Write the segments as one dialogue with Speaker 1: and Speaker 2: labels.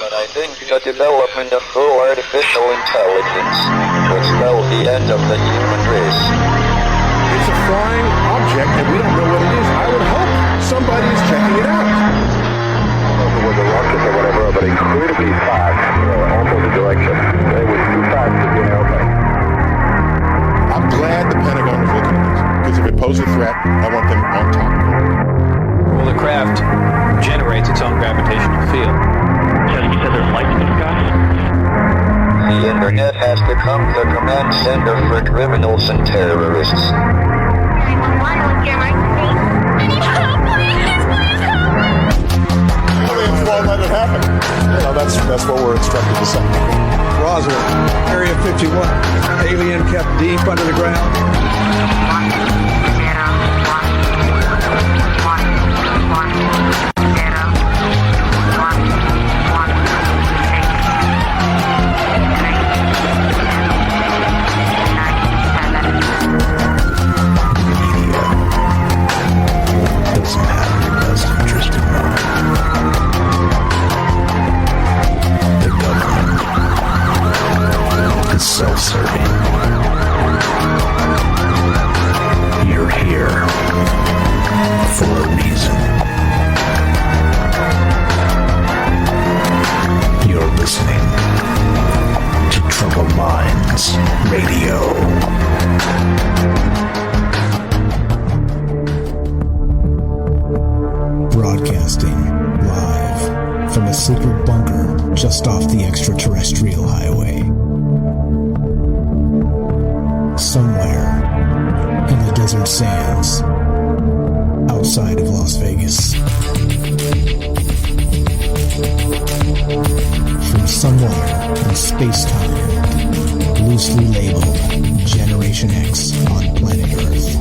Speaker 1: but I think the development of full artificial intelligence will spell the end of the human race.
Speaker 2: It's a flying object, and we don't know what it is. I would hope somebody is checking it out.
Speaker 3: It was a rocket or whatever, but incredibly fast, opposite direction. It was too fast to be an airplane.
Speaker 2: I'm glad the Pentagon is looking at this, because if it poses a threat, I want them on top of it.
Speaker 4: Well, the craft generates its own gravitational field.
Speaker 5: You said there's lights in the sky?
Speaker 1: The internet has become the command center for criminals and terrorists.
Speaker 6: 911, what's your emergency? I need help, please help me!
Speaker 2: Aliens won't let it happen. That's what we're instructed to say.
Speaker 7: Roswell, Area 51. Alien kept deep under the ground.
Speaker 6: 1, 0, 1, 1, 0.
Speaker 8: Doesn't have your best interest in mind. The government is self-serving. You're here for a reason. You're listening to Troubled Minds Radio. Broadcasting live from a secret bunker just off the extraterrestrial highway. Somewhere in the desert sands outside of Las Vegas. From somewhere in space-time, loosely labeled Generation X on planet Earth.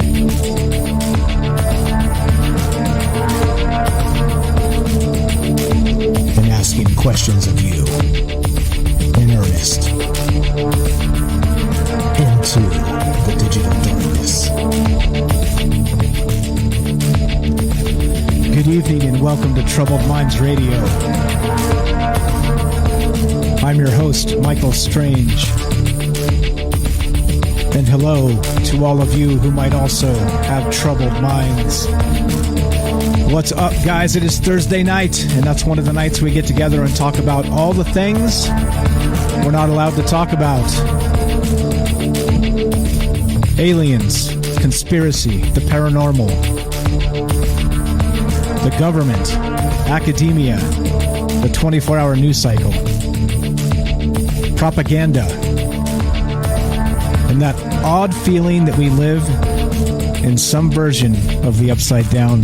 Speaker 8: And asking questions of you in earnest into the digital darkness. Good evening and welcome to Troubled Minds Radio. I'm your host, Michael Strange. And hello to all of you who might also have troubled minds. What's up, guys? It is Thursday night, and that's one of the nights we get together and talk about all the things we're not allowed to talk about. Aliens, conspiracy, the paranormal, the government, academia, the 24-hour news cycle, propaganda, and that odd feeling that we live in some version of the Upside Down.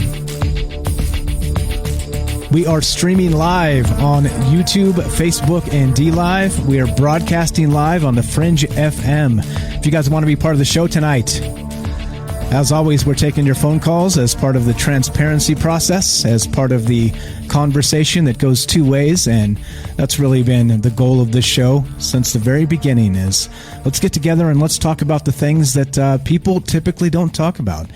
Speaker 8: We are streaming live on YouTube, Facebook, and DLive. We are broadcasting live on the Fringe FM. If you guys want to be part of the show tonight, as always, we're taking your phone calls as part of the transparency process, as part of the conversation that goes two ways, and that's really been the goal of this show since the very beginning is let's get together and let's talk about the things that people typically don't talk about.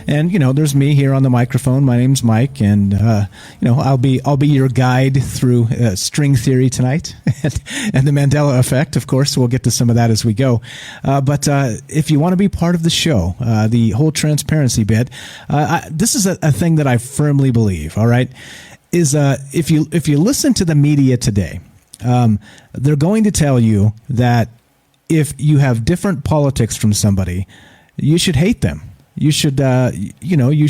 Speaker 8: And, you know, there's me here on the microphone. My name's Mike, and, I'll be your guide through string theory tonight and the Mandela Effect, of course. We'll get to some of that as we go. But if you want to be part of the show, the whole transparency bit, this is a thing that I firmly believe, all right, is if you listen to the media today, they're going to tell you that if you have different politics from somebody, you should hate them. You should, you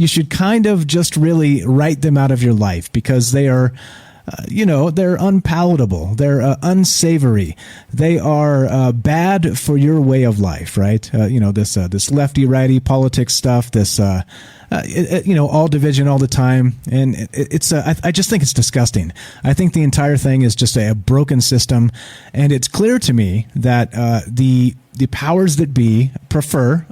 Speaker 8: should kind of just really write them out of your life because they are, they're unpalatable. They're unsavory. They are bad for your way of life, right? This lefty-righty politics stuff, this, all division all the time. And I just think it's disgusting. I think the entire thing is just a broken system. And it's clear to me that the powers that be prefer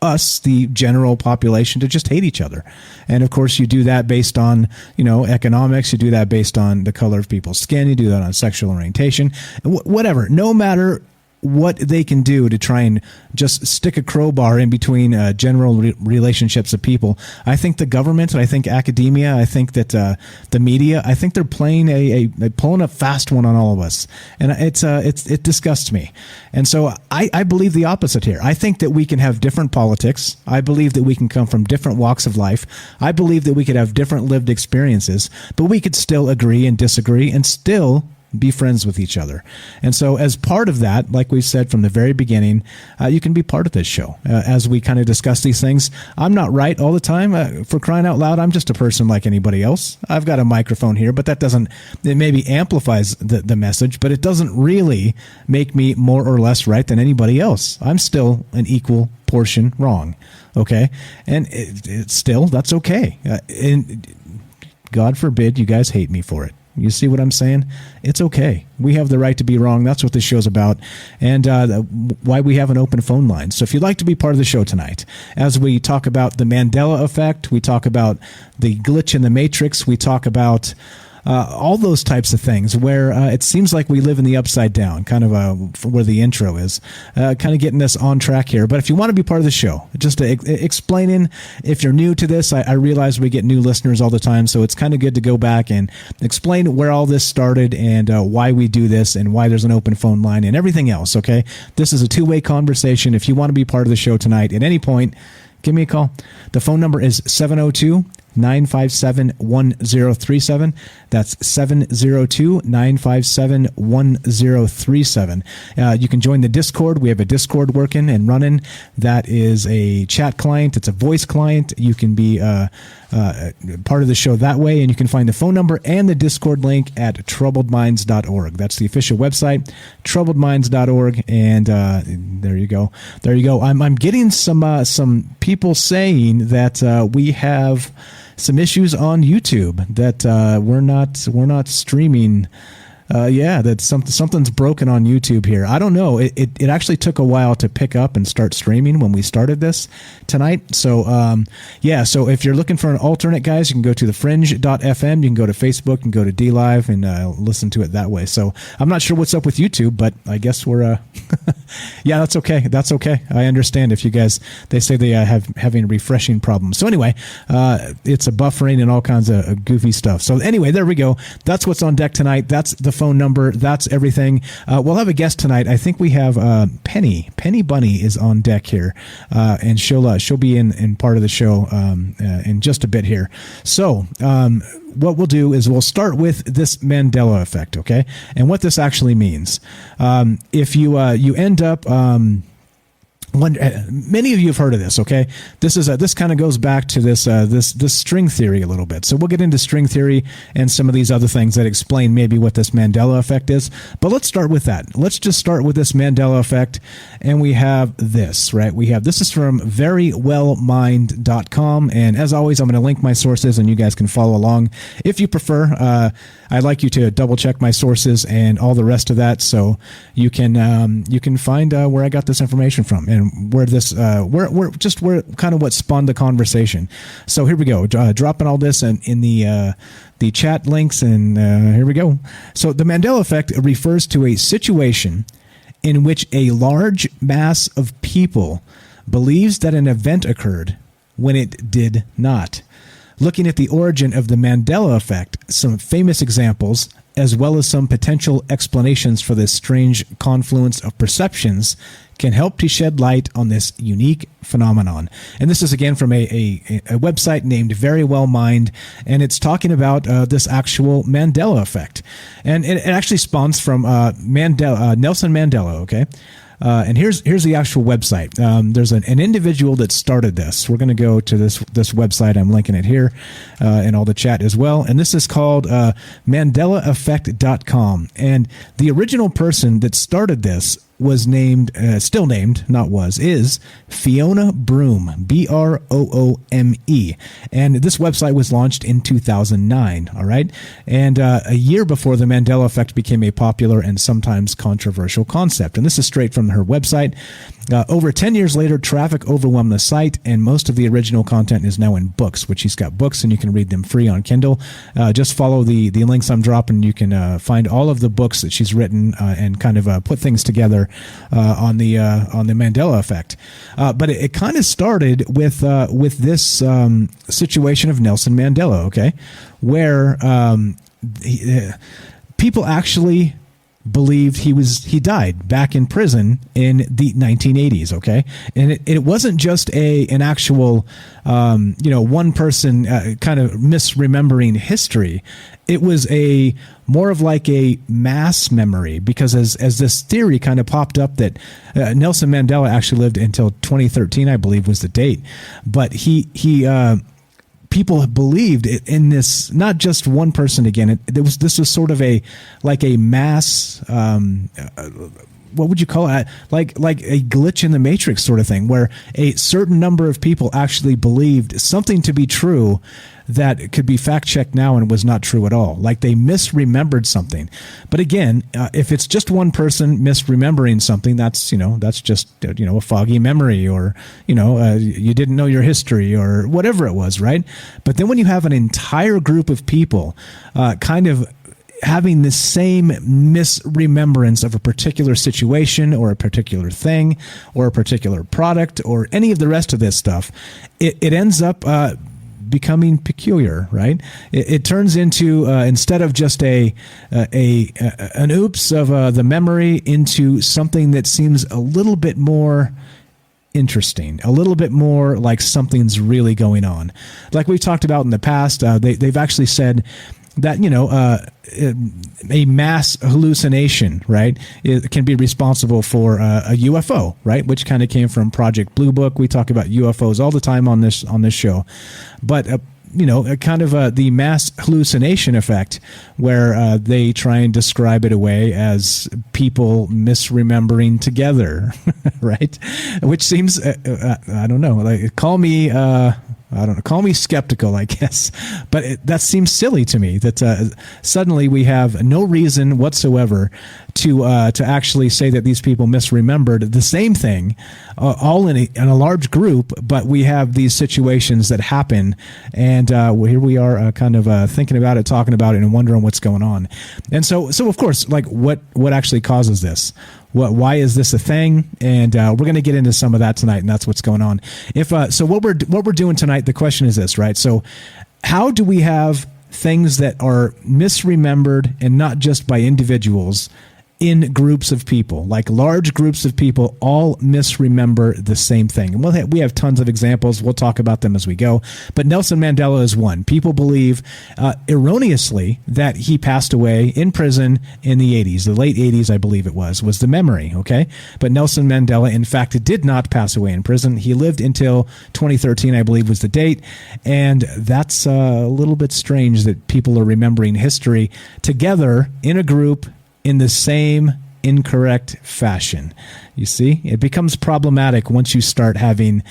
Speaker 8: us, the general population, to just hate each other. And of course you do that based on, economics, you do that based on the color of people's skin, you do that on sexual orientation, whatever. No matter what they can do to try and just stick a crowbar in between general relationships of people. I think the government, I think academia, I think that the media, I think they're playing pulling a fast one on all of us, and it disgusts me. And so I believe the opposite here. I think that we can have different politics. I believe that we can come from different walks of life. I believe that we could have different lived experiences, but we could still agree and disagree and still be friends with each other. And so as part of that, like we said from the very beginning, you can be part of this show as we kind of discuss these things. I'm not right all the time. For crying out loud, I'm just a person like anybody else. I've got a microphone here, but it maybe amplifies the message, but it doesn't really make me more or less right than anybody else. I'm still an equal portion wrong. Okay. And it's still, that's okay. And God forbid you guys hate me for it. You see what I'm saying? It's okay. We have the right to be wrong. That's what this show's about, and why we have an open phone line. So if you'd like to be part of the show tonight, as we talk about the Mandela Effect, we talk about the glitch in the Matrix, we talk about all those types of things where it seems like we live in the upside down, kind of where the intro is, kind of getting us on track here. But if you want to be part of the show, just explaining, if you're new to this, I realize we get new listeners all the time, so it's kind of good to go back and explain where all this started and why we do this and why there's an open phone line and everything else, okay? This is a two-way conversation. If you want to be part of the show tonight at any point, give me a call. The phone number is 702-957-1037. That's 702-957-1037. You can join the Discord. We have a Discord working and running. That is a chat client. It's a voice client. You can be part of the show that way, and you can find the phone number and the Discord link at troubledminds.org. That's the official website, troubledminds.org, and there you go. There you go. I'm getting some people saying that we have some issues on YouTube, that we're not streaming. That something's broken on YouTube here. I don't know. It actually took a while to pick up and start streaming when we started this tonight. So, so if you're looking for an alternate, guys, you can go to thefringe.fm. You can go to Facebook and go to DLive and listen to it that way. So I'm not sure what's up with YouTube, but I guess we're, yeah, that's okay. That's okay. I understand if you guys, they say they having refreshing problems. So anyway, it's a buffering and all kinds of goofy stuff. So anyway, there we go. That's what's on deck tonight. That's the phone number. That's everything. We'll have a guest tonight. I think we have Penny. Penny Bunny is on deck here, and she'll be in part of the show in just a bit here. So what we'll do is we'll start with this Mandela Effect, okay, and what this actually means. If you end up many of you have heard of this, okay? This kind of goes back to this string theory a little bit. So we'll get into string theory and some of these other things that explain maybe what this Mandela Effect is. But let's start with that. Let's just start with this Mandela Effect, and we have this, right? This is from verywellmind.com, and as always, I'm going to link my sources, and you guys can follow along if you prefer. I'd like you to double check my sources and all the rest of that, so you can find where I got this information from and where this where kind of what spawned the conversation. So here we go, dropping all this in the chat links, and here we go. So the Mandela Effect refers to a situation in which a large mass of people believes that an event occurred when it did not. Looking at the origin of the Mandela Effect, some famous examples, as well as some potential explanations for this strange confluence of perceptions, can help to shed light on this unique phenomenon. And this is again from a website named Very Well Mind, and it's talking about this actual Mandela Effect. And it actually spawns from Nelson Mandela, okay? And here's the actual website. There's an individual that started this. We're going to go to this website. I'm linking it here in all the chat as well. And this is called MandelaEffect.com. And the original person that started this was named, still named, not was, is Fiona Broome, Broome. And this website was launched in 2009, all right? And a year before the Mandela Effect became a popular and sometimes controversial concept. And this is straight from her website. Over 10 years later, traffic overwhelmed the site, and most of the original content is now in books, which he's got books, and you can read them free on Kindle. Just follow the links I'm dropping. You can find all of the books that she's written and kind of put things together on the Mandela Effect. But it kind of started with this situation of Nelson Mandela, okay, where people actually believed he died back in prison in the 1980s, okay? And it wasn't just an actual, one person kind of misremembering history. It was more of like a mass memory, because as this theory kind of popped up that Nelson Mandela actually lived until 2013, I believe was the date, but he people believed in this, not just one person. Again, this was sort of a mass, what would you call it? Like a glitch in the matrix sort of thing, where a certain number of people actually believed something to be true that could be fact checked now and was not true at all. Like they misremembered something. But again, if it's just one person misremembering something, that's just a foggy memory, or you didn't know your history or whatever it was, right? But then when you have an entire group of people kind of having the same misremembrance of a particular situation or a particular thing or a particular product or any of the rest of this stuff, it ends up becoming peculiar, right? It turns into instead of just an oops of the memory, into something that seems a little bit more interesting, a little bit more like something's really going on. Like we've talked about in the past, they've actually said that a mass hallucination, right, it can be responsible for a UFO, right, which kind of came from Project Blue Book. We talk about UFOs all the time on this show, but kind of the mass hallucination effect, where they try and describe it away as people misremembering together, right? Which seems I don't know, like call me call me skeptical, I guess. But that seems silly to me, that suddenly we have no reason whatsoever to actually say that these people misremembered the same thing, all in a large group, but we have these situations that happen, and here we are kind of thinking about it, talking about it, and wondering what's going on. And so of course, like what actually causes this? Why is this a thing? And we're going to get into some of that tonight, and that's what's going on. So what we're doing tonight, the question is this, right? So how do we have things that are misremembered, and not just by individuals, in groups of people, like large groups of people all misremember the same thing? And we have tons of examples. We'll talk about them as we go. But Nelson Mandela is one. People believe erroneously that he passed away in prison in the 80s, the late 80s, I believe it was the memory, okay? But Nelson Mandela, in fact, did not pass away in prison. He lived until 2013, I believe was the date. And that's a little bit strange that people are remembering history together in a group in the same incorrect fashion. You see, it becomes problematic once you start having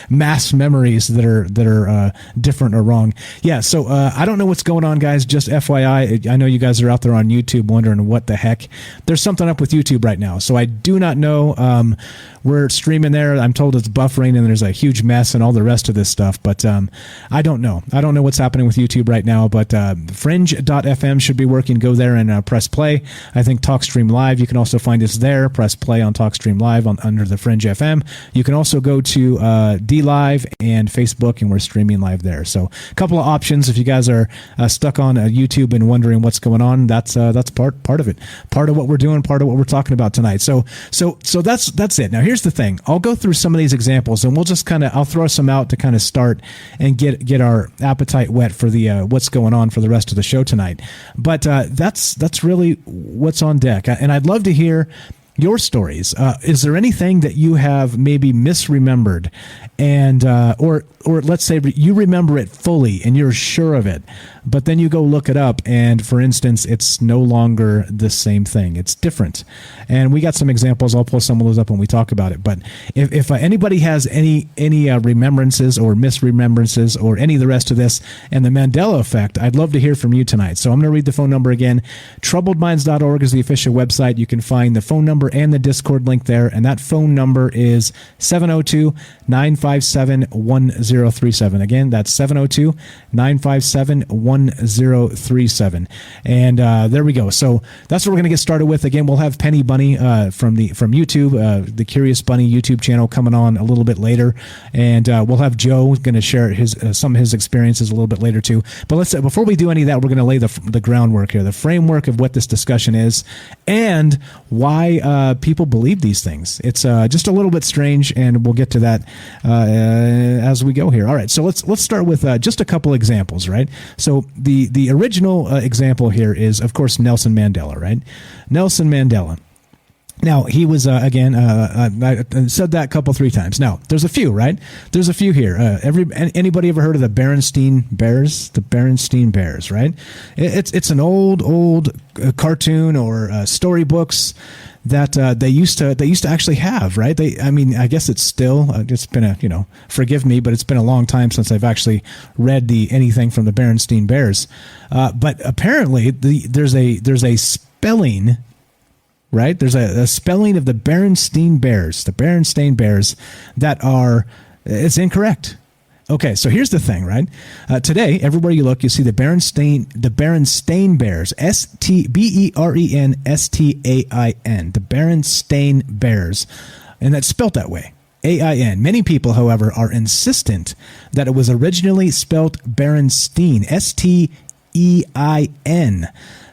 Speaker 8: mass memories that are different or wrong. Yeah. So I don't know what's going on, guys. Just FYI, I know you guys are out there on YouTube wondering what the heck. There's something up with YouTube right now, so I do not know. We're streaming there. I'm told it's buffering and there's a huge mess and all the rest of this stuff. But I don't know. I don't know what's happening with YouTube right now. But Fringe.fm should be working. Go there and press play. I think TalkStream Live, you can also find us there. Press play on TalkStream Live under the Fringe FM. You can also go to D Live and Facebook, and we're streaming live there. So a couple of options if you guys are stuck on YouTube and wondering what's going on. That's part of it. Part of what we're doing. Part of what we're talking about tonight. So that's it. Now here's the thing. I'll go through some of these examples, and we'll just I'll throw some out to kind of start and get our appetite wet for the what's going on for the rest of the show tonight. But that's really what's on deck, and I'd love to hear your stories. Is there anything that you have maybe misremembered, and or let's say you remember it fully and you're sure of it, but then you go look it up, and for instance, it's no longer the same thing. It's different. And we got some examples. I'll pull some of those up when we talk about it. But if anybody has any remembrances or misremembrances or any of the rest of this and the Mandela Effect, I'd love to hear from you tonight. So I'm going to read the phone number again. Troubledminds.org is the official website. You can find the phone number number and the Discord link there, and that phone number is 702-957-1037. Again, that's 702-957-1037. And there we go. So that's what we're going to get started with. Again, we'll have Penny Bunny from YouTube, the Curious Bunny YouTube channel, coming on a little bit later, and we'll have Joe going to share some of his experiences a little bit later too. But let's before we do any of that, we're going to lay the groundwork here, the framework of what this discussion is, and why people believe these things. It's just a little bit strange, and we'll get to that as we go here. All right, so let's start with just a couple examples, right? So the original example here is, of course, Nelson Mandela, right? Nelson Mandela. Now, he was, again, I said that three times. Now, there's a few, right? There's a few here. Anybody ever heard of the Berenstain Bears? The Berenstain Bears, right? It's an old cartoon or storybooks that they used to actually have, right? I guess it's still, it's been forgive me, but it's been a long time since I've actually read anything from the Berenstain Bears. But apparently there's a spelling. Right? There's a spelling of the Berenstain Bears, that it's incorrect. Okay, so here's the thing, right? Today, everywhere you look, you see the Berenstain Bears, Berenstain, the Berenstain Bears, and that's spelt that way. AIN. Many people, however, are insistent that it was originally spelt Berenstain, STEIN.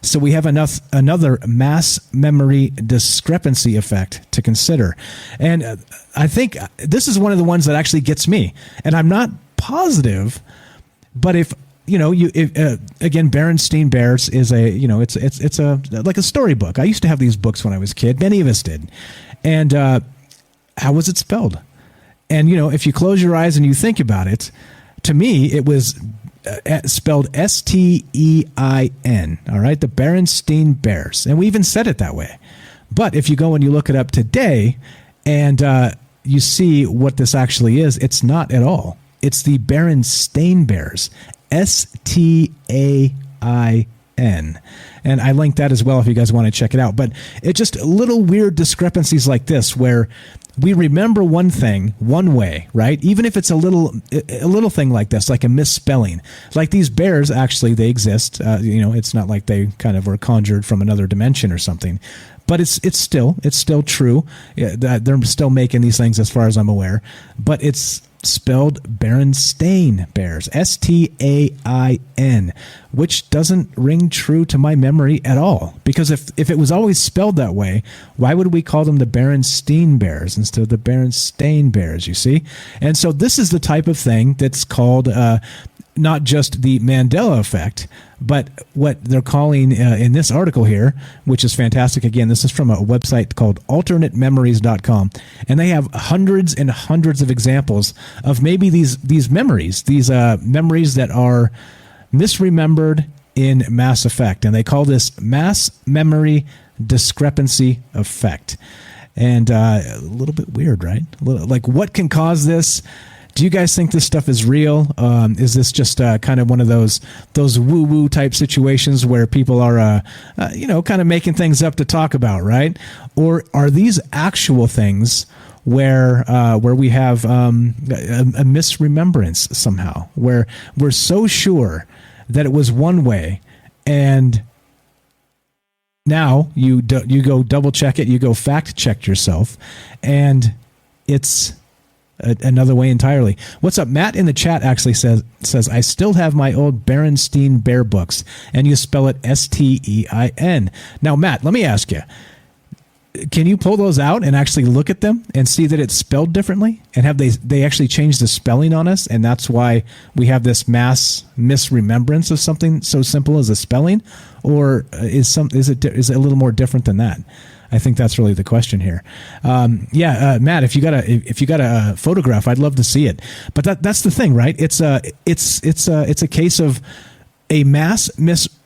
Speaker 8: So we have another mass memory discrepancy effect to consider. And I think this is one of the ones that actually gets me. And I'm not positive, but if again, Berenstain Bears is it's like a storybook. I used to have these books when I was a kid. Many of us did. And how was it spelled? And if you close your eyes and you think about it, to me it was spelled STEIN, all right, the Berenstain Bears. And we even said it that way. But if you go and you look it up today and you see what this actually is, it's not at all. It's the Berenstain Bears, STAIN. And I linked that as well if you guys want to check it out. But it's just little weird discrepancies like this where we remember one thing one way, right? Even if it's a little thing like this, like a misspelling. Like these bears, actually, they exist. It's not like they kind of were conjured from another dimension or something. But it's still true. They're still making these things as far as I'm aware. But it's spelled Berenstain Bears, STAIN, which doesn't ring true to my memory at all. Because if it was always spelled that way, why would we call them the Berenstain Bears instead of the Berenstain Bears, you see? And so this is the type of thing that's called not just the Mandela Effect, but what they're calling in this article here, which is fantastic. Again, this is from a website called alternatememories.com, and they have hundreds and hundreds of examples of maybe these memories, memories that are misremembered in Mass Effect, and they call this mass memory discrepancy effect. And a little bit weird, right? Like, what can cause this? Do you guys think this stuff is real? Is this just kind of one of those woo-woo type situations where people are, kind of making things up to talk about, right? Or are these actual things where we have a misremembrance somehow, where we're so sure that it was one way, and now you go double check it, you go fact check yourself, and it's another way entirely. What's up? Matt in the chat actually says I still have my old Berenstain Bear books, and you spell it STEIN. Now, Matt, let me ask you, can you pull those out and actually look at them and see that it's spelled differently? And have they actually changed the spelling on us, and that's why we have this mass misremembrance of something so simple as a spelling? Or is it a little more different than that? I think that's really the question here. Matt, if you got a photograph, I'd love to see it. But that's the thing, right? It's a case of a mass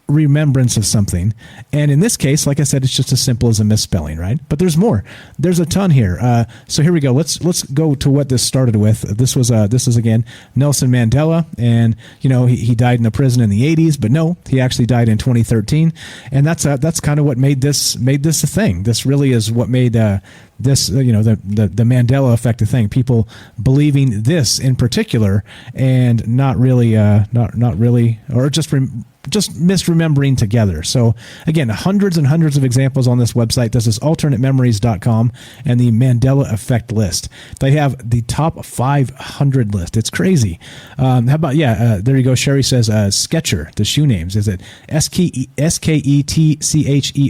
Speaker 8: misremembrance of something. And in this case, like I said, it's just as simple as a misspelling, right? But there's more. There's a ton here. So here we go. Let's go to what this started with. This is again Nelson Mandela, and he died in a prison in the 80s, but no, he actually died in 2013, and that's kind of what made this a thing. This really is what made this the Mandela Effect a thing. People believing this in particular, and not really, or just misremembering together. So again, hundreds and hundreds of examples on this website. This is alternatememories.com and the Mandela Effect list. They have the top 500 list. It's crazy. How about, there you go. Sherry says Sketcher, the shoe names. Is it Sketcher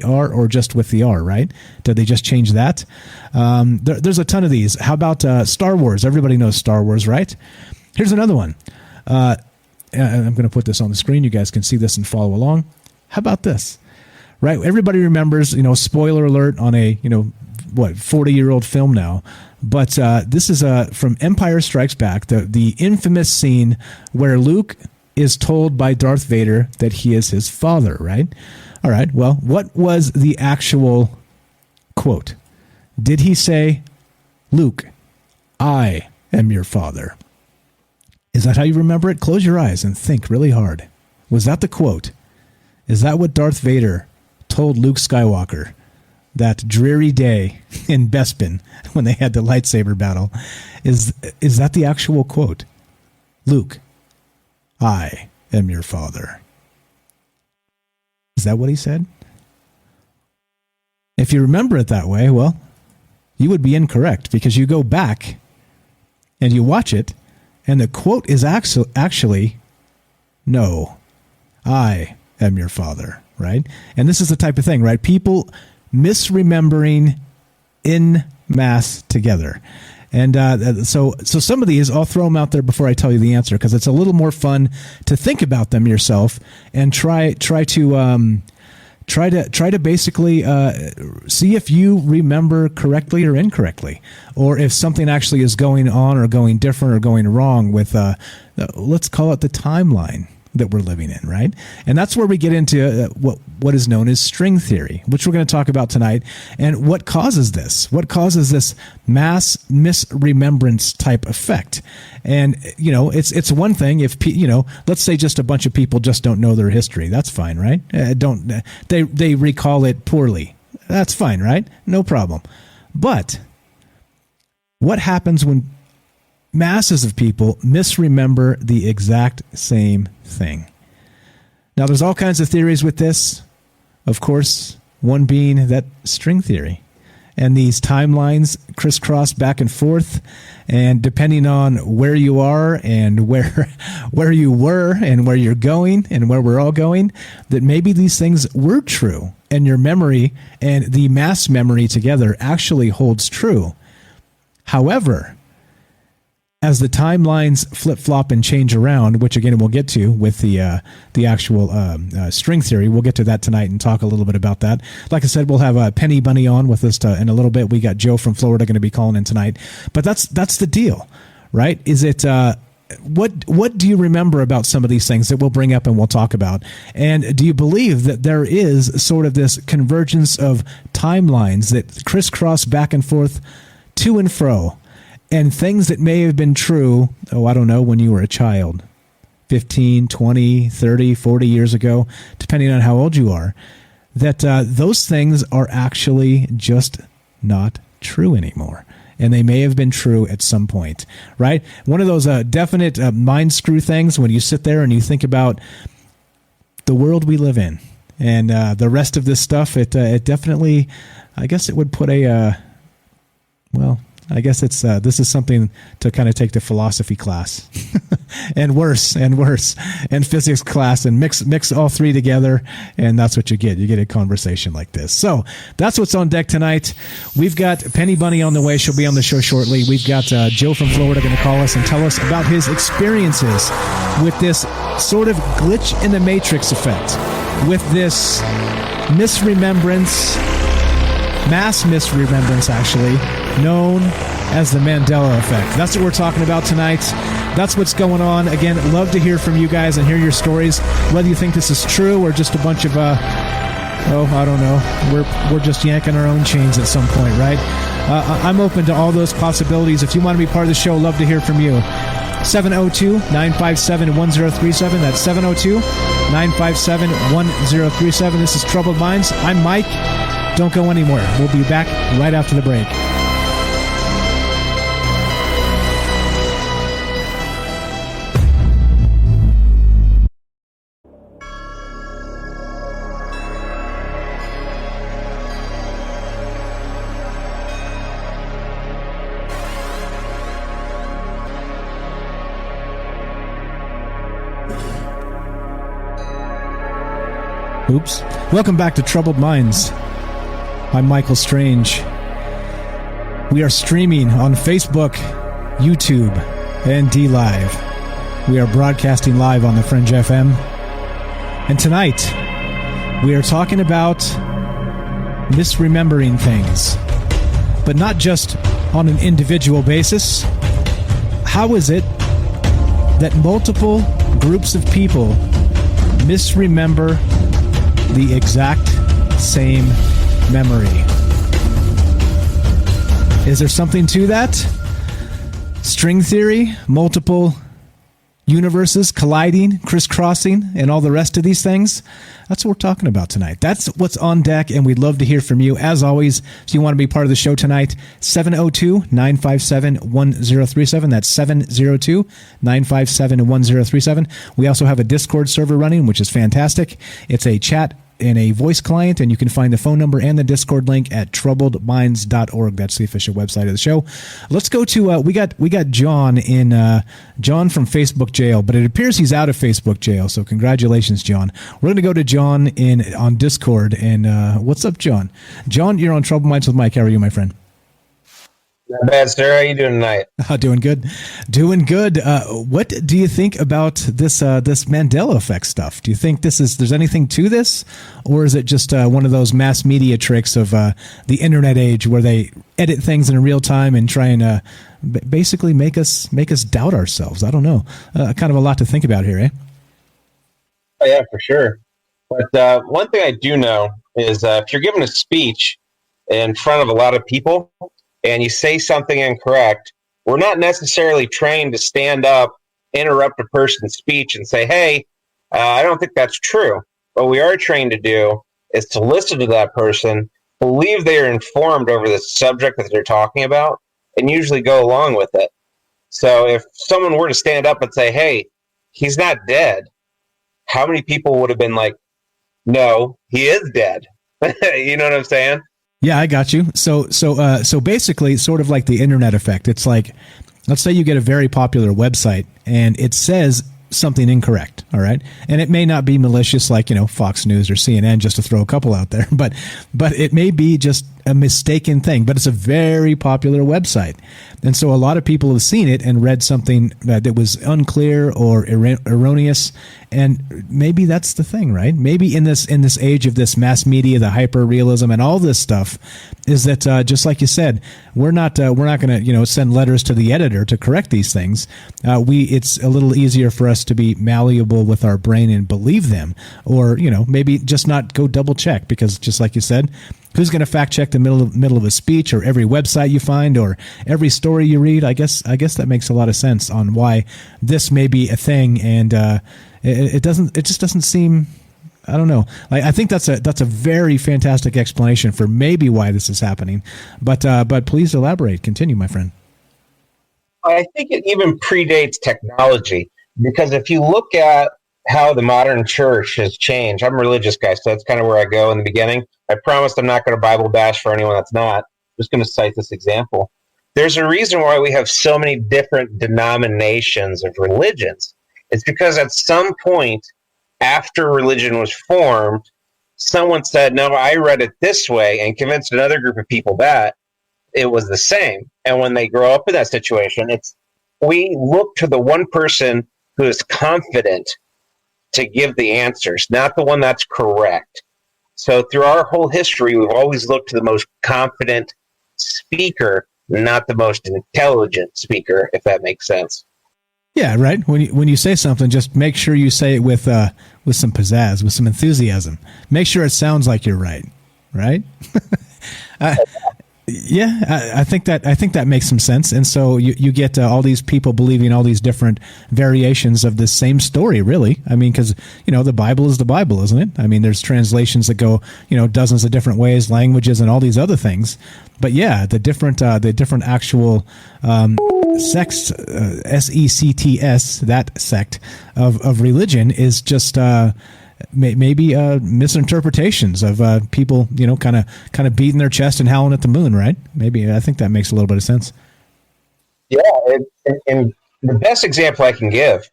Speaker 8: or just with the R, right? Did they just change that? There's a ton of these. How about Star Wars? Everybody knows Star Wars, right? Here's another one. I'm going to put this on the screen. You guys can see this and follow along. How about this? Right? Everybody remembers, spoiler alert on a, 40-year-old film now. But this is from Empire Strikes Back, the infamous scene where Luke is told by Darth Vader that he is his father, right? All right. Well, what was the actual quote? Did he say, Luke, I am your father? Is that how you remember it? Close your eyes and think really hard. Was that the quote? Is that what Darth Vader told Luke Skywalker that dreary day in Bespin when they had the lightsaber battle? Is that the actual quote? Luke, I am your father. Is that what he said? If you remember it that way, well, you would be incorrect, because you go back and you watch it, and the quote is actually, no, I am your father, right? And this is the type of thing, right? People misremembering in mass together. And so some of these, I'll throw them out there before I tell you the answer, because it's a little more fun to think about them yourself and try to basically see if you remember correctly or incorrectly, or if something actually is going on or going different or going wrong with, let's call it the timeline that we're living in, right? And that's where we get into what is known as string theory, which we're going to talk about tonight, and what causes this. What causes this mass misremembrance type effect? And it's one thing if let's say just a bunch of people just don't know their history. That's fine, right? They recall it poorly. That's fine, right? No problem. But what happens when masses of people misremember the exact same thing? Now, there's all kinds of theories with this. Of course, one being that string theory. And these timelines crisscross back and forth. And depending on where you are and where you were and where you're going and where we're all going, that maybe these things were true. And your memory and the mass memory together actually holds true. However, as the timelines flip-flop and change around, which again we'll get to with the actual string theory, we'll get to that tonight and talk a little bit about that. Like I said, we'll have Penny Bunny on with us in a little bit. We got Joe from Florida going to be calling in tonight. But that's the deal, right? Is it what do you remember about some of these things that we'll bring up and we'll talk about? And do you believe that there is sort of this convergence of timelines that crisscross back and forth, to and fro? And things that may have been true, when you were a child, 15, 20, 30, 40 years ago, depending on how old you are, that those things are actually just not true anymore. And they may have been true at some point, right? One of those definite mind screw things when you sit there and you think about the world we live in and the rest of this stuff, it definitely, I guess it would put I guess this is something to kind of take to philosophy class and worse, and physics class, and mix all three together, and that's what you get. You get a conversation like this. So that's what's on deck tonight. We've got Penny Bunny on the way. She'll be on the show shortly. We've got Joe from Florida going to call us and tell us about his experiences with this sort of glitch in the matrix effect, with this misremembrance, mass misremembrance actually, known as the Mandela Effect. That's what we're talking about tonight. that's what's going on. Again, love to hear from you guys and hear your stories, whether you think this is true or just a bunch of, I don't know. We're just yanking our own chains at some point, right? I'm open to all those possibilities. If you want to be part of the show, love to hear from you. 702-957-1037. That's 702-957-1037. This is Troubled Minds. I'm Mike. Don't go anywhere. We'll be back right after the break. Oops. Welcome back to Troubled Minds. I'm Michael Strange. We are streaming on Facebook, YouTube, and DLive. We are broadcasting live on the Fringe FM. And tonight, we are talking about misremembering things. But not just on an individual basis. How is it that multiple groups of people misremember the exact same memory? Is there something to that? String theory, multiple universes colliding, crisscrossing, and all the rest of these things? That's what we're talking about tonight. That's what's on deck, and we'd love to hear from you. As always, if you want to be part of the show tonight, 702-957-1037. That's 702-957-1037. We also have a Discord server running, which is fantastic. It's a chat and a voice client, and you can find the phone number and the Discord link at troubledminds.org. That's the official website of the show. Let's go to we got John in John from Facebook jail, but it appears he's out of Facebook jail. So congratulations, John. We're going to go to John on Discord. And what's up, John? John, you're on Troubled Minds with Mike. How are you, my friend?
Speaker 9: Not bad, sir. How you doing tonight?
Speaker 8: Doing good. Doing good. What do you think about this Mandela Effect stuff? Do you think there's anything to this? Or is it just one of those mass media tricks of the internet age where they edit things in real time and try and basically make us doubt ourselves? I don't know. Kind of a lot to think about here, eh?
Speaker 9: Oh, yeah, for sure. But one thing I do know is if you're giving a speech in front of a lot of people, and you say something incorrect, we're not necessarily trained to stand up, interrupt a person's speech and say, hey, I don't think that's true. What we are trained to do is to listen to that person, believe they are informed over the subject that they're talking about, and usually go along with it. So if someone were to stand up and say, hey, he's not dead, how many people would have been like, no, he is dead? You know what I'm saying?
Speaker 8: Yeah, I got you. So basically, sort of like the internet effect. It's like, let's say you get a very popular website and it says something incorrect, all right? And it may not be malicious like, Fox News or CNN, just to throw a couple out there, but it may be just a mistaken thing, but it's a very popular website. And so a lot of people have seen it and read something that was unclear or erroneous, and maybe that's the thing, right? Maybe in this age of this mass media, the hyper realism and all this stuff, is that just like you said, we're not going to send letters to the editor to correct these things. It's a little easier for us to be malleable with our brain and believe them, or maybe just not go double check, because just like you said, who's going to fact check the middle of a speech or every website you find or every story you read? I guess that makes a lot of sense on why this may be a thing, and it just doesn't seem. I don't know. I think that's a very fantastic explanation for maybe why this is happening. But please elaborate. Continue, my friend.
Speaker 9: I think it even predates technology, because if you look at how the modern church has changed, I'm a religious guy, so that's kind of where I go in the beginning. I promised I'm not going to Bible bash for anyone that's not. I'm just going to cite this example. There's a reason why we have so many different denominations of religions. It's because at some point after religion was formed, someone said, no, I read it this way, and convinced another group of people that it was the same. And when they grow up in that situation, we look to the one person who is confident to give the answers, not the one that's correct. So through our whole history, we've always looked to the most confident speaker, not the most intelligent speaker, if that makes sense.
Speaker 8: Yeah, right. When you say something, just make sure you say it with some pizzazz, with some enthusiasm. Make sure it sounds like you're right. Right? Yeah, I think that makes some sense. And so you get all these people believing all these different variations of the same story, really. I mean, because, the Bible is the Bible, isn't it? I mean, there's translations that go, dozens of different ways, languages, and all these other things. But yeah, the different actual sects, sects, that sect of religion is just maybe misinterpretations of people, kind of beating their chest and howling at the moon, right? Maybe I think that makes a little bit of sense.
Speaker 9: Yeah, and the best example I can give,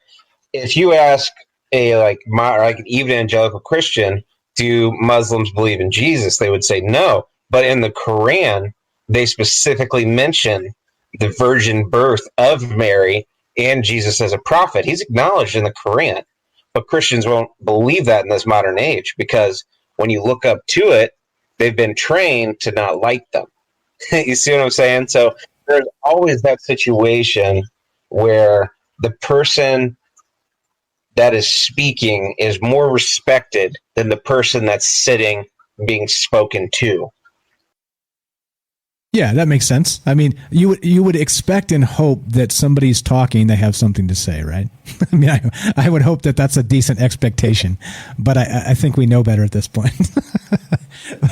Speaker 9: if you ask like an evangelical Christian, do Muslims believe in Jesus? They would say no. But in the Quran, they specifically mention the virgin birth of Mary and Jesus as a prophet. He's acknowledged in the Quran. But Christians won't believe that in this modern age because when you look up to it, they've been trained to not like them. You see what I'm saying? So there's always that situation where the person that is speaking is more respected than the person that's sitting being spoken to.
Speaker 8: Yeah, that makes sense. I mean, you would expect and hope that somebody's talking, they have something to say, right? I mean, I would hope that that's a decent expectation, but I think we know better at this point.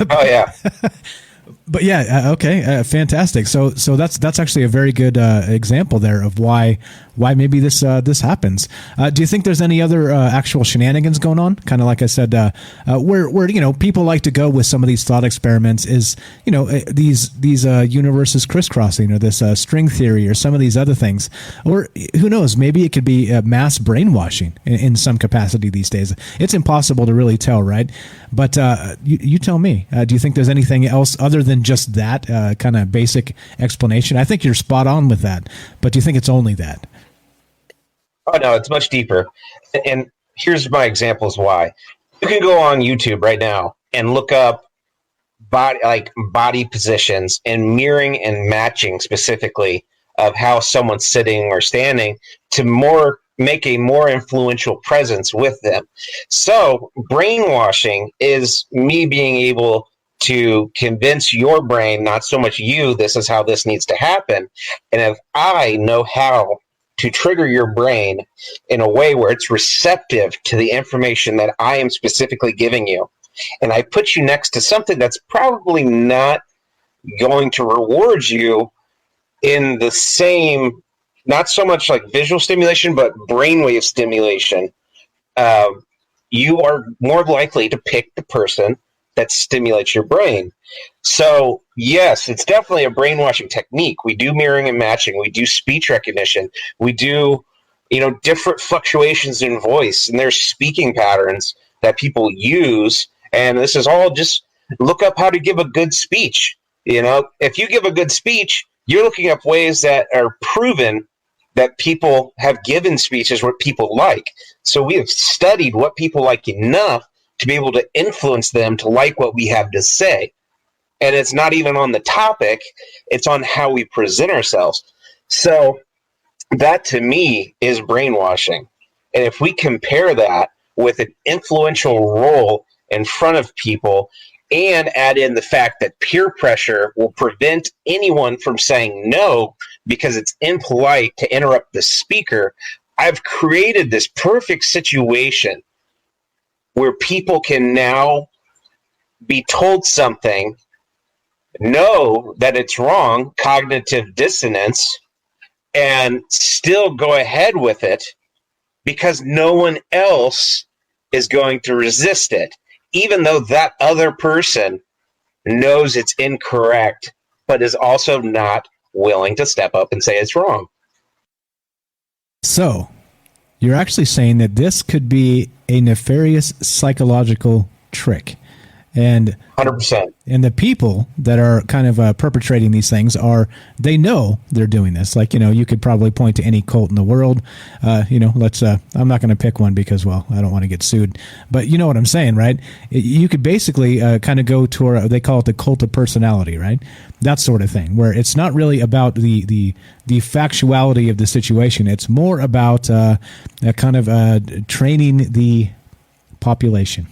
Speaker 9: Oh yeah.
Speaker 8: But yeah, okay, fantastic. So that's actually a very good example there of why maybe this happens. Do you think there's any other actual shenanigans going on? Kind of like I said, where people like to go with some of these thought experiments is these universes crisscrossing, or this string theory, or some of these other things, or who knows? Maybe it could be mass brainwashing in some capacity these days. It's impossible to really tell, right? But you tell me. Do you think there's anything else other than just that kind of basic explanation? I think you're spot on with that, but do you think it's only that?
Speaker 9: Oh no, it's much deeper. And here's my examples why. You can go on YouTube right now and look up body positions and mirroring and matching specifically of how someone's sitting or standing to make a more influential presence with them. So brainwashing is me being able to convince your brain, not so much you, this is how this needs to happen. And if I know how to trigger your brain in a way where it's receptive to the information that I am specifically giving you, and I put you next to something that's probably not going to reward you in the same, not so much like visual stimulation, but brainwave stimulation, you are more likely to pick the person that stimulates your brain. So yes, it's definitely a brainwashing technique. We do mirroring and matching. We do speech recognition. We do, different fluctuations in voice, and there's speaking patterns that people use. And this is all just look up how to give a good speech. If you give a good speech, you're looking up ways that are proven that people have given speeches what people like. So we have studied what people like enough to be able to influence them to like what we have to say. And it's not even on the topic, it's on how we present ourselves. So that to me is brainwashing. And if we compare that with an influential role in front of people and add in the fact that peer pressure will prevent anyone from saying no because it's impolite to interrupt the speaker, I've created this perfect situation where people can now be told something, know that it's wrong, cognitive dissonance, and still go ahead with it because no one else is going to resist it, even though that other person knows it's incorrect, but is also not willing to step up and say it's wrong.
Speaker 8: So you're actually saying that this could be a nefarious psychological trick. And
Speaker 9: 100%.
Speaker 8: And the people that are kind of perpetrating these things they know they're doing this. Like, you could probably point to any cult in the world. I'm not going to pick one because, well, I don't want to get sued. But you know what I'm saying, right? You could basically kind of go to, they call it the cult of personality, right? That sort of thing, where it's not really about the factuality of the situation. It's more about kind of training the population,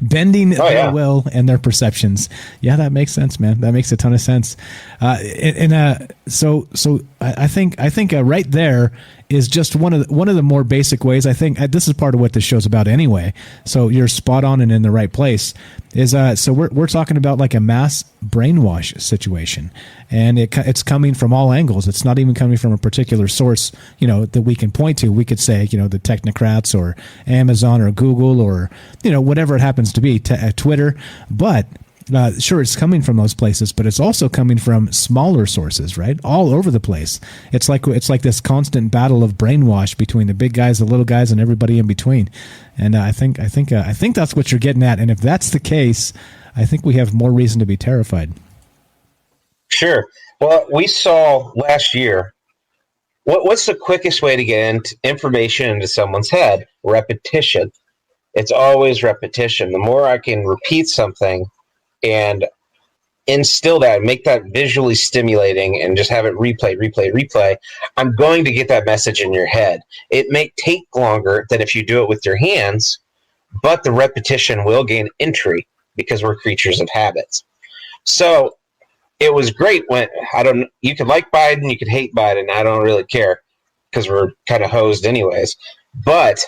Speaker 8: bending their will and their perceptions. Yeah, that makes sense, man. That makes a ton of sense. So I think right there is just one of the more basic ways. I think this is part of what this show's about anyway. So you're spot on and in the right place. So we're talking about like a mass brainwash situation, and it's coming from all angles. It's not even coming from a particular source, that we can point to. We could say, the technocrats or Amazon or Google or whatever it happens to be, Twitter, but. Sure, it's coming from those places, but it's also coming from smaller sources, right? All over the place. It's like this constant battle of brainwash between the big guys, the little guys, and everybody in between. And I think that's what you're getting at. And if that's the case, I think we have more reason to be terrified.
Speaker 9: Sure. Well, we saw last year. What's the quickest way to get information into someone's head? Repetition. It's always repetition. The more I can repeat something and instill that, make that visually stimulating, and just have it replay, I'm going to get that message in your head. It may take longer than if you do it with your hands, but the repetition will gain entry because we're creatures of habits. So it was great when you could like Biden, you could hate Biden. I don't really care because we're kind of hosed anyways. But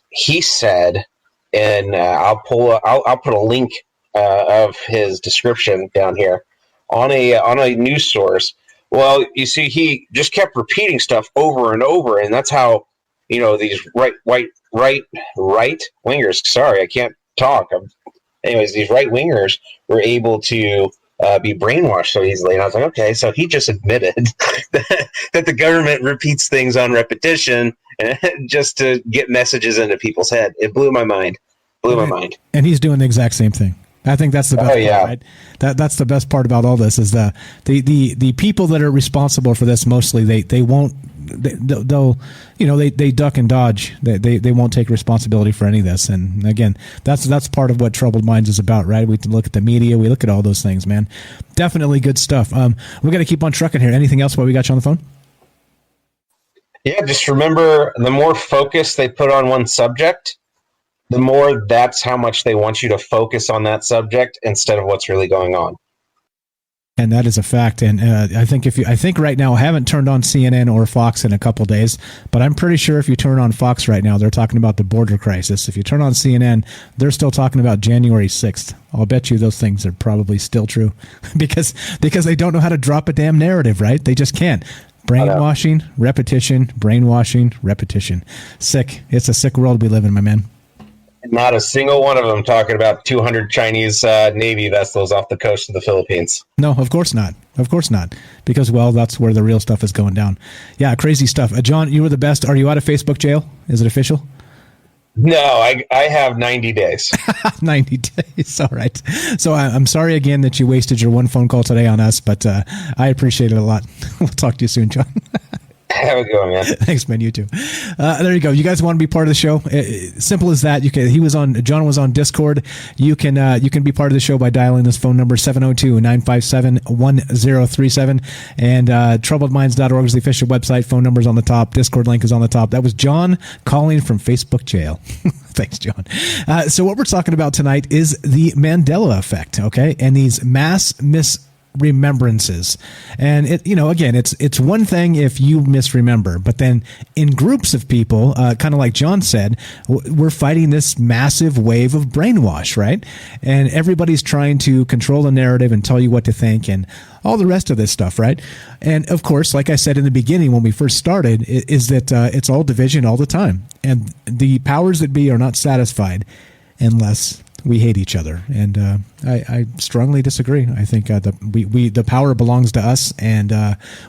Speaker 9: he said, and I'll put a link of his description down here on a news source. Well, you see, he just kept repeating stuff over and over, and that's how these right wingers. Sorry, I can't talk. Anyways, these right wingers were able to be brainwashed so easily, and I was like, okay, so he just admitted that the government repeats things on repetition just to get messages into people's head. It blew my mind.
Speaker 8: And he's doing the exact same thing. I think that's the best part, right? That's the best part about all this is the people that are responsible for this mostly they duck and dodge. They won't take responsibility for any of this. And again, that's part of what Troubled Minds is about, right? We look at the media, we look at all those things, man. Definitely good stuff. We got to keep on trucking here. Anything else while we got you on the phone?
Speaker 9: Yeah, just remember, the more focus they put on one subject, the more that's how much they want you to focus on that subject instead of what's really going on.
Speaker 8: And that is a fact. And I think right now, I haven't turned on CNN or Fox in a couple days, but I'm pretty sure if you turn on Fox right now, they're talking about the border crisis. If you turn on CNN, they're still talking about January 6th. I'll bet you those things are probably still true because they don't know how to drop a damn narrative, right? They just can't. Brainwashing, repetition, brainwashing, repetition. Sick. It's a sick world we live in, my man.
Speaker 9: Not a single one of them talking about 200 Chinese Navy vessels off the coast of the Philippines.
Speaker 8: No, of course not. Of course not. Because, well, that's where the real stuff is going down. Yeah, crazy stuff. John, you were the best. Are you out of Facebook jail? Is it official?
Speaker 9: No, I have 90 days.
Speaker 8: 90 days. All right. So I'm sorry again that you wasted your one phone call today on us, but I appreciate it a lot. We'll talk to you soon, John.
Speaker 9: Have a good one, man.
Speaker 8: Thanks, man. You too. There you go. You guys want to be part of the show? Simple as that. John was on Discord. You can be part of the show by dialing this phone number 702-957-1037. And troubledminds.org is the official website. Phone number's on the top. Discord link is on the top. That was John calling from Facebook jail. Thanks, John. So what we're talking about tonight is the Mandela Effect, okay? And these mass remembrances. And it's one thing if you misremember, but then in groups of people, kind of like John said, we're fighting this massive wave of brainwash, right? And everybody's trying to control the narrative and tell you what to think and all the rest of this stuff, right? And of course, like I said in the beginning when we first started, is that it's all division all the time. And the powers that be are not satisfied unless we hate each other, and I strongly disagree. I think the power belongs to us, and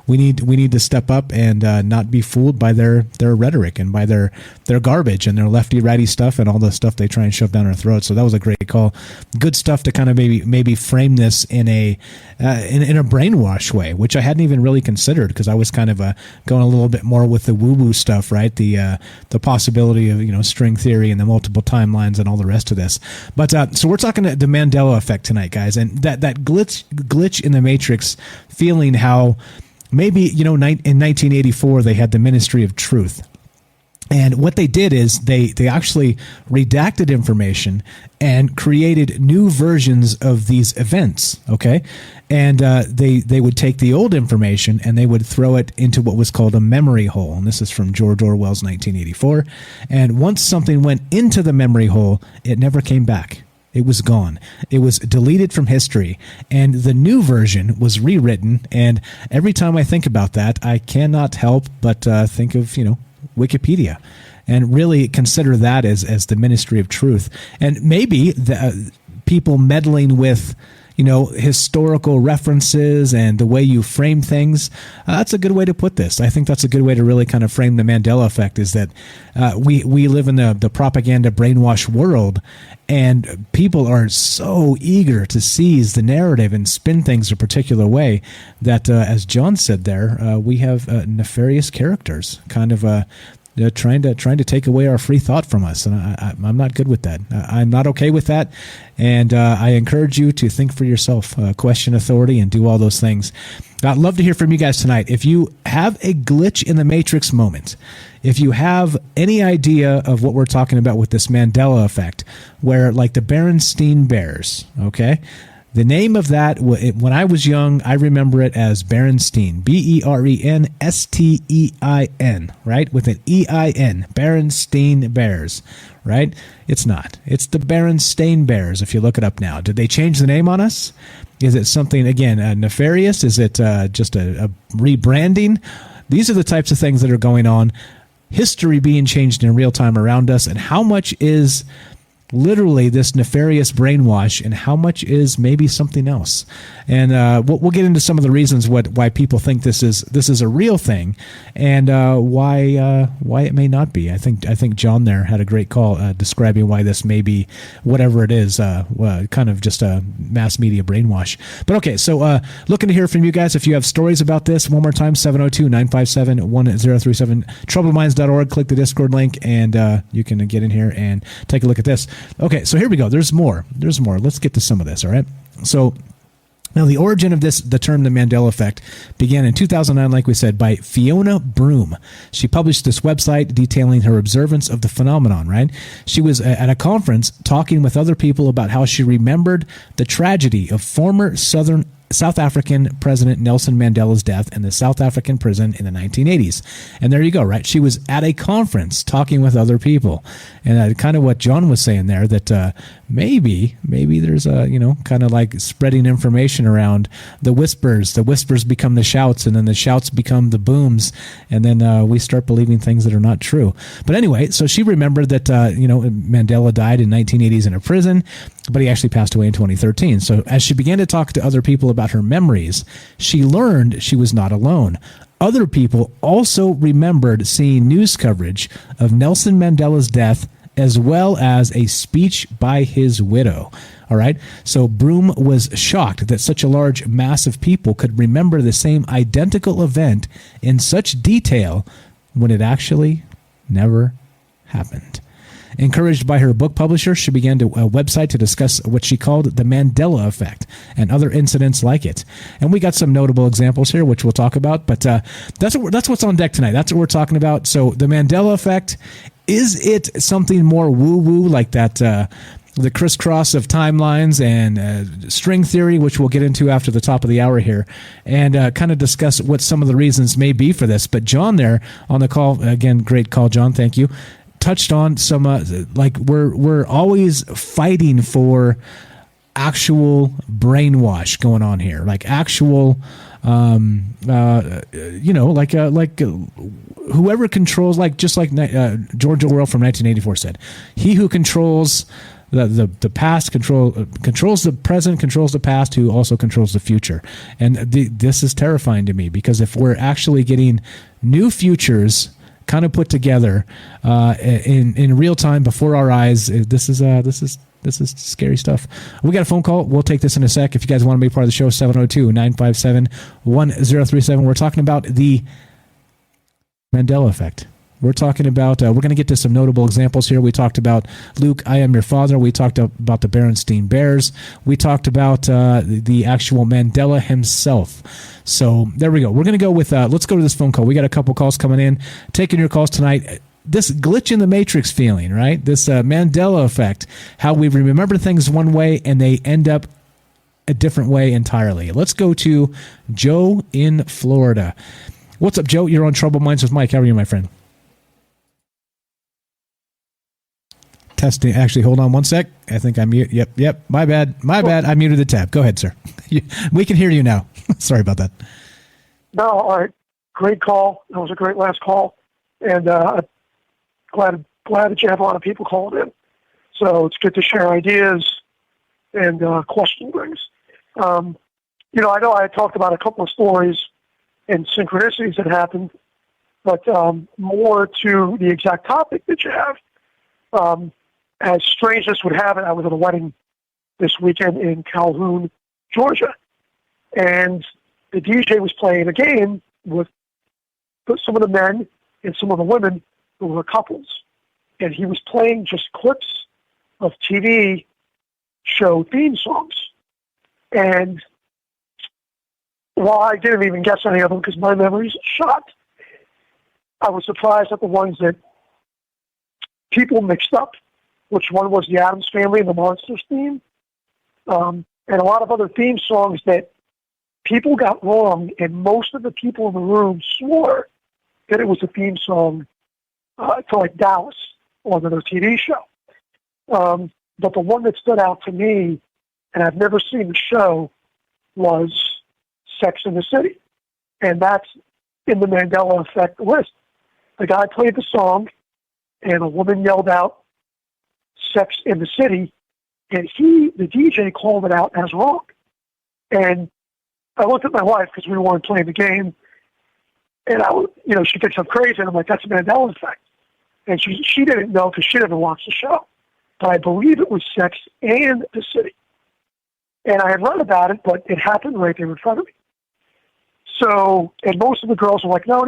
Speaker 8: we need to step up and not be fooled by their rhetoric and by their garbage and their lefty righty stuff and all the stuff they try and shove down our throats. So that was a great call. Good stuff to kind of maybe frame this in a brainwash way, which I hadn't even really considered, because I was kind of going a little bit more with the woo woo stuff, right? The possibility of string theory and the multiple timelines and all the rest of this. But so we're talking the Mandela effect tonight, guys, and that glitch in the Matrix feeling, how maybe in 1984 they had the Ministry of Truth. And what they did is they actually redacted information and created new versions of these events, okay? And they would take the old information and they would throw it into what was called a memory hole. And this is from George Orwell's 1984. And once something went into the memory hole, it never came back. It was gone. It was deleted from history. And the new version was rewritten. And every time I think about that, I cannot help but think of, Wikipedia, and really consider that as the Ministry of Truth. And maybe the people meddling with historical references and the way you frame things, that's a good way to put this. I think that's a good way to really kind of frame the Mandela effect, is that we live in the propaganda brainwash world, and people are so eager to seize the narrative and spin things a particular way that, as John said there, we have nefarious characters kind of trying to take away our free thought from us, and I'm not good with that. I'm not okay with that, and I encourage you to think for yourself, question authority, and do all those things. I'd love to hear from you guys tonight. If you have a glitch in the Matrix moment, if you have any idea of what we're talking about with this Mandela effect, where like the Berenstain Bears, okay? The name of that, when I was young, I remember it as Berenstain, Berenstein, right? With an EIN, Berenstain Bears, right? It's not. It's the Berenstain Bears, if you look it up now. Did they change the name on us? Is it something, again, nefarious? Is it just a rebranding? These are the types of things that are going on. History being changed in real time around us, and how much is literally this nefarious brainwash, and how much is maybe something else. And we'll get into some of the reasons why people think this is a real thing, and why it may not be. I think John there had a great call describing why this may be whatever it is, kind of just a mass media brainwash. But okay, so looking to hear from you guys. If you have stories about this, one more time, 702-957-1037, troubledminds.org. Click the Discord link, and you can get in here and take a look at this. Okay, so here we go. There's more. Let's get to some of this, all right? So now the origin of the term the Mandela Effect began in 2009, like we said, by Fiona Broom. She published this website detailing her observance of the phenomenon, right? She was at a conference talking with other people about how she remembered the tragedy of former South African President Nelson Mandela's death in the South African prison in the 1980s. And there you go, right? She was at a conference talking with other people. And kind of what John was saying there, that maybe there's a, kind of like spreading information around. The whispers become the shouts, and then the shouts become the booms. And then we start believing things that are not true. But anyway, so she remembered that, Mandela died in 1980s in a prison, but he actually passed away in 2013. So as she began to talk to other people about her memories, she learned she was not alone. Other people also remembered seeing news coverage of Nelson Mandela's death, as well as a speech by his widow. All right. So Broom was shocked that such a large mass of people could remember the same identical event in such detail when it actually never happened. Encouraged by her book publisher, she began a website to discuss what she called the Mandela Effect and other incidents like it. And we got some notable examples here, which we'll talk about. But that's what's on deck tonight. That's what we're talking about. So the Mandela Effect, is it something more woo-woo like that, the crisscross of timelines and string theory, which we'll get into after the top of the hour here, and kind of discuss what some of the reasons may be for this. But John there on the call, again, great call, John, thank you, touched on some like we're always fighting for actual brainwash going on here, like actual like whoever controls, like just like George Orwell from 1984 said, he who controls the past controls the present, controls the past, who also controls the future. And this is terrifying to me, because if we're actually getting new futures kind of put together in real time before our eyes, this is scary stuff. We got a phone call. We'll take this in a sec. If you guys want to be part of the show, 702-957-1037. We're talking about the Mandela Effect. We're talking about, we're going to get to some notable examples here. We talked about Luke, I Am Your Father. We talked about the Berenstain Bears. We talked about the actual Mandela himself. So there we go. We're going to go with, let's go to this phone call. We got a couple calls coming in. Taking your calls tonight. This glitch in the matrix feeling, right? This Mandela effect, how we remember things one way and they end up a different way entirely. Let's go to Joe in Florida. What's up, Joe? You're on Troubled Minds with Mike. How are you, my friend? Testing. Actually, hold on one sec. I think I'm mute. Yep. My bad. I muted the tab. Go ahead, sir. We can hear you now. Sorry about that.
Speaker 10: No, all right. Great call. That was a great last call. And glad that you have a lot of people calling in. So it's good to share ideas and question things. I know I talked about a couple of stories and synchronicities that happened, but more to the exact topic that you have. As strange as would have it, I was at a wedding this weekend in Calhoun, Georgia, and the DJ was playing a game with some of the men and some of the women who were couples, and he was playing just clips of TV show theme songs. And while I didn't even guess any of them because my memory's shot, I was surprised at the ones that people mixed up, which one was the Addams Family and the Monsters theme, and a lot of other theme songs that people got wrong, and most of the people in the room swore that it was a theme song to like Dallas or another TV show. But the one that stood out to me, and I've never seen the show, was Sex in the City. And that's in the Mandela Effect list. The guy played the song, and a woman yelled out, Sex in the City, and the DJ called it out as wrong. And I looked at my wife because we weren't playing the game, and she thinks I'm crazy, and I'm like, that's a Mandela Effect. And she didn't know because she never watched the show. But I believe it was Sex and the City. And I had read about it, but it happened right there in front of me. So, and most of the girls were like, no.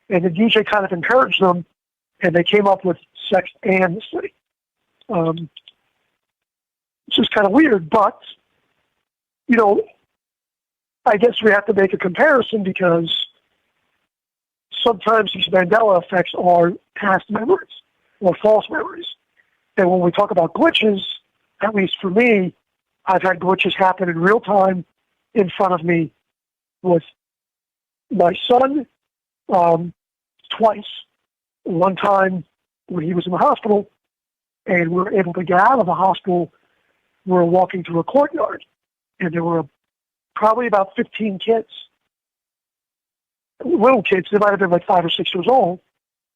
Speaker 10: And the DJ kind of encouraged them, and they came up with Sex and the City. It's just kind of weird, but, I guess we have to make a comparison because sometimes these Mandela effects are past memories or false memories. And when we talk about glitches, at least for me, I've had glitches happen in real time in front of me with my son twice. One time when he was in the hospital and we were able to get out of the hospital, we were walking through a courtyard and there were probably about 15 kids, little kids. They might have been like 5 or 6 years old.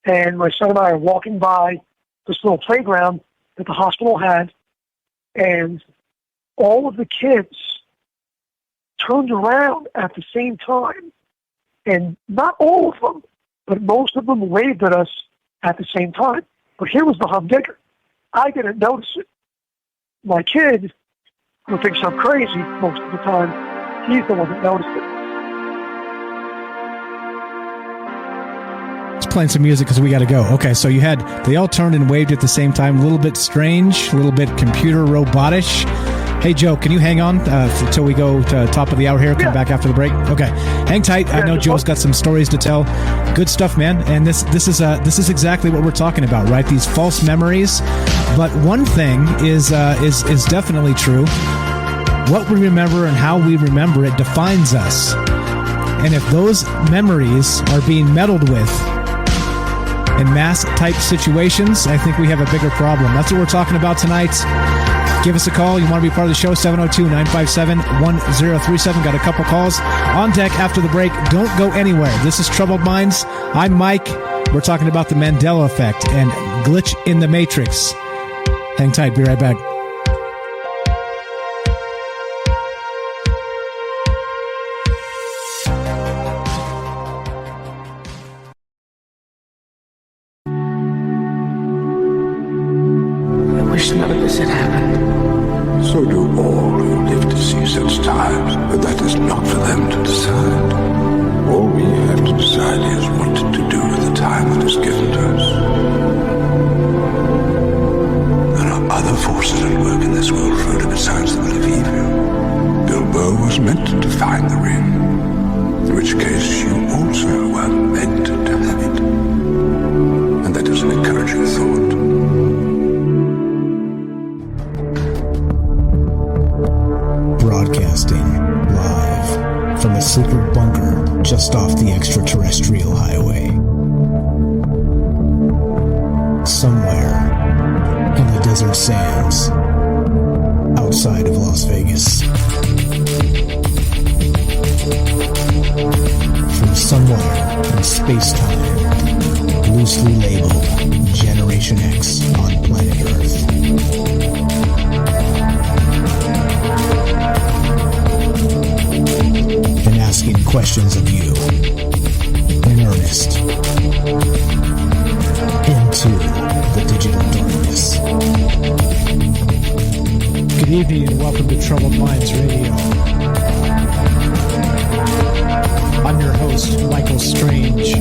Speaker 10: And my son and I are walking by this little playground that the hospital had, and all of the kids turned around at the same time. And not all of them, but most of them waved at us at the same time. But here was the humdinger. I didn't notice it. My kid, who thinks I'm crazy most of the time, he's the one that noticed it.
Speaker 8: Let's play some music because we got to go. Okay, so they all turned and waved at the same time. A little bit strange, a little bit computer robotish. Hey, Joe, can you hang on until we go to top of the hour here? Come back after the break. Okay, hang tight. I know Joe's got some stories to tell. Good stuff, man. And this is exactly what we're talking about, right? These false memories. But one thing is definitely true. What we remember and how we remember it defines us. And if those memories are being meddled with in mass-type situations, I think we have a bigger problem. That's what we're talking about tonight. Give us a call. You want to be part of the show, 702-957-1037. Got a couple calls on deck after the break. Don't go anywhere. This is Troubled Minds. I'm Mike. We're talking about the Mandela Effect and glitch in the Matrix. Hang tight. Be right back.
Speaker 11: I wish none of this had happened.
Speaker 12: So do all who live to see such times, but that is not for them to decide. All we have to decide is what to do with the time that is given to us. There are other forces at work in this world, Frodo, besides the will of evil. Bilbo was meant to find the ring, in which case you also were meant to have it. And that is an encouraging thought.
Speaker 8: Broadcasting live from a secret bunker just off the extraterrestrial highway. Somewhere in the desert sands outside of Las Vegas. From somewhere in space-time, loosely labeled Generation X on planet Earth. And asking questions of you in earnest into the digital darkness. Good evening and welcome to Troubled Minds Radio. I'm your host, Michael Strange.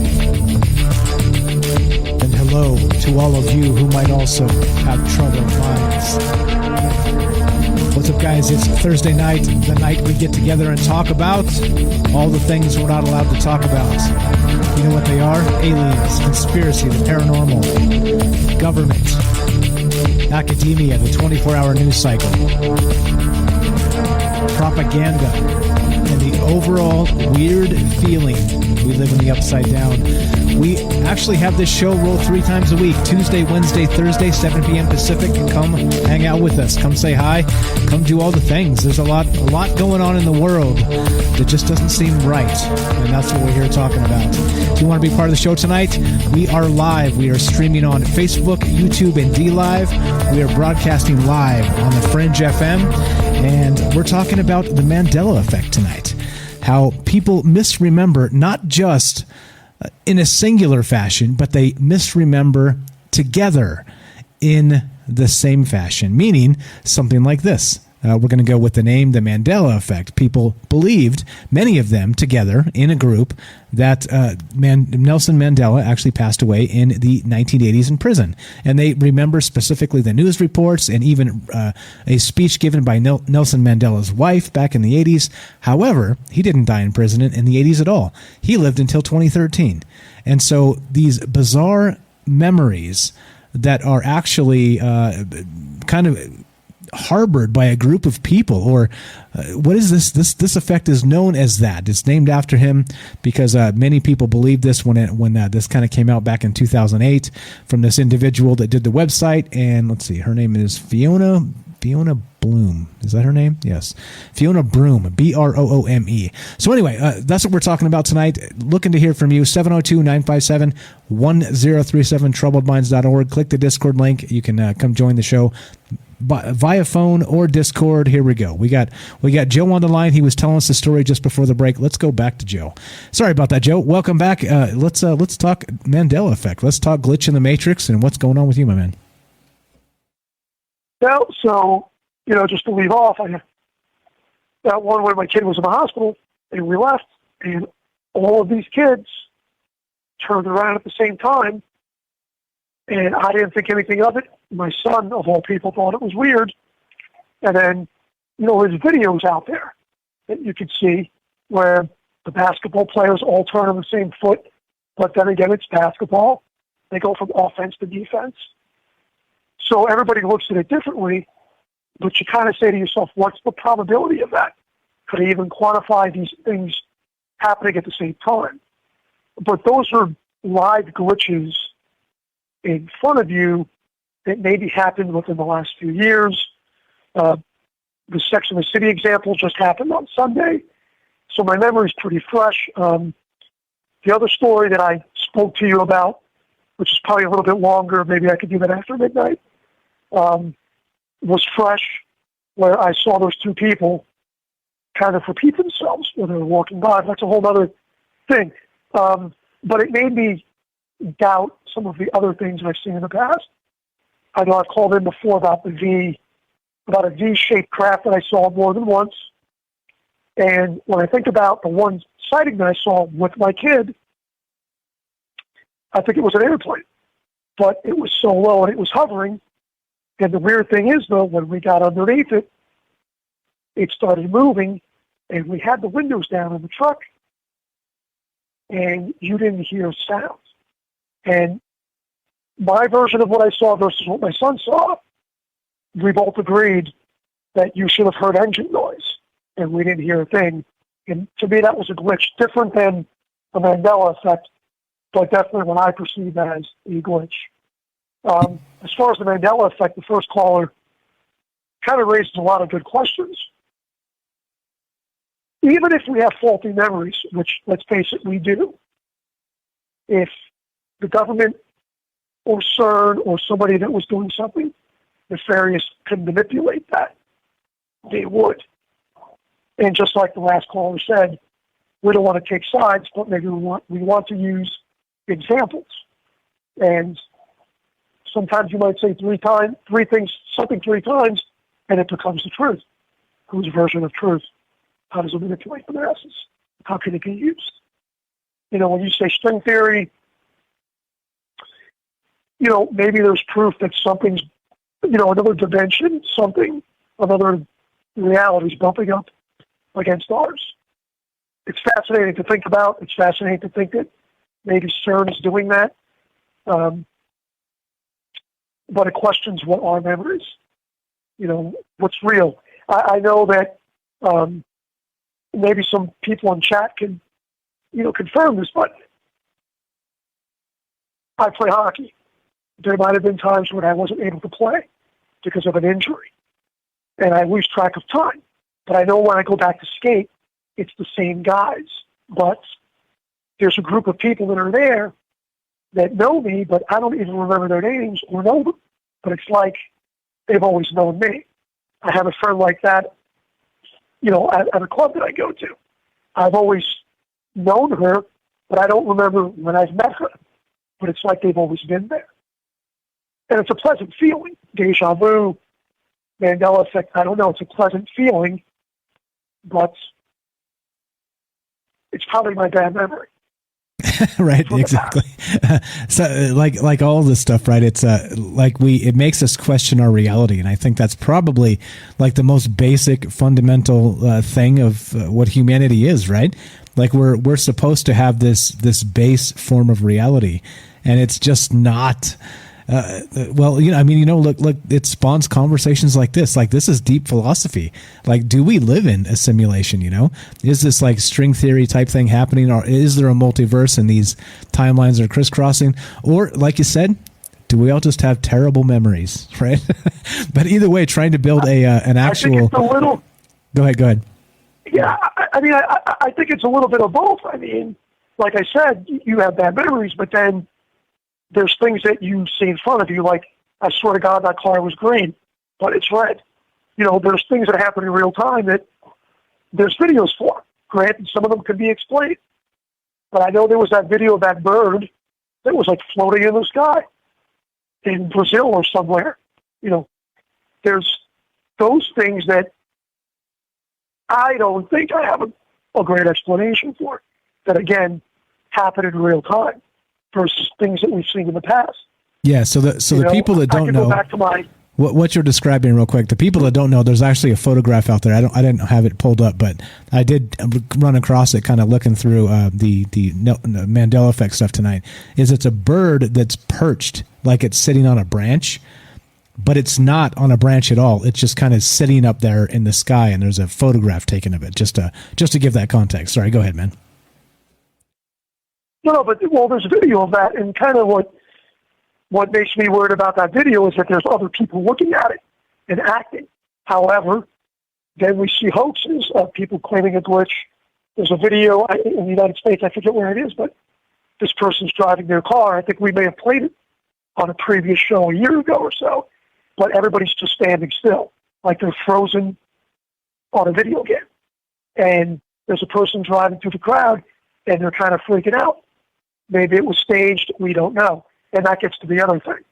Speaker 8: And hello to all of you who might also have troubled minds. What's up, guys? It's Thursday night, the night we get together and talk about all the things we're not allowed to talk about. You know what they are? Aliens, conspiracy, the paranormal, government, academia, the 24-hour news cycle, propaganda, and the overall weird feeling we live in the upside down. We actually have this show roll 3 times a week, Tuesday, Wednesday, Thursday, 7 p.m. Pacific, and come hang out with us. Come say hi. Come do all the things. There's a lot going on in the world that just doesn't seem right, and that's what we're here talking about. If you want to be part of the show tonight, we are live. We are streaming on Facebook, YouTube, and DLive. We are broadcasting live on the Fringe FM, and we're talking about the Mandela Effect tonight. How people misremember not just in a singular fashion, but they misremember together in the same fashion, meaning something like this. We're going to go with the name, the Mandela Effect. People believed, many of them together in a group, that Nelson Mandela actually passed away in the 1980s in prison. And they remember specifically the news reports and even a speech given by Nelson Mandela's wife back in the 80s. However, he didn't die in prison in the 80s at all. He lived until 2013. And so these bizarre memories that are actually kind of harbored by a group of people, or what is this? This effect is known as that. It's named after him because many people believe this when this kind of came out back in 2008 from this individual that did the website. And let's see, her name is Fiona Bloom. Is that her name? Yes. Fiona Broome, Broome. So anyway, that's what we're talking about tonight. Looking to hear from you, 702-957-1037, troubledminds.org. Click the Discord link. You can come join the show via phone or Discord. Here we go. We got Joe on the line. He was telling us the story just before the break. Let's go back to Joe. Sorry about that, Joe. Welcome back. Let's talk Mandela Effect. Let's talk glitch in the Matrix and what's going on with you, my man.
Speaker 10: Well, so, just to leave off, that one when my kid was in the hospital, and we left, and all of these kids turned around at the same time, and I didn't think anything of it. My son, of all people, thought it was weird. And then, there's videos out there that you could see where the basketball players all turn on the same foot, but then again, it's basketball. They go from offense to defense. So everybody looks at it differently, but you kind of say to yourself, what's the probability of that? Could I even quantify these things happening at the same time? But those are live glitches in front of you that maybe happened within the last few years. The Sex and the City example just happened on Sunday, so my memory is pretty fresh. The other story that I spoke to you about, which is probably a little bit longer, maybe I could do that after midnight, was fresh, where I saw those two people kind of repeat themselves when they were walking by. That's a whole other thing. But it made me doubt some of the other things I've seen in the past. I know I've called in before about a V-shaped craft that I saw more than once. And when I think about the one sighting that I saw with my kid, I think it was an airplane. But it was so low and it was hovering. And the weird thing is, though, when we got underneath it, it started moving, and we had the windows down in the truck, and you didn't hear sound. And my version of what I saw versus what my son saw, we both agreed that you should have heard engine noise, and we didn't hear a thing. And to me, that was a glitch, different than the Mandela Effect, but definitely what I perceive as a glitch. As far as the Mandela Effect, the first caller kind of raises a lot of good questions. Even if we have faulty memories, which, let's face it, we do, if the government or CERN or somebody that was doing something nefarious could manipulate that, they would. And just like the last caller said, we don't want to take sides, but maybe we want to use examples. And sometimes you might say something three times, and it becomes the truth. Whose version of truth? How does it manipulate the masses? How can it be used? When you say string theory, maybe there's proof that something's, another dimension, another reality is bumping up against ours. It's fascinating to think about. It's fascinating to think that maybe CERN is doing that. But it questions what are memories. What's real. I know that maybe some people in chat can, confirm this, but I play hockey. There might have been times when I wasn't able to play because of an injury, and I lose track of time. But I know when I go back to skate, it's the same guys. But there's a group of people that are there that know me, but I don't even remember their names or know them. But it's like they've always known me. I have a friend like that, at a club that I go to. I've always known her, but I don't remember when I've met her. But it's like they've always been there. And it's a pleasant feeling. Deja vu, Mandela Effect, I don't know. It's a pleasant feeling, but it's probably my bad memory.
Speaker 8: Right, exactly. So like all this stuff, right? It's it makes us question our reality, and I think that's probably like the most basic, fundamental thing of what humanity is, right? Like we're supposed to have this base form of reality, and it's just not. Look, it spawns conversations like this. Like, this is deep philosophy. Like, do we live in a simulation, Is this like string theory type thing happening, or is there a multiverse and these timelines are crisscrossing? Or, like you said, do we all just have terrible memories, right? But either way, trying to build an actual...
Speaker 10: I think it's a little...
Speaker 8: Go ahead.
Speaker 10: Yeah, I think it's a little bit of both. I mean, like I said, you have bad memories, but then there's things that you see in front of you, like, I swear to God, that car was green, but it's red. There's things that happen in real time that there's videos for. Granted, some of them can be explained. But I know there was that video of that bird that was, like, floating in the sky in Brazil or somewhere. There's those things that I don't think I have a great explanation for, that, again, happen in real time versus things that we've seen in the past.
Speaker 8: Yeah, so the people that don't know
Speaker 10: back to
Speaker 8: what you're describing real quick, the people that don't know, there's actually a photograph out there. I didn't have it pulled up, but I did run across it, kind of looking through the Mandela Effect stuff tonight. It's a bird that's perched, like it's sitting on a branch, but it's not on a branch at all. It's just kind of sitting up there in the sky, and there's a photograph taken of it. Just to give that context. Sorry, go ahead, man.
Speaker 10: No, but there's a video of that, and kind of what makes me worried about that video is that there's other people looking at it and acting. However, then we see hoaxes of people claiming a glitch. There's a video in the United States, I forget where it is, but this person's driving their car. I think we may have played it on a previous show a year ago or so. but everybody's just standing still, like they're frozen on a video game. And there's a person driving through the crowd, and they're kind of freaking out. Maybe it was staged, we don't know. And that gets to the other thing.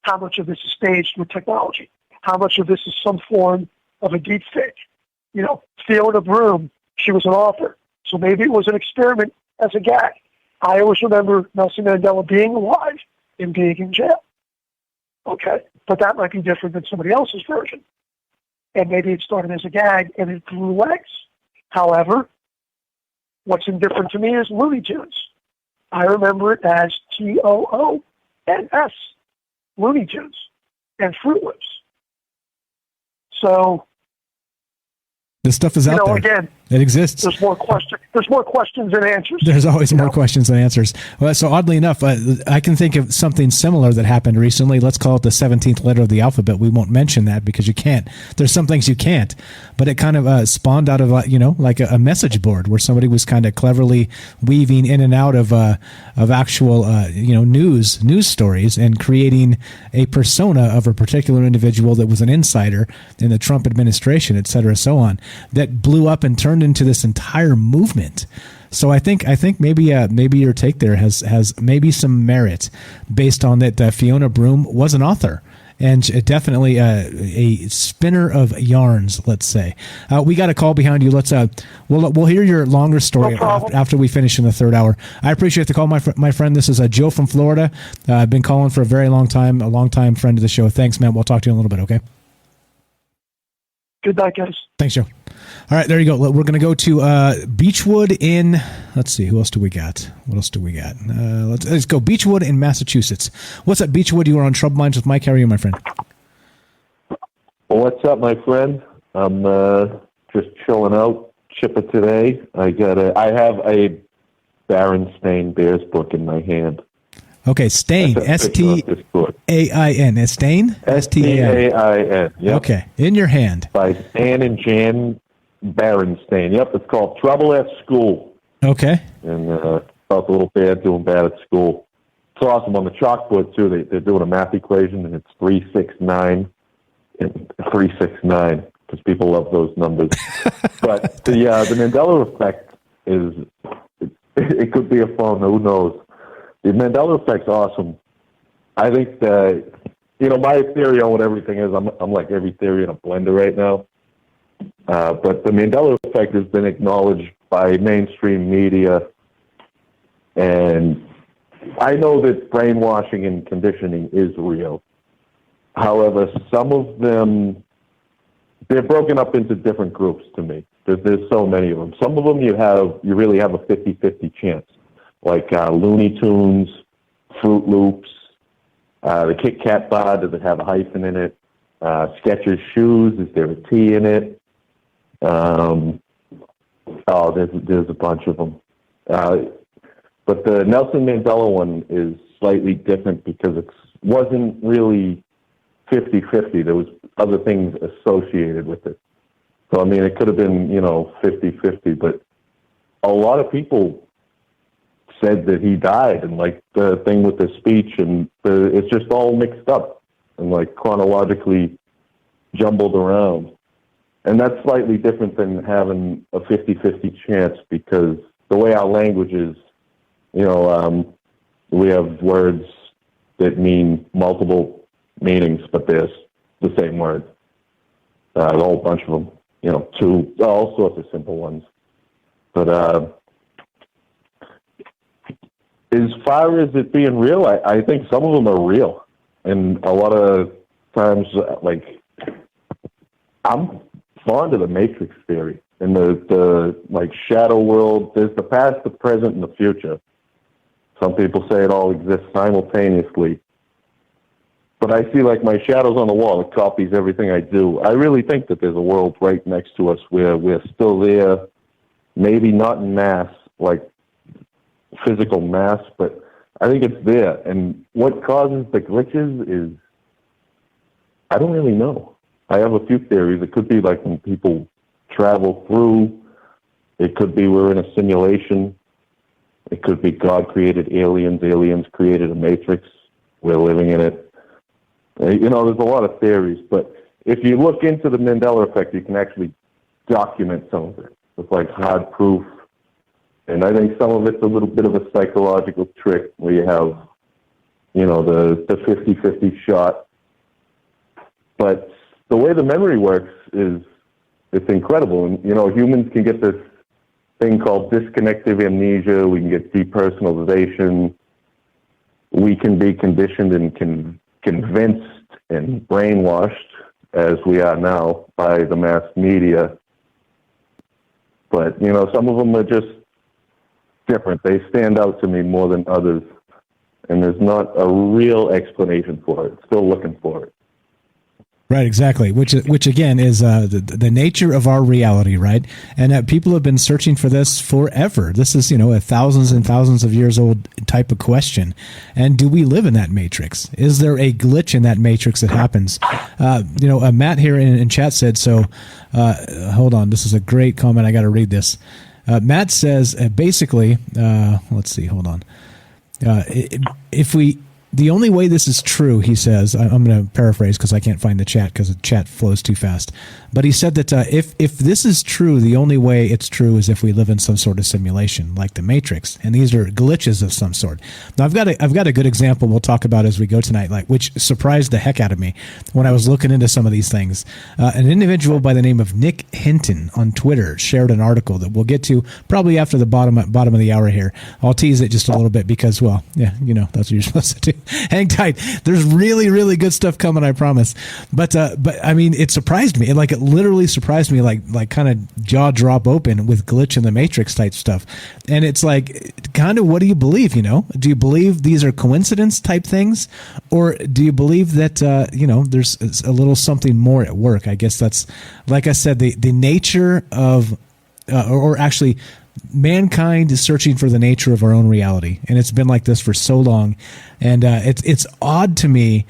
Speaker 10: How much of this is staged with technology? How much of this is some form of a deep fake? You know, Fiona Broom, she was an author. So maybe it was an experiment as a gag. I always remember Nelson Mandela being alive and being in jail. Okay? But that might be different than somebody else's version. And maybe it started as a gag and it grew legs. However, what's indifferent to me is Looney Tunes. I remember it as TOONS, Looney Tunes, and Fruit Loops. So,
Speaker 8: this stuff is out there.
Speaker 10: Again,
Speaker 8: it exists.
Speaker 10: There's more questions than answers.
Speaker 8: There's always more questions than answers. Well, so oddly enough, I can think of something similar that happened recently. Let's call it the 17th letter of the alphabet. We won't mention that because you can't. There's some things you can't. But it kind of spawned out of, like a message board where somebody was kind of cleverly weaving in and out of actual, news stories and creating a persona of a particular individual that was an insider in the Trump administration, et cetera, so on, that blew up and turned into this entire movement. So I think maybe your take there has maybe some merit based on that. Fiona Broom was an author and definitely a spinner of yarns. Let's say we got a call behind you. Let's we'll hear your longer story after we finish in the third hour. I appreciate the call, my friend. This is Joe from Florida. I've been calling for a very long time, a long-time friend of the show. Thanks, man. We'll talk to you in a little bit. Okay.
Speaker 10: Good night, guys.
Speaker 8: Thanks, Joe. All right, there you go. We're going to go to Beechwood in, let's see, who else do we got? What else do we got? Let's go Beechwood in Massachusetts. What's up, Beechwood? You are on Troubled Minds with Mike. How are you, my friend?
Speaker 13: Well, what's up, my friend? I'm just chilling out, chipper today. I have a Berenstain Bears book in my hand.
Speaker 8: Okay, Stain, S-T-A-I-N. Stain?
Speaker 13: S-T-A-I-N, yep.
Speaker 8: Okay, in your hand.
Speaker 13: By Stan and Jan Berenstain. Yep, it's called Trouble at School.
Speaker 8: Okay.
Speaker 13: And about the little bear doing bad at school. It's awesome. On the chalkboard, too, they're doing a math equation, and it's 369 and 369, because people love those numbers. But the Mandela Effect is, it could be a phone, who knows? The Mandela Effect's awesome. I think that, my theory on what everything is, I'm like every theory in a blender right now. But the Mandela Effect has been acknowledged by mainstream media. And I know that brainwashing and conditioning is real. However, some of them, they're broken up into different groups to me. There's so many of them. Some of them you really have a 50-50 chance. Like Looney Tunes, Fruit Loops, the Kit Kat bar, does it have a hyphen in it? Skechers shoes, is there a T in it? There's a bunch of them. But the Nelson Mandela one is slightly different because it wasn't really 50-50. There was other things associated with it. So, it could have been, 50-50, but a lot of people said that he died, and like the thing with the speech, and it's just all mixed up and like chronologically jumbled around. And that's slightly different than having a 50-50 chance, because the way our language is, we have words that mean multiple meanings, but they're the same word. A whole bunch of them, all sorts of simple ones. But as far as it being real, I think some of them are real. And a lot of times, I'm fond of the Matrix theory and the shadow world. There's the past, the present, and the future. Some people say it all exists simultaneously. But I see my shadows on the wall. It copies everything I do. I really think that there's a world right next to us where we're still there, maybe not in mass, physical mass, but I think it's there. And what causes the glitches is, I don't really know. I have a few theories. It could be when people travel through. It could be we're in a simulation. It could be God created aliens. Aliens created a matrix. We're living in it. You know, there's a lot of theories, but if you look into the Mandela Effect, you can actually document some of it. It's like hard proof. And I think some of it's a little bit of a psychological trick where you have, you know, the 50-50 shot. But the way the memory works is it's incredible. And, you know, humans can get this thing called disconnective amnesia. We can get depersonalization. We can be conditioned and convinced and brainwashed, as we are now, by the mass media. But, you know, some of them are just different. They stand out to me more than others. And there's not a real explanation for it. Still looking for it.
Speaker 8: Right, exactly. Which again is the nature of our reality, right? And people have been searching for this forever. This is, you know, a thousands and thousands of years old type of question. And do we live in that matrix? Is there a glitch in that matrix that happens? You know, Matt here in chat said so. Hold on, this is a great comment. I got to read this. Matt says basically, let's see. Hold on. The only way this is true, he says, I'm going to paraphrase because I can't find the chat because the chat flows too fast. But he said that if this is true, the only way it's true is if we live in some sort of simulation like the Matrix, and these are glitches of some sort. Now I've got a good example we'll talk about as we go tonight, like which surprised the heck out of me when I was looking into some of these things. An individual by the name of Nick Hinton on Twitter shared an article that we'll get to probably after the bottom of the hour here. I'll tease it just a little bit because, well, yeah, you know that's what you're supposed to do. Hang tight. There's really, really good stuff coming, I promise. But I mean, it surprised me. It literally surprised me, like kind of jaw drop open with glitch in the Matrix type stuff. And it's like, kind of, what do you believe? You know, do you believe these are coincidence type things, or do you believe that you know, there's a little something more at work? I guess that's, like I said, the nature of, or actually, mankind is searching for the nature of our own reality, and it's been like this for so long. And it's odd to me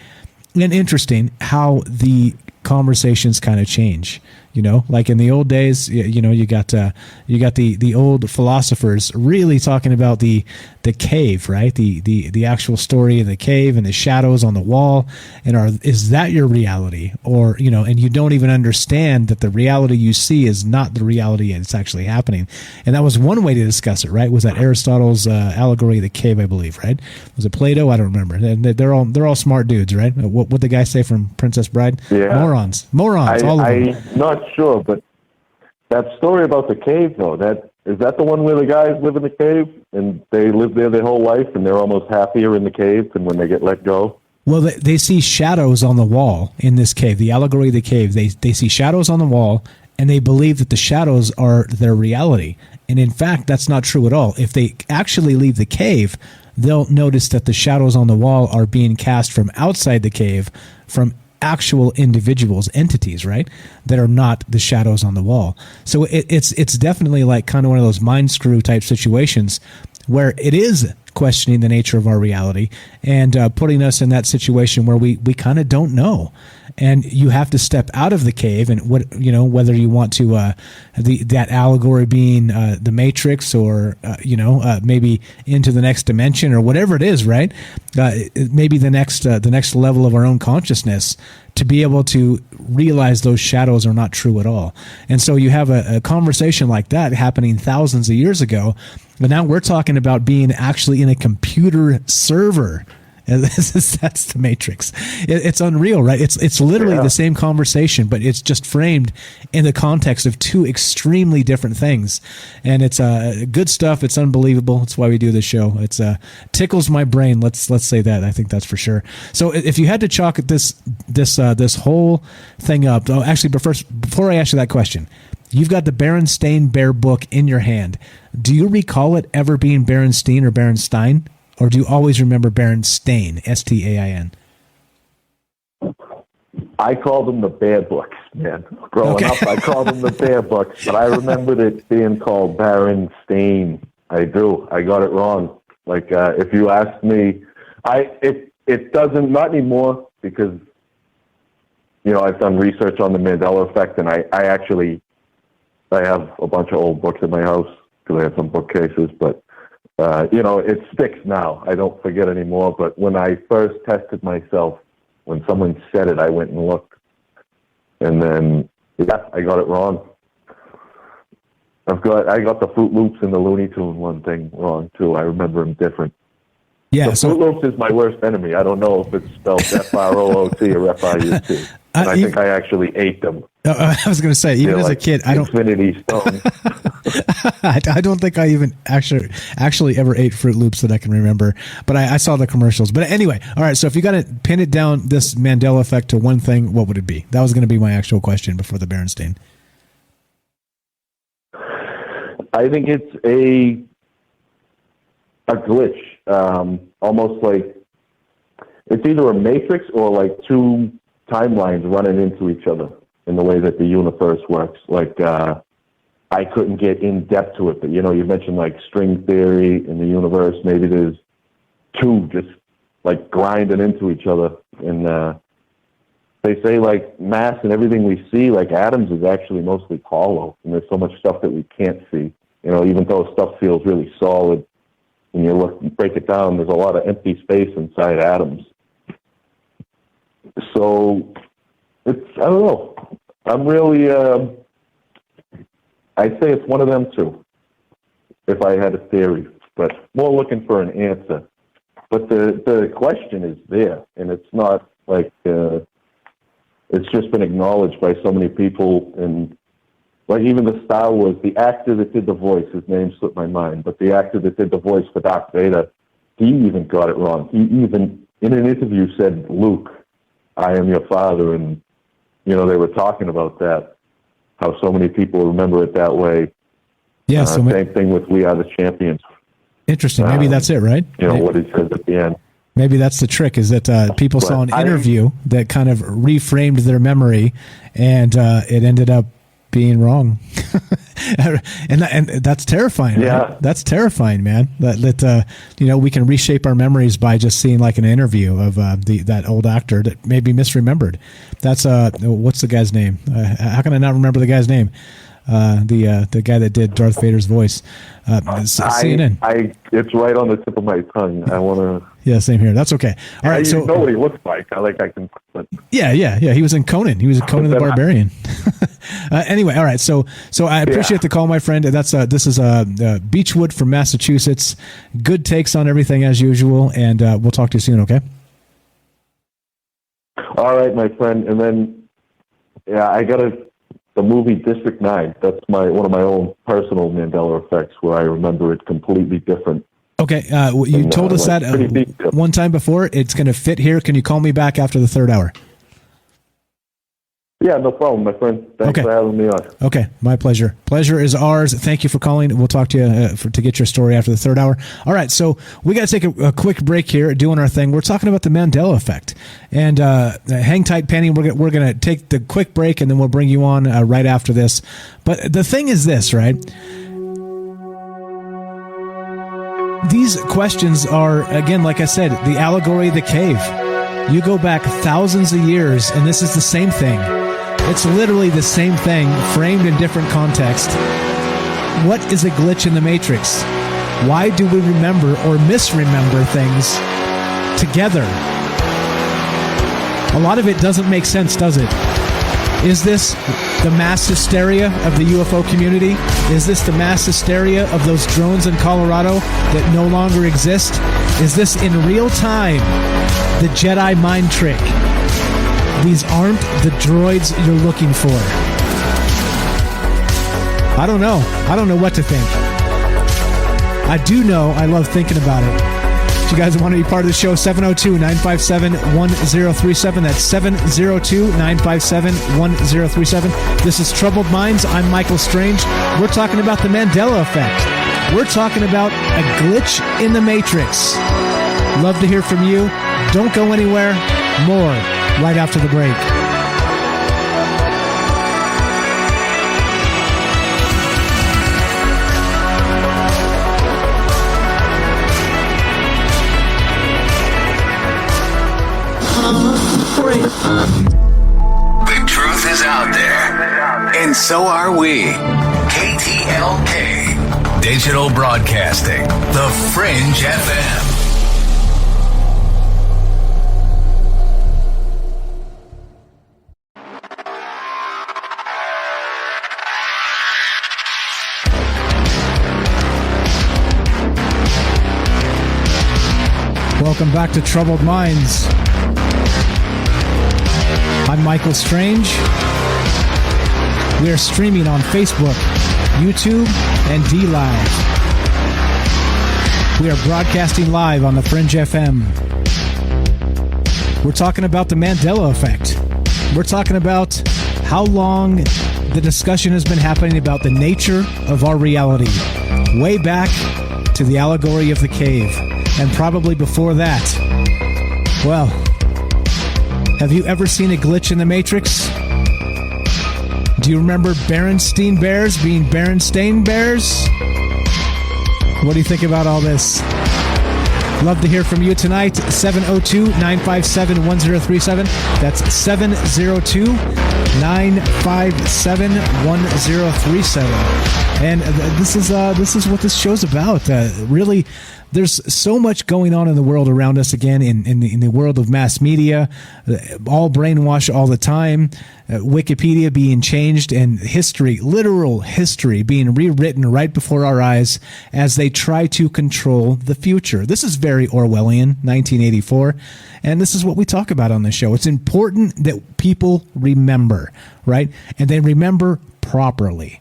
Speaker 8: and interesting how the conversations kind of change. You know, like in the old days, you know, you got the old philosophers really talking about the cave, right? The actual story of the cave and the shadows on the wall, and is that your reality? Or, you know, and you don't even understand that the reality you see is not the reality that's actually happening. And that was one way to discuss it, right? Was that Aristotle's allegory of the cave, I believe, right? Was it Plato? I don't remember. They're all smart dudes, right? What the guy say from Princess Bride? Yeah. Morons, all of them.
Speaker 13: I'm not sure, but that story about the cave, though, is that the one where the guys live in the cave and they live there their whole life and they're almost happier in the cave than when they get let go?
Speaker 8: Well, they see shadows on the wall in this cave. The allegory of the cave. They see shadows on the wall, and they believe that the shadows are their reality. And in fact, that's not true at all. If they actually leave the cave, they'll notice that the shadows on the wall are being cast from outside the cave, from actual individuals, entities, right, that are not the shadows on the wall. So it's definitely like kind of one of those mind screw type situations where it is questioning the nature of our reality and putting us in that situation where we kind of don't know. And you have to step out of the cave, and whether you want to that allegory being the Matrix, or maybe into the next dimension, or whatever it is, right? Maybe the next level of our own consciousness, to be able to realize those shadows are not true at all. And so you have a conversation like that happening thousands of years ago, but now we're talking about being actually in a computer server. That's the Matrix. It's unreal, right? It's literally the same conversation, but it's just framed in the context of two extremely different things. And it's good stuff. It's unbelievable. That's why we do this show. It's tickles my brain. Let's say that. I think that's for sure. So if you had to chalk this whole thing up, actually, but first, before I ask you that question, you've got the Berenstain Bear book in your hand. Do you recall it ever being Berenstein or Berenstein? Or do you always remember Berenstain, S-T-A-I-N?
Speaker 13: I called them the Bear books, man. Growing up, I called them the Bear books, but I remembered it being called Berenstain. I do. I got it wrong. Like, if you asked me, it doesn't, not anymore, because, I've done research on the Mandela Effect, and I have a bunch of old books in my house, because I have some bookcases, but it sticks now. I don't forget anymore. But when I first tested myself when someone said it, I went and looked. And then, yeah, I got it wrong. I got the Fruit Loops and the Looney Tune one thing wrong, too. I remember them different.
Speaker 8: Yeah,
Speaker 13: the Fruit Loops is my worst enemy. I don't know if it's spelled F-R-O-O-T or F-I-U-T. I think I actually ate them.
Speaker 8: I was going to say, even as a kid, I don't.
Speaker 13: Infinity Stone.
Speaker 8: I don't think I even actually ever ate Fruit Loops that I can remember, but I saw the commercials. But anyway, all right. So if you got to pin it down, this Mandela Effect to one thing, what would it be? That was going to be my actual question before the Berenstain.
Speaker 13: I think it's a glitch, almost like it's either a matrix or like two timelines running into each other in the way that the universe works. Like, I couldn't get in depth to it, but you mentioned like string theory in the universe. Maybe there's two just like grinding into each other. And they say like mass and everything we see, like atoms, is actually mostly hollow, and there's so much stuff that we can't see. Even though stuff feels really solid, when you break it down, there's a lot of empty space inside atoms. So I don't know. I'm really, I'd say it's one of them two, if I had a theory, but more looking for an answer. But the question is there, and it's not like it's just been acknowledged by so many people. And like even the Star Wars, the actor that did the voice, his name slipped my mind, but the actor that did the voice for Darth Vader, he even got it wrong. He even, in an interview, said, "Luke, I am your father." And, they were talking about that, how so many people remember it that way.
Speaker 8: Yeah, so
Speaker 13: same thing with We Are the Champions.
Speaker 8: Interesting. Maybe that's it, right?
Speaker 13: What he says at the end.
Speaker 8: Maybe that's the trick, is that people saw an interview that kind of reframed their memory, and it ended up being wrong. and that's terrifying. Right?
Speaker 13: Yeah,
Speaker 8: that's terrifying, man. That we can reshape our memories by just seeing like an interview of that old actor that maybe misremembered. That's what's the guy's name? How can I not remember the guy's name? The guy that did Darth Vader's voice. CNN.
Speaker 13: It's right on the tip of my tongue. I want to.
Speaker 8: Yeah, same here. That's okay. All right.
Speaker 13: So you know what he looks like. I can.
Speaker 8: Yeah. He was in Conan. He was in Conan the Barbarian. Anyway, all right. So I appreciate the call, my friend. This is Beechwood from Massachusetts. Good takes on everything as usual, and we'll talk to you soon. Okay. All
Speaker 13: right, my friend. And then, I got the movie District 9. That's one of my own personal Mandela effects, where I remember it completely different. Okay, you told us that one time before. It's going to fit here. Can you call me back after the third hour? Yeah, no problem, my friend. Thanks for having me on. Okay, my pleasure. Pleasure is ours. Thank you for calling. We'll talk to you to get your story after the third hour. All right, so we got to take a quick break here, doing our thing. We're talking about the Mandela Effect. And hang tight, Penny. We're going to take the quick break, and then we'll bring you on right after this. But the thing is this, right? These questions are, again, like I said, the allegory of the cave. You go back thousands of years, and this is the same thing. It's literally the same thing, framed in different context. What is a glitch in the Matrix? Why do we remember or misremember things together? A lot of it doesn't make sense, does it? Is this the mass hysteria of the UFO community? Is this the mass hysteria of those drones in Colorado that no longer exist? Is this in real time the Jedi mind trick? These aren't the droids you're looking for. I don't know. I don't know what to think. I do know I love thinking about it. If you guys want to be part of the show, 702-957-1037. That's 702-957-1037. This is Troubled Minds. I'm Michael Strange. We're talking about the Mandela Effect. We're talking about a glitch in the Matrix. Love to hear from you. Don't go anywhere. More right after the break.
Speaker 14: The truth is out there, and so are we. KTLK, Digital Broadcasting, The Fringe FM.
Speaker 8: Welcome back to Troubled Minds. I'm Michael Strange. We are streaming on Facebook, YouTube, and D-Live. We are broadcasting live on the Fringe FM. We're talking about the Mandela Effect. We're talking about how long the discussion has been happening about the nature of our reality, way back to the allegory of the cave, and probably before that. Well, have you ever seen a glitch in the Matrix? Do you remember Berenstain Bears being Berenstain Bears? What do you think about all this? Love to hear from you tonight. 702-957-1037. That's 702-957-1037. And this is what this show's about. Really, there's so much going on in the world around us again, in the world of mass media, all brainwash all the time, Wikipedia being changed, and history, literal history, being rewritten right before our eyes as they try to control the future. This is very Orwellian, 1984, and this is what we talk about on the show. It's important that people remember, right? And they remember properly.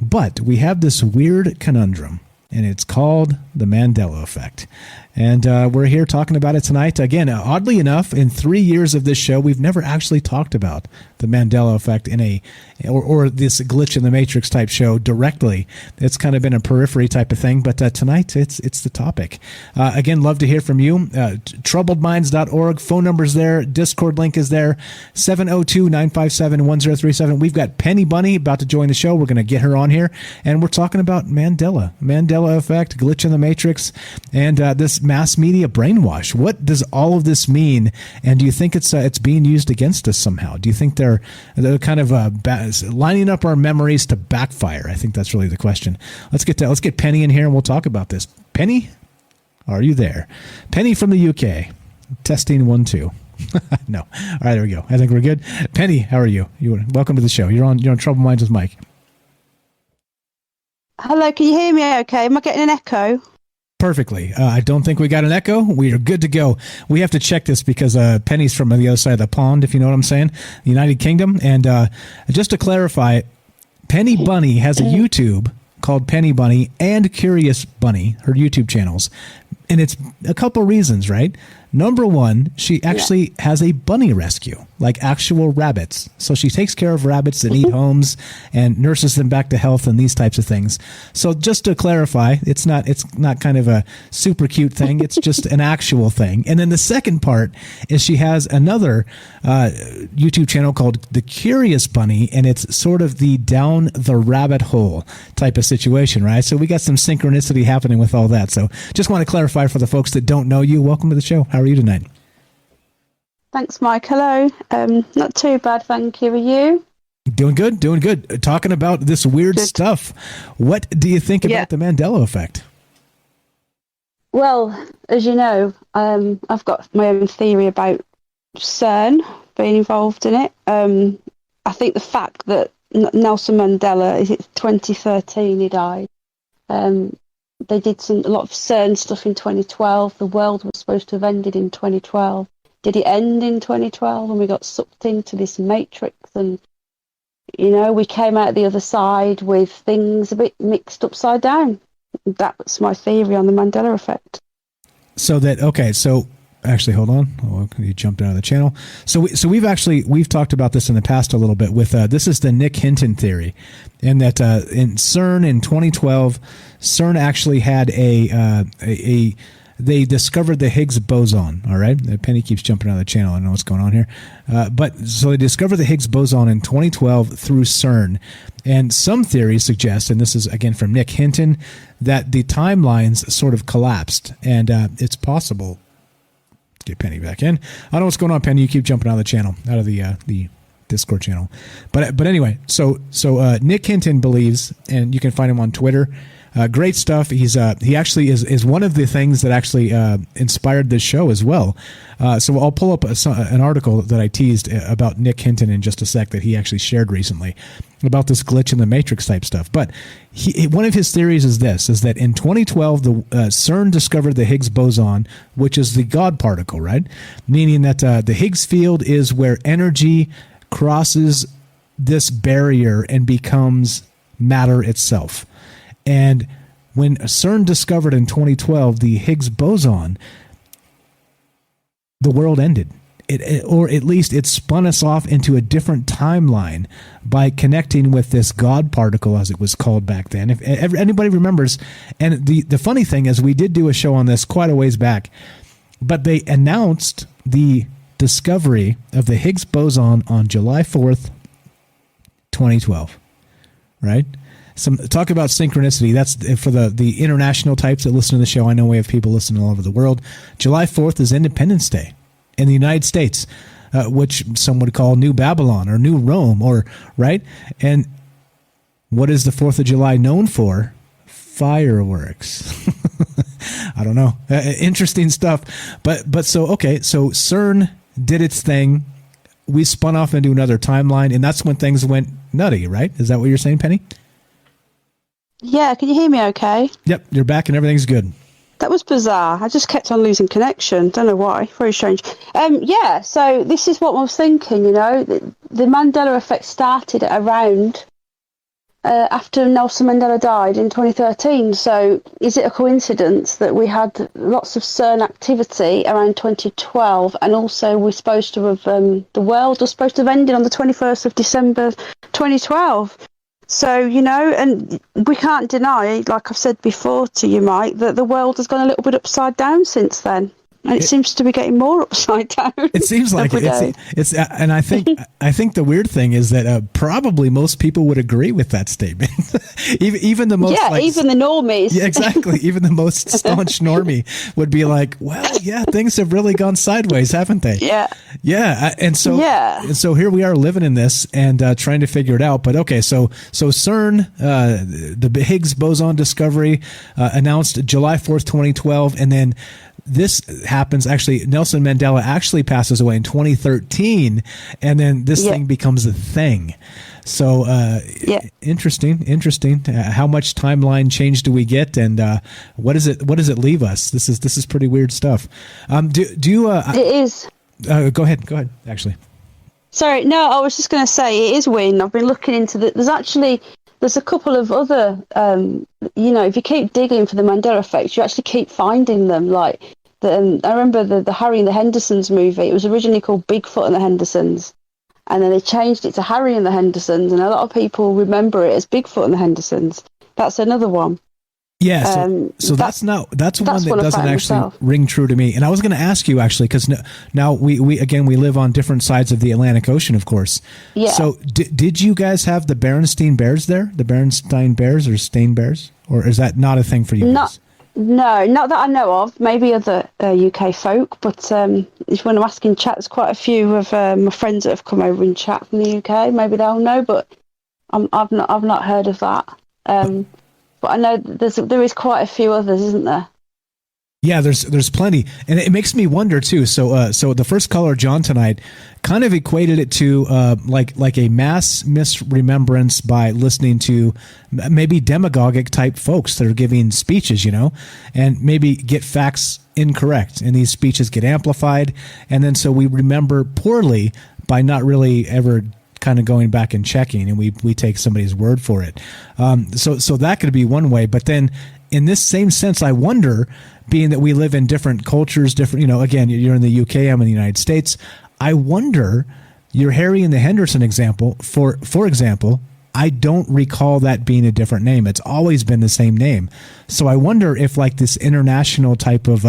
Speaker 8: But we have this weird conundrum, and it's called the Mandela Effect. And we're here talking about it tonight. Again, oddly enough, in 3 years of this show, we've never actually talked about the Mandela Effect in or this glitch in the Matrix type show directly. It's kind of been a periphery type of thing, but tonight it's the topic. Again, love to hear from you. Troubledminds.org, phone number's there, Discord link is there, 702-957-1037. We've got Penny Bunny about to join the show. We're going to get her on here, and we're talking about Mandela Effect, glitch in the Matrix, and this mass media brainwash. What does all of this mean? And do you think it's being used against us somehow? Do you think they're kind of lining up our memories to backfire? I think that's really the question. Let's get Penny in here and we'll talk about this. Penny, are you there? Penny from the UK. Testing 1 2. No. All right, there we go. I think we're good. Penny, how are you? Welcome to the show. You're on Troubled Minds with Mike.
Speaker 15: Hello, can you hear me okay? Am I getting an echo?
Speaker 8: Perfectly. I don't think we got an echo. We are good to go. We have to check this because Penny's from the other side of the pond, if you know what I'm saying, the United Kingdom. And just to clarify, Penny Bunny has a YouTube called Penny Bunny and Curious Bunny, her YouTube channels. And it's a couple reasons, right? Number one, she actually has a bunny rescue, like actual rabbits. So she takes care of rabbits that need homes and nurses them back to health and these types of things. So just to clarify, it's not kind of a super cute thing. It's just an actual thing. And then the second part is she has another YouTube channel called The Curious Bunny, and it's sort of the down the rabbit hole type of situation, right? So we got some synchronicity happening with all that. So just want to clarify for the folks that don't know you. Welcome to the show. How are you tonight?
Speaker 15: Thanks, Mike. Hello. Not too bad, thank you. Are you?
Speaker 8: Doing good. Talking about this weird stuff. What do you think about the Mandela Effect?
Speaker 15: Well, as you know, I've got my own theory about CERN being involved in it. I think the fact that Nelson Mandela, is it 2013 he died? They did a lot of CERN stuff in 2012. The world was supposed to have ended in 2012. Did it end in 2012? And we got sucked into this matrix, and we came out the other side with things a bit mixed upside down. That's my theory on the Mandela Effect.
Speaker 8: So actually, hold on. Oh, you jumped out of the channel. So we've talked about this in the past a little bit with this is the Nick Hinton theory, and that in CERN in 2012, CERN actually had they discovered the Higgs boson. All right, Penny keeps jumping out of the channel. I don't know what's going on here, but so they discovered the Higgs boson in 2012 through CERN, and some theories suggest, and this is again from Nick Hinton, that the timelines sort of collapsed, and it's possible. Get Penny back in. I don't know what's going on, Penny. You keep jumping out of the channel, out of the Discord channel. But anyway, so Nick Hinton believes, and you can find him on Twitter. Great stuff. He actually is one of the things that actually inspired this show as well. So I'll pull up an article that I teased about Nick Hinton in just a sec that he actually shared recently. about this glitch in the matrix type stuff. But one of his theories is that in 2012, the CERN discovered the Higgs boson, which is the God particle, right? Meaning that the Higgs field is where energy crosses this barrier and becomes matter itself. And when CERN discovered in 2012 the Higgs boson, the world ended. Or at least it spun us off into a different timeline by connecting with this God particle, as it was called back then. If anybody remembers, and the funny thing is, we did do a show on this quite a ways back, but they announced the discovery of the Higgs boson on July 4th, 2012, right? Some talk about synchronicity. That's for the international types that listen to the show. I know we have people listening all over the world. July 4th is Independence Day in the United States, which some would call New Babylon or New Rome, or right. And what is the 4th of July known for? Fireworks. I don't know. Interesting stuff. But so CERN did its thing. We spun off into another timeline, and that's when things went nutty, right? Is that what you're saying, Penny?
Speaker 15: Yeah, can you hear me okay?
Speaker 8: Yep, you're back and everything's good.
Speaker 15: That was bizarre. I just kept on losing connection. Don't know why. Very strange. Yeah, so this is what I was thinking, The Mandela Effect started around after Nelson Mandela died in 2013. So is it a coincidence that we had lots of CERN activity around 2012, and also we're supposed to have, the world was supposed to have ended on the 21st of December 2012? So, and we can't deny, like I've said before to you, Mike, that the world has gone a little bit upside down since then. And it seems to be getting more upside down.
Speaker 8: It seems like it's and I think the weird thing is that probably most people would agree with that statement. even the most
Speaker 15: even the normies.
Speaker 8: Yeah, exactly. Even the most staunch normie would be like, well, yeah, things have really gone sideways, haven't they? Yeah. And so here we are living in this and trying to figure it out. But okay, so CERN, the Higgs boson discovery, announced July 4th, 2012, and then this happens. Actually, Nelson Mandela actually passes away in 2013, and then this thing becomes a thing. So interesting. How much timeline change do we get, and what does it leave us? This is pretty weird stuff. Do you? It
Speaker 15: is.
Speaker 8: Go ahead. Actually.
Speaker 15: Sorry, no, I was just going to say it is weird. I've been looking into There's a couple of other, if you keep digging for the Mandela Effect, you actually keep finding them. Like, I remember the Harry and the Hendersons movie. It was originally called Bigfoot and the Hendersons, and then they changed it to Harry and the Hendersons, and a lot of people remember it as Bigfoot and the Hendersons. That's another one.
Speaker 8: Yeah, so that's one that doesn't actually ring true to me. And I was going to ask you actually, because now we live on different sides of the Atlantic Ocean, of course. Yeah. So did you guys have the Berenstain Bears there? The Berenstain Bears or Stain Bears, or is that not a thing for you guys?
Speaker 15: No, not that I know of. Maybe other UK folk, but if when I'm asking chat, there's quite a few of my friends that have come over and chat from the UK. Maybe they'll know, but I've not heard of that. But I know there is quite a few others, isn't there?
Speaker 8: Yeah, there's plenty, and it makes me wonder too. So the first caller, John, tonight, kind of equated it to like a mass misremembrance by listening to maybe demagogic type folks that are giving speeches, and maybe get facts incorrect, and these speeches get amplified, and then so we remember poorly by not really ever kind of going back and checking, and we take somebody's word for it. So that could be one way. But then in this same sense, I wonder, being that we live in different cultures, different, again, you're in the UK, I'm in the United States. I wonder, your Harry and the Henderson example, for example, I don't recall that being a different name. It's always been the same name. So I wonder if like this international type of,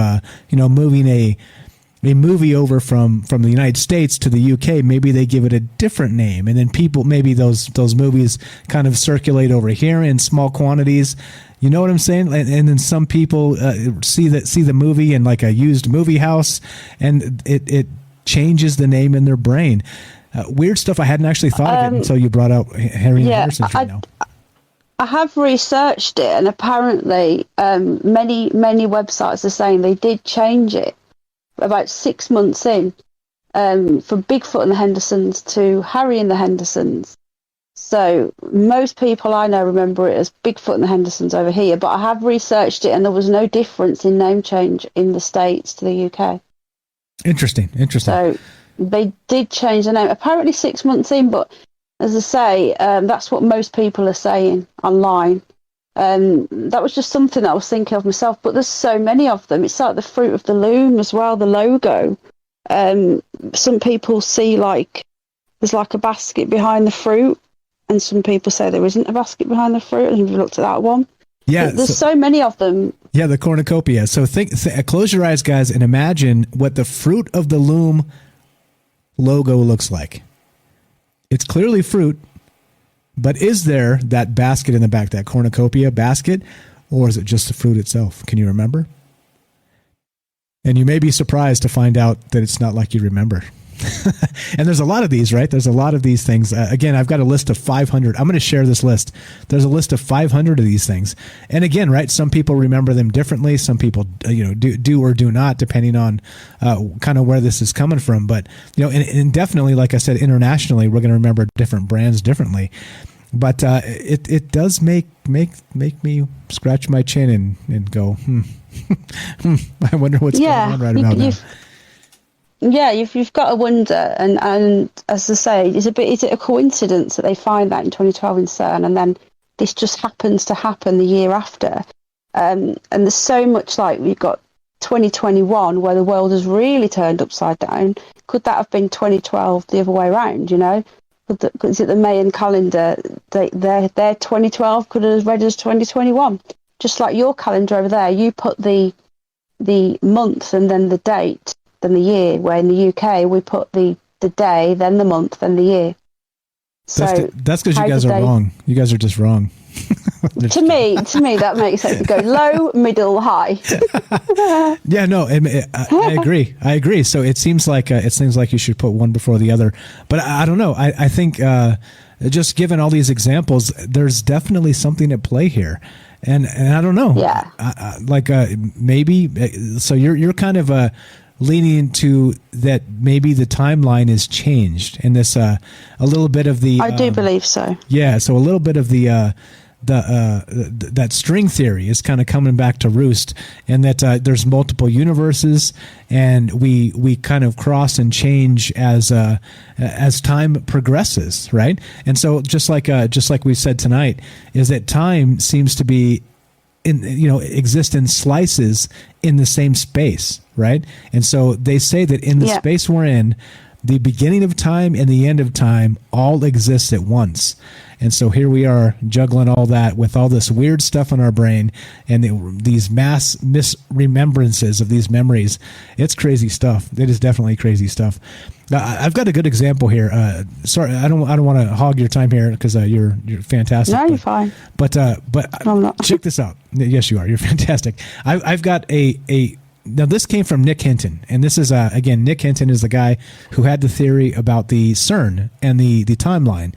Speaker 8: moving a movie over from the United States to the UK, maybe they give it a different name, and then maybe those movies kind of circulate over here in small quantities. You know what I'm saying? And then some people see the movie in like a used movie house, and it changes the name in their brain. Weird stuff. I hadn't actually thought of it until you brought out Harry and Henderson.
Speaker 15: I have researched it, and apparently many websites are saying they did change it about 6 months in, from Bigfoot and the Hendersons to Harry and the Hendersons. So most people I know remember it as Bigfoot and the Hendersons over here, but I have researched it and there was no difference in name change in the States to the UK.
Speaker 8: Interesting.
Speaker 15: So they did change the name, apparently 6 months in, but as I say, that's what most people are saying online. That was just something I was thinking of myself, but there's so many of them. It's like the fruit of the loom as well, the logo. Some people see there's like a basket behind the fruit, and some people say there isn't a basket behind the fruit. And you've looked at that one.
Speaker 8: Yeah,
Speaker 15: there's so many of them.
Speaker 8: Yeah, the cornucopia. So close your eyes, guys, and imagine what the fruit of the loom logo looks like. It's clearly fruit, but is there that basket in the back, that cornucopia basket, or is it just the fruit itself? Can you remember? And you may be surprised to find out that it's not like you remember. And there's a lot of these, right? There's a lot of these things. Again, I've got a list of 500. I'm going to share this list. There's a list of 500 of these things. And again, right, some people remember them differently. Some people, do or do not, depending on kind of where this is coming from. But, and definitely, like I said, internationally, we're going to remember different brands differently. But it does make me scratch my chin and go, I wonder what's going on right about now.
Speaker 15: Yeah, you've got to wonder, and as I say, is it a coincidence that they find that in 2012 in CERN, and then this just happens to happen the year after? And there's so much, like, we've got 2021 where the world has really turned upside down. Could that have been 2012 the other way around? Is it the Mayan calendar? Their 2012 could have read as 2021, just like your calendar over there. You put the month and then the date. Than the year, where in the UK we put the day, then the month, then the year. So
Speaker 8: that's because you guys are wrong. You guys are just wrong.
Speaker 15: to me, that makes it go low, middle, high.
Speaker 8: Yeah, no, I agree. I agree. So it seems like you should put one before the other. But I don't know. I think just given all these examples, there's definitely something at play here. And I don't know.
Speaker 15: Yeah.
Speaker 8: Maybe. So you're kind of leaning into that maybe the timeline is changed, and this a little bit of the
Speaker 15: I do believe so.
Speaker 8: Yeah, so a little bit of the that string theory is kind of coming back to roost, and that there's multiple universes, and we kind of cross and change as time progresses, right? And so just like we said tonight, is that time seems to be exist in slices in the same space, right? And so they say that in the space we're in, the beginning of time and the end of time all exist at once. And so here we are juggling all that with all this weird stuff in our brain and these mass misremembrances of these memories. It's crazy stuff. It is definitely crazy stuff. I've got a good example here. Sorry, I don't want to hog your time here because you're fantastic.
Speaker 15: No, you're fine.
Speaker 8: But I'm not. Check this out. Yes, you are. You're fantastic. I've got a. Now, this came from Nick Hinton, and this is, again, Nick Hinton is the guy who had the theory about the CERN and the timeline.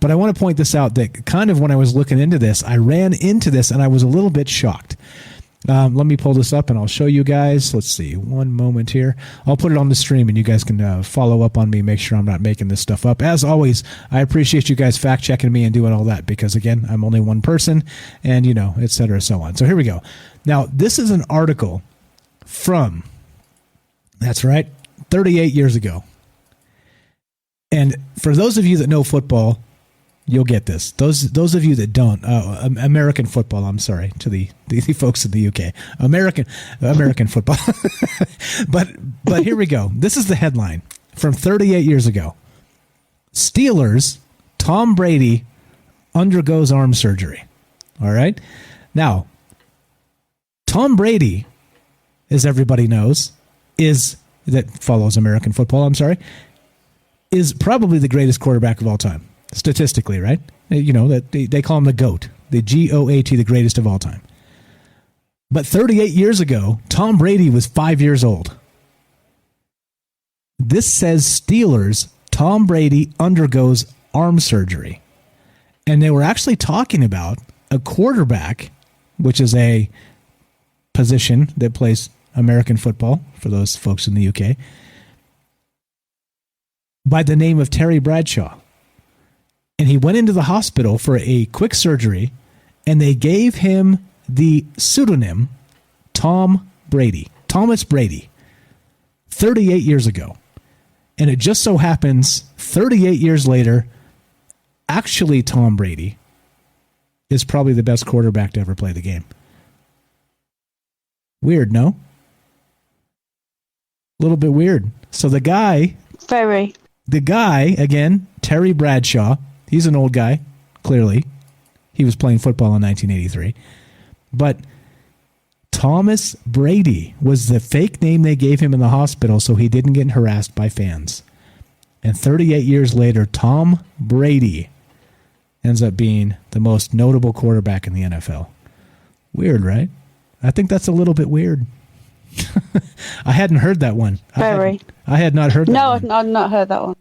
Speaker 8: But I want to point this out that kind of when I was looking into this, I ran into this, and I was a little bit shocked. Let me pull this up, and I'll show you guys. Let's see. One moment here. I'll put it on the stream, and you guys can follow up on me, make sure I'm not making this stuff up. As always, I appreciate you guys fact-checking me and doing all that because, again, I'm only one person, and, et cetera, so on. So here we go. Now, this is an article from, that's right, 38 years ago. And for those of you that know football, you'll get this. Those of you that don't, American football, I'm sorry, to the folks in the UK. American football. But here we go. This is the headline from 38 years ago. Steelers, Tom Brady undergoes arm surgery. All right? Now, Tom Brady, as everybody knows, that follows American football, I'm sorry, is probably the greatest quarterback of all time, statistically, right? That they call him the GOAT, the GOAT, the greatest of all time. But 38 years ago, Tom Brady was 5 years old. This says Steelers, Tom Brady undergoes arm surgery. And they were actually talking about a quarterback, which is a position that plays American football for those folks in the UK, by the name of Terry Bradshaw. And he went into the hospital for a quick surgery, and they gave him the pseudonym Thomas Brady, 38 years ago. And it just so happens 38 years later, actually Tom Brady is probably the best quarterback to ever play the game. Weird, no? A little bit weird. So the guy, again, Terry Bradshaw, he's an old guy, clearly. He was playing football in 1983. But Thomas Brady was the fake name they gave him in the hospital so he didn't get harassed by fans. And 38 years later, Tom Brady ends up being the most notable quarterback in the NFL. Weird, right? I think that's a little bit weird. I hadn't heard that one.
Speaker 15: Very.
Speaker 8: I had not heard that one.
Speaker 15: No, I've not heard that one.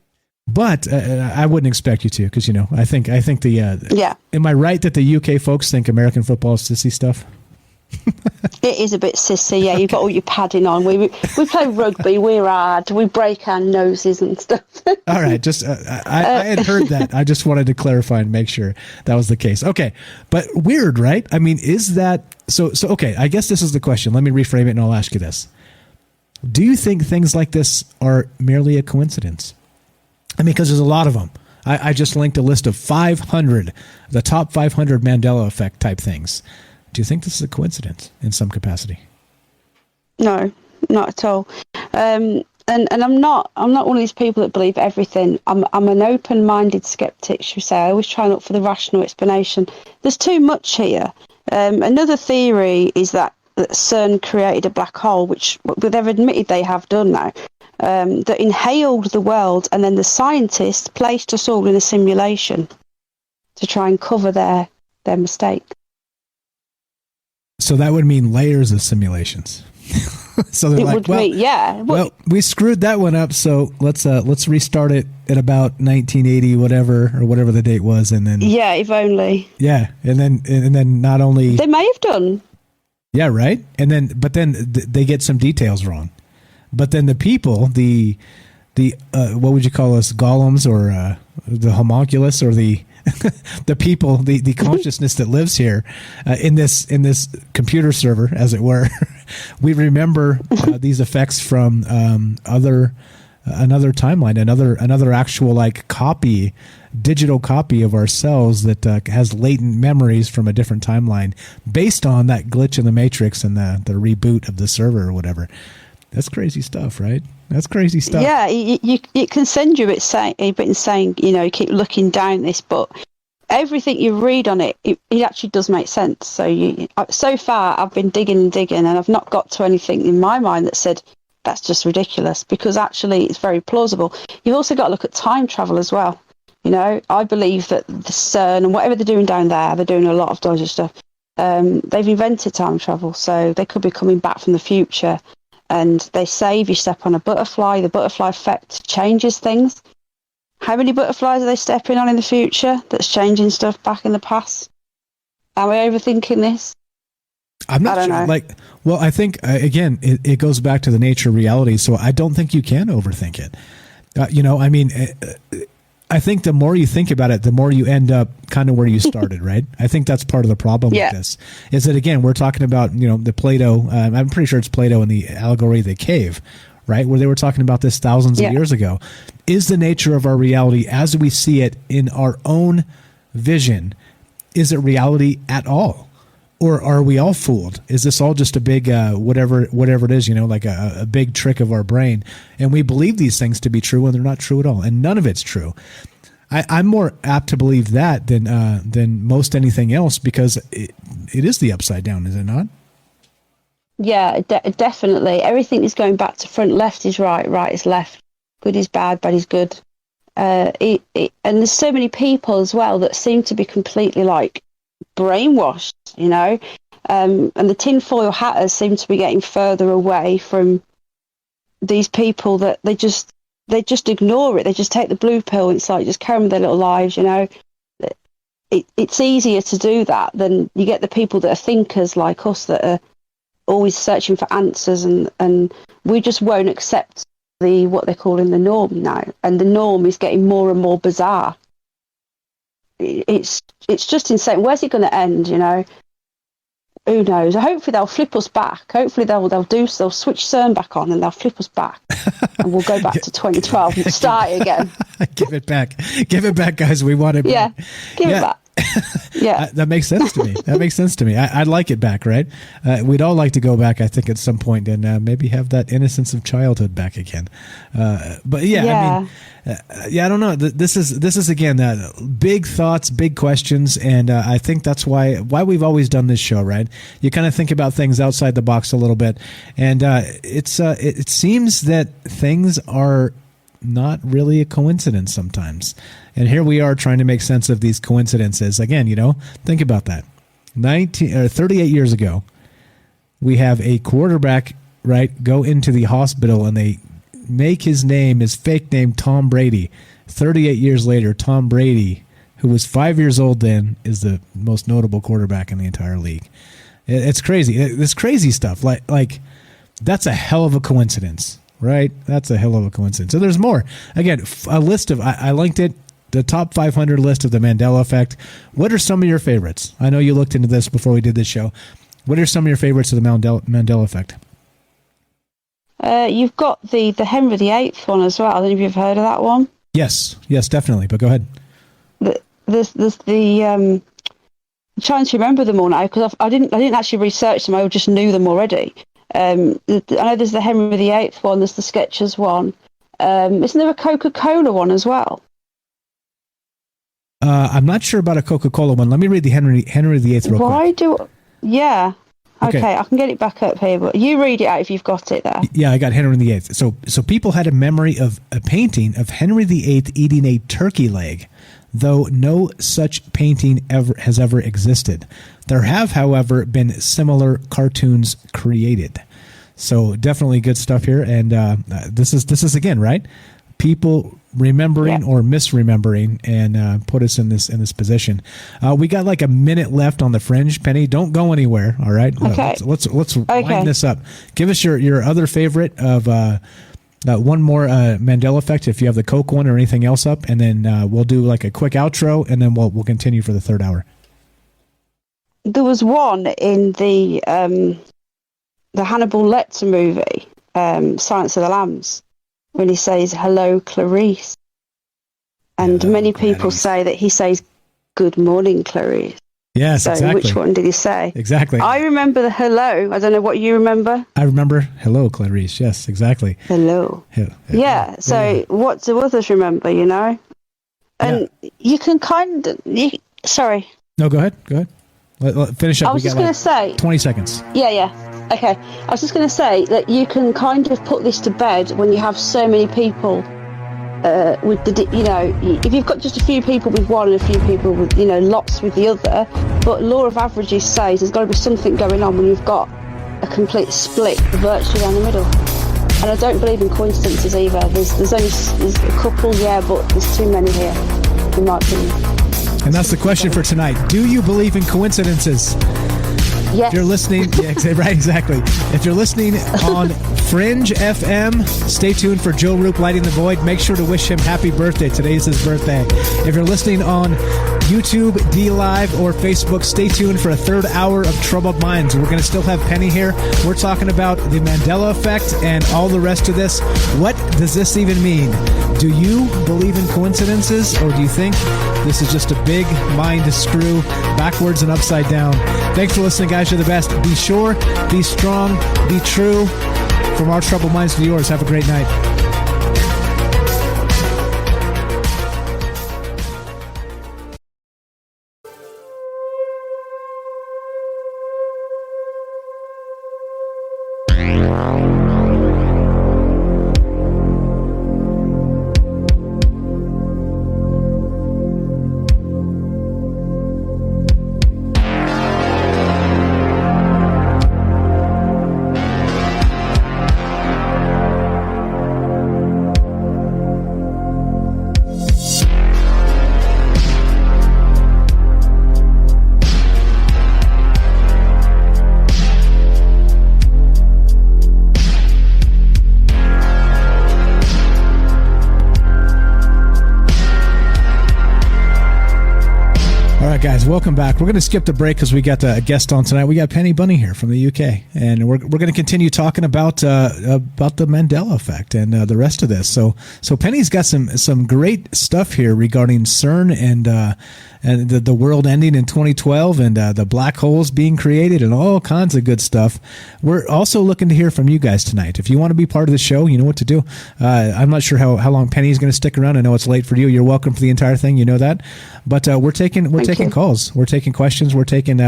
Speaker 8: But I wouldn't expect you to, because, I think the...
Speaker 15: yeah.
Speaker 8: Am I right that the UK folks think American football is sissy stuff?
Speaker 15: It is a bit sissy, yeah. You've got all your padding on. We play rugby, we're hard, we break our noses and stuff.
Speaker 8: All right, just I had heard that. I just wanted to clarify and make sure that was the case. Okay, but weird, right? I mean, is that... So okay, I guess this is the question. Let me reframe it and I'll ask you this. Do you think things like this are merely a coincidence? I mean, because there's a lot of them. I just linked a list of 500, the top 500 Mandela Effect type things. Do you think this is a coincidence in some capacity?
Speaker 15: No, not at all. And I'm not one of these people that believe everything. I'm an open-minded skeptic, should we say. I always try and look for the rational explanation. There's too much here. Another theory is that CERN created a black hole, which they've admitted they have done now, that inhaled the world, and then the scientists placed us all in a simulation to try and cover their mistake.
Speaker 8: So that would mean layers of simulations. So they're well, we screwed that one up, so let's restart it at about 1980, whatever the date was, and then
Speaker 15: if only.
Speaker 8: Yeah, and then not only
Speaker 15: they may have done.
Speaker 8: Yeah, right. And then they get some details wrong. But then the people, the what would you call us, golems, or the homunculus, or the the people, the consciousness that lives here in this computer server, as it were, we remember these effects from another timeline, another actual digital copy of ourselves that has latent memories from a different timeline based on that glitch in the matrix and the reboot of the server or whatever. That's crazy stuff, right? That's crazy stuff.
Speaker 15: Yeah, it can send you a bit saying, keep looking down this, but everything you read on it actually does make sense. So far, I've been digging, and I've not got to anything in my mind that said, that's just ridiculous, because actually it's very plausible. You've also got to look at time travel as well. I believe that the CERN and whatever they're doing down there, they're doing a lot of dodgy stuff. They've invented time travel, so they could be coming back from the future. And they say if you step on a butterfly, the butterfly effect changes things. How many butterflies are they stepping on in the future that's changing stuff back in the past? Am I overthinking this?
Speaker 8: I'm not sure. Well, I think, again, it goes back to the nature of reality, so I don't think you can overthink it. I think the more you think about it, the more you end up kind of where you started, right? I think that's part of the problem with this, is that, again, we're talking about, the Plato, I'm pretty sure it's Plato in the allegory of the cave, right? Where they were talking about this thousands of years ago. Is the nature of our reality as we see it in our own vision, is it reality at all? Or are we all fooled? Is this all just a big, whatever it is, like a big trick of our brain? And we believe these things to be true when they're not true at all. And none of it's true. I'm more apt to believe that than most anything else, because it is the upside down, is it not?
Speaker 15: Yeah, definitely. Everything is going back to front. Left is right, right is left. Good is bad, bad is good. And there's so many people as well that seem to be completely brainwashed, and the tinfoil hatters seem to be getting further away from these people, that they just ignore it. They just take the blue pill. It's just carry on with their little lives, It's easier to do that than you get the people that are thinkers like us, that are always searching for answers, and we just won't accept what they're calling the norm now, and the norm is getting more and more bizarre. it's just insane. Where's it going to end? You know, who knows? Hopefully they'll flip us back. Hopefully they'll switch CERN back on and they'll flip us back, and we'll go back to 2012 and start again.
Speaker 8: Give it back, guys. We want it back.
Speaker 15: Yeah, give it back. Yeah,
Speaker 8: that makes sense to me. I'd like it back, right? We'd all like to go back, I think, at some point and maybe have that innocence of childhood back again. But I mean, I don't know. This is again big thoughts, big questions, and I think that's why we've always done this show, right? You kind of think about things outside the box a little bit, and it seems that things are not really a coincidence sometimes. And here we are trying to make sense of these coincidences. Again, think about that. 38 years ago, we have a quarterback, right, go into the hospital and they make his fake name, Tom Brady. 38 years later, Tom Brady, who was 5 years old then, is the most notable quarterback in the entire league. It's crazy. It's crazy stuff. Like that's a hell of a coincidence. Right? That's a hell of a coincidence. So there's more. Again, a list of, I linked it, the top 500 list of the Mandela Effect. What are some of your favorites? I know you looked into this before we did this show. What are some of your favorites of the Mandela Effect?
Speaker 15: You've got the Henry VIII one as well. I don't know if you've heard of that one.
Speaker 8: Yes, definitely. But go ahead.
Speaker 15: There's I'm trying to remember them all now because I didn't actually research them. I just knew them already. I know there's the Henry VIII one, there's the Skechers one. Isn't there a Coca-Cola one as well?
Speaker 8: I'm not sure about a Coca-Cola one. Let me read the Henry VIII real quick.
Speaker 15: Yeah. Okay, I can get it back up here, but you read it out if you've got it there.
Speaker 8: Yeah, I got Henry VIII. So people had a memory of a painting of Henry VIII eating a turkey leg, though no such painting has ever existed. There have, however, been similar cartoons created. So definitely good stuff here. And this is again, right? People remembering or misremembering and put us in this position. We got like a minute left on the Fringe. Penny, don't go anywhere. All right.
Speaker 15: Okay.
Speaker 8: Let's wind this up. Give us your other favorite of one more Mandela Effect if you have the Coke one or anything else up, and then we'll do like a quick outro, and then we'll continue for the third hour.
Speaker 15: There was one in the Hannibal Lecter movie, Silence of the Lambs, when he says, "Hello, Clarice." And many people say that he says, "Good morning, Clarice."
Speaker 8: Yes,
Speaker 15: so
Speaker 8: exactly.
Speaker 15: Which one did he say?
Speaker 8: Exactly.
Speaker 15: I remember the hello. I don't know what you remember.
Speaker 8: I remember hello, Clarice. Yes, exactly.
Speaker 15: Hello. Yeah. So what do others remember, And you can sorry.
Speaker 8: No, go ahead. Let finish up.
Speaker 15: I was just going to say
Speaker 8: 20 seconds.
Speaker 15: Yeah. Okay. I was just going to say that you can kind of put this to bed when you have so many people with if you've got just a few people with one and a few people with, lots with the other. But law of averages says there's got to be something going on when you've got a complete split virtually down the middle. And I don't believe in coincidences either. There's only a couple, but there's too many here, in my opinion.
Speaker 8: And that's the question for tonight. Do you believe in coincidences?
Speaker 15: Yes.
Speaker 8: If you're listening, right, exactly. If you're listening on Fringe FM, stay tuned for Joe Roop Lighting the Void. Make sure to wish him happy birthday. Today's his birthday. If you're listening on YouTube, D Live, or Facebook, stay tuned for a third hour of Troubled Minds. We're going to still have Penny here. We're talking about the Mandela Effect and all the rest of this. What does this even mean? Do you believe in coincidences, or do you think this is just a big mind screw backwards and upside down? Thanks for listening, guys. You're the best. Be sure, be strong, be true. From our Troubled Minds to yours, have a great night. right, guys, welcome back. We're going to skip the break because we got a guest on tonight. We got Penny Bunny here from the UK, and we're going to continue talking about the Mandela Effect and the rest of this. So Penny's got some great stuff here regarding CERN and the world ending in 2012 and the black holes being created and all kinds of good stuff. We're also looking to hear from you guys tonight. If you want to be part of the show, you know what to do. I'm not sure how long Penny's going to stick around. I know it's late for you. You're welcome for the entire thing. You know that. But we're taking calls. We're taking questions. We're taking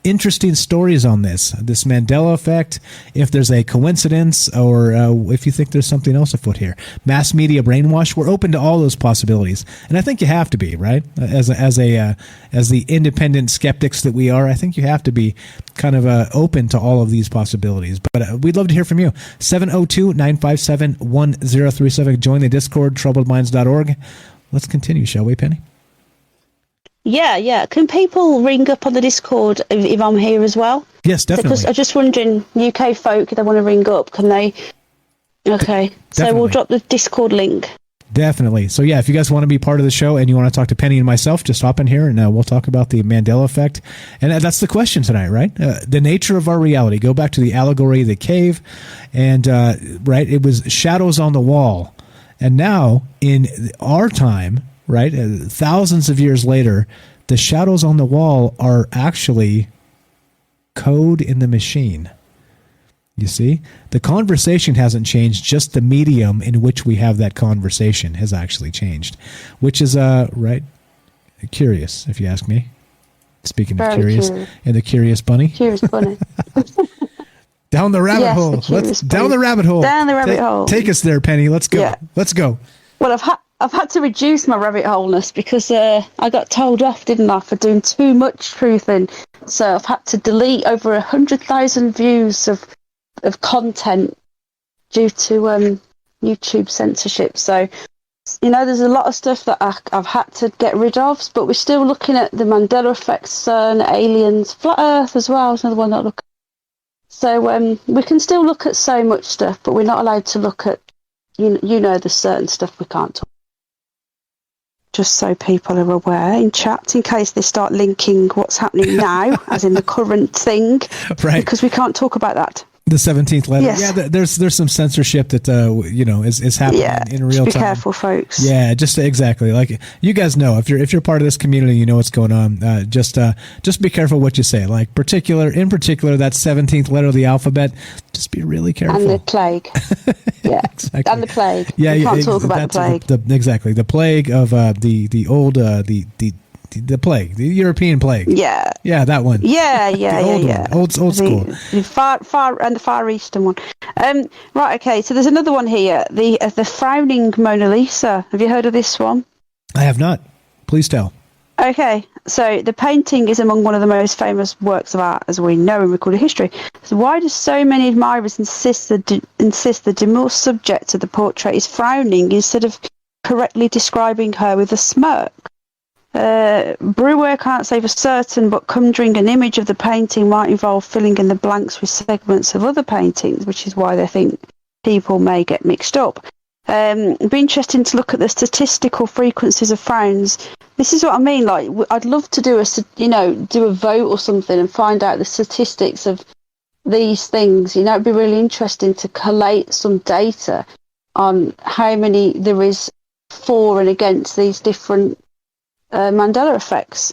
Speaker 8: interesting stories on this Mandela Effect, if there's a coincidence or if you think there's something else afoot here. Mass media brainwash, we're open to all those possibilities. And I think you have to be, right? As the independent skeptics that we are, I think you have to be kind of open to all of these possibilities. But we'd love to hear from you. 702-957-1037. Join the Discord, troubledminds.org. Let's continue, shall we, Penny?
Speaker 15: Yeah. Can people ring up on the Discord if I'm here as well?
Speaker 8: Yes, definitely.
Speaker 15: Because I'm just wondering, UK folk, if they want to ring up, can they? Okay, so we'll drop the Discord link.
Speaker 8: Definitely. So yeah, if you guys want to be part of the show and you want to talk to Penny and myself, just hop in here and we'll talk about the Mandela Effect. And that's the question tonight, right? The nature of our reality. Go back to the allegory of the cave, and right, it was shadows on the wall. And now in our time, right, thousands of years later, the shadows on the wall are actually code in the machine. You see? The conversation hasn't changed, just the medium in which we have that conversation has actually changed, which is, right, curious, if you ask me. Speaking of curious, and the Curious Bunny.
Speaker 15: Curious Bunny.
Speaker 8: Down the rabbit hole. Down the rabbit hole.
Speaker 15: Down the rabbit hole.
Speaker 8: Take us there, Penny. Let's go.
Speaker 15: Yeah.
Speaker 8: Let's go.
Speaker 15: Well, I've had to reduce my rabbit holeness because I got told off, didn't I, for doing too much truthing. So I've had to delete over 100,000 views of content due to YouTube censorship. So, there's a lot of stuff that I've had to get rid of, but we're still looking at the Mandela Effect, CERN, aliens, flat Earth as well is another one that I look at. So we can still look at so much stuff, but we're not allowed to look at, there's certain stuff we can't talk. Just so people are aware in chat, in case they start linking what's happening now, as in the current thing,
Speaker 8: right?
Speaker 15: Because we can't talk about that.
Speaker 8: The 17th letter.
Speaker 15: Yes.
Speaker 8: Yeah, there's some censorship that is happening in real time.
Speaker 15: Be careful, folks.
Speaker 8: Yeah, just exactly. Like you guys know, if you're part of this community, you know what's going on. Just be careful what you say. Like in particular, that 17th letter of the alphabet. Just be really careful.
Speaker 15: And the plague. Yeah, exactly. And the plague.
Speaker 8: Yeah,
Speaker 15: you can't talk about the plague.
Speaker 8: Exactly, the plague of the old the plague, the European plague.
Speaker 15: Yeah,
Speaker 8: that one.
Speaker 15: Yeah.
Speaker 8: Old school.
Speaker 15: The far eastern one. Right. Okay. So there's another one here. The frowning Mona Lisa. Have you heard of this one?
Speaker 8: I have not. Please tell.
Speaker 15: Okay. So the painting is among one of the most famous works of art as we know in recorded history. So why do so many admirers insist the demure subject of the portrait is frowning instead of correctly describing her with a smirk? Brewer can't say for certain, but conjuring an image of the painting might involve filling in the blanks with segments of other paintings, which is why they think people may get mixed up. It'd be interesting to look at the statistical frequencies of frowns. This is what I mean. Like, I'd love to do a vote or something and find out the statistics of these things. It'd be really interesting to collate some data on how many there is for and against these different Mandela effects.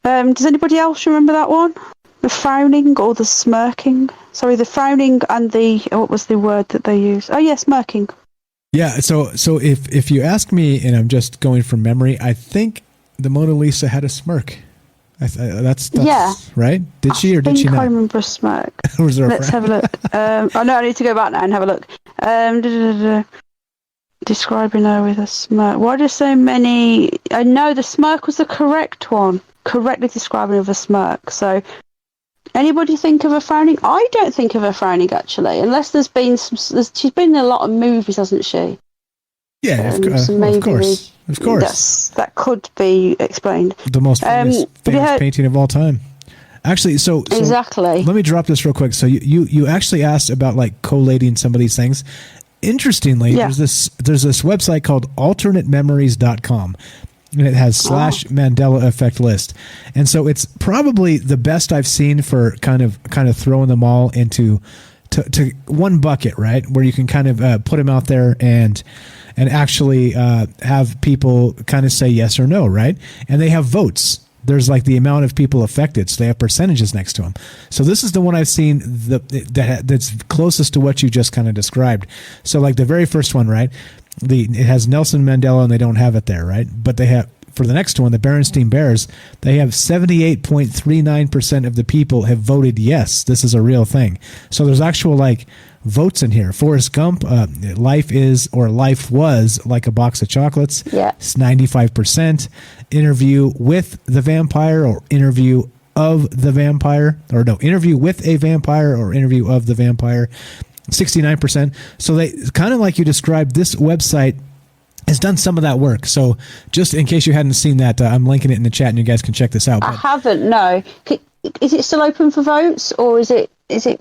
Speaker 15: Does anybody else remember that one? The frowning or the smirking? Sorry, the frowning and what was the word that they used? Oh, yeah, smirking.
Speaker 8: Yeah, so if you ask me, and I'm just going from memory, I think the Mona Lisa had a smirk. That's right. Did she or did she not?
Speaker 15: I remember a smirk.
Speaker 8: Was there
Speaker 15: Let's have a look. I need to go back now and have a look. Describing her with a smirk. Why do so many? I know the smirk was the correct one. Correctly describing with a smirk. So, anybody think of her frowning? I don't think of her frowning actually, unless there's been she's been in a lot of movies, hasn't she?
Speaker 8: Yeah,
Speaker 15: so maybe
Speaker 8: of course.
Speaker 15: That could be explained.
Speaker 8: The most famous painting of all time. Actually, so
Speaker 15: exactly.
Speaker 8: Let me drop this real quick. So you actually asked about like collating some of these things. Interestingly, there's this website called alternatememories.com. and it has / Mandela Effect list. And so it's probably the best I've seen for kind of throwing them all into to one bucket, right? Where you can kind of put them out there and actually have people kind of say yes or no, right? And they have votes. There's like the amount of people affected, so they have percentages next to them. So this is the one I've seen that's closest to what you just kind of described. So like the very first one, right? It has Nelson Mandela, and they don't have it there, right? But they have, for the next one, the Berenstain Bears, they have 78.39% of the people have voted yes, this is a real thing. So there's actual like votes in here. Forrest Gump, life was like a box of chocolates.
Speaker 15: Yeah.
Speaker 8: It's 95%. Interview with the vampire or interview of the vampire, or no, interview with a vampire or interview of the vampire, 69%. So they kind of like you described, this website has done some of that work. So just in case you hadn't seen that, I'm linking it in the chat and you guys can check this out.
Speaker 15: I haven't, no. Is it still open for votes, or is it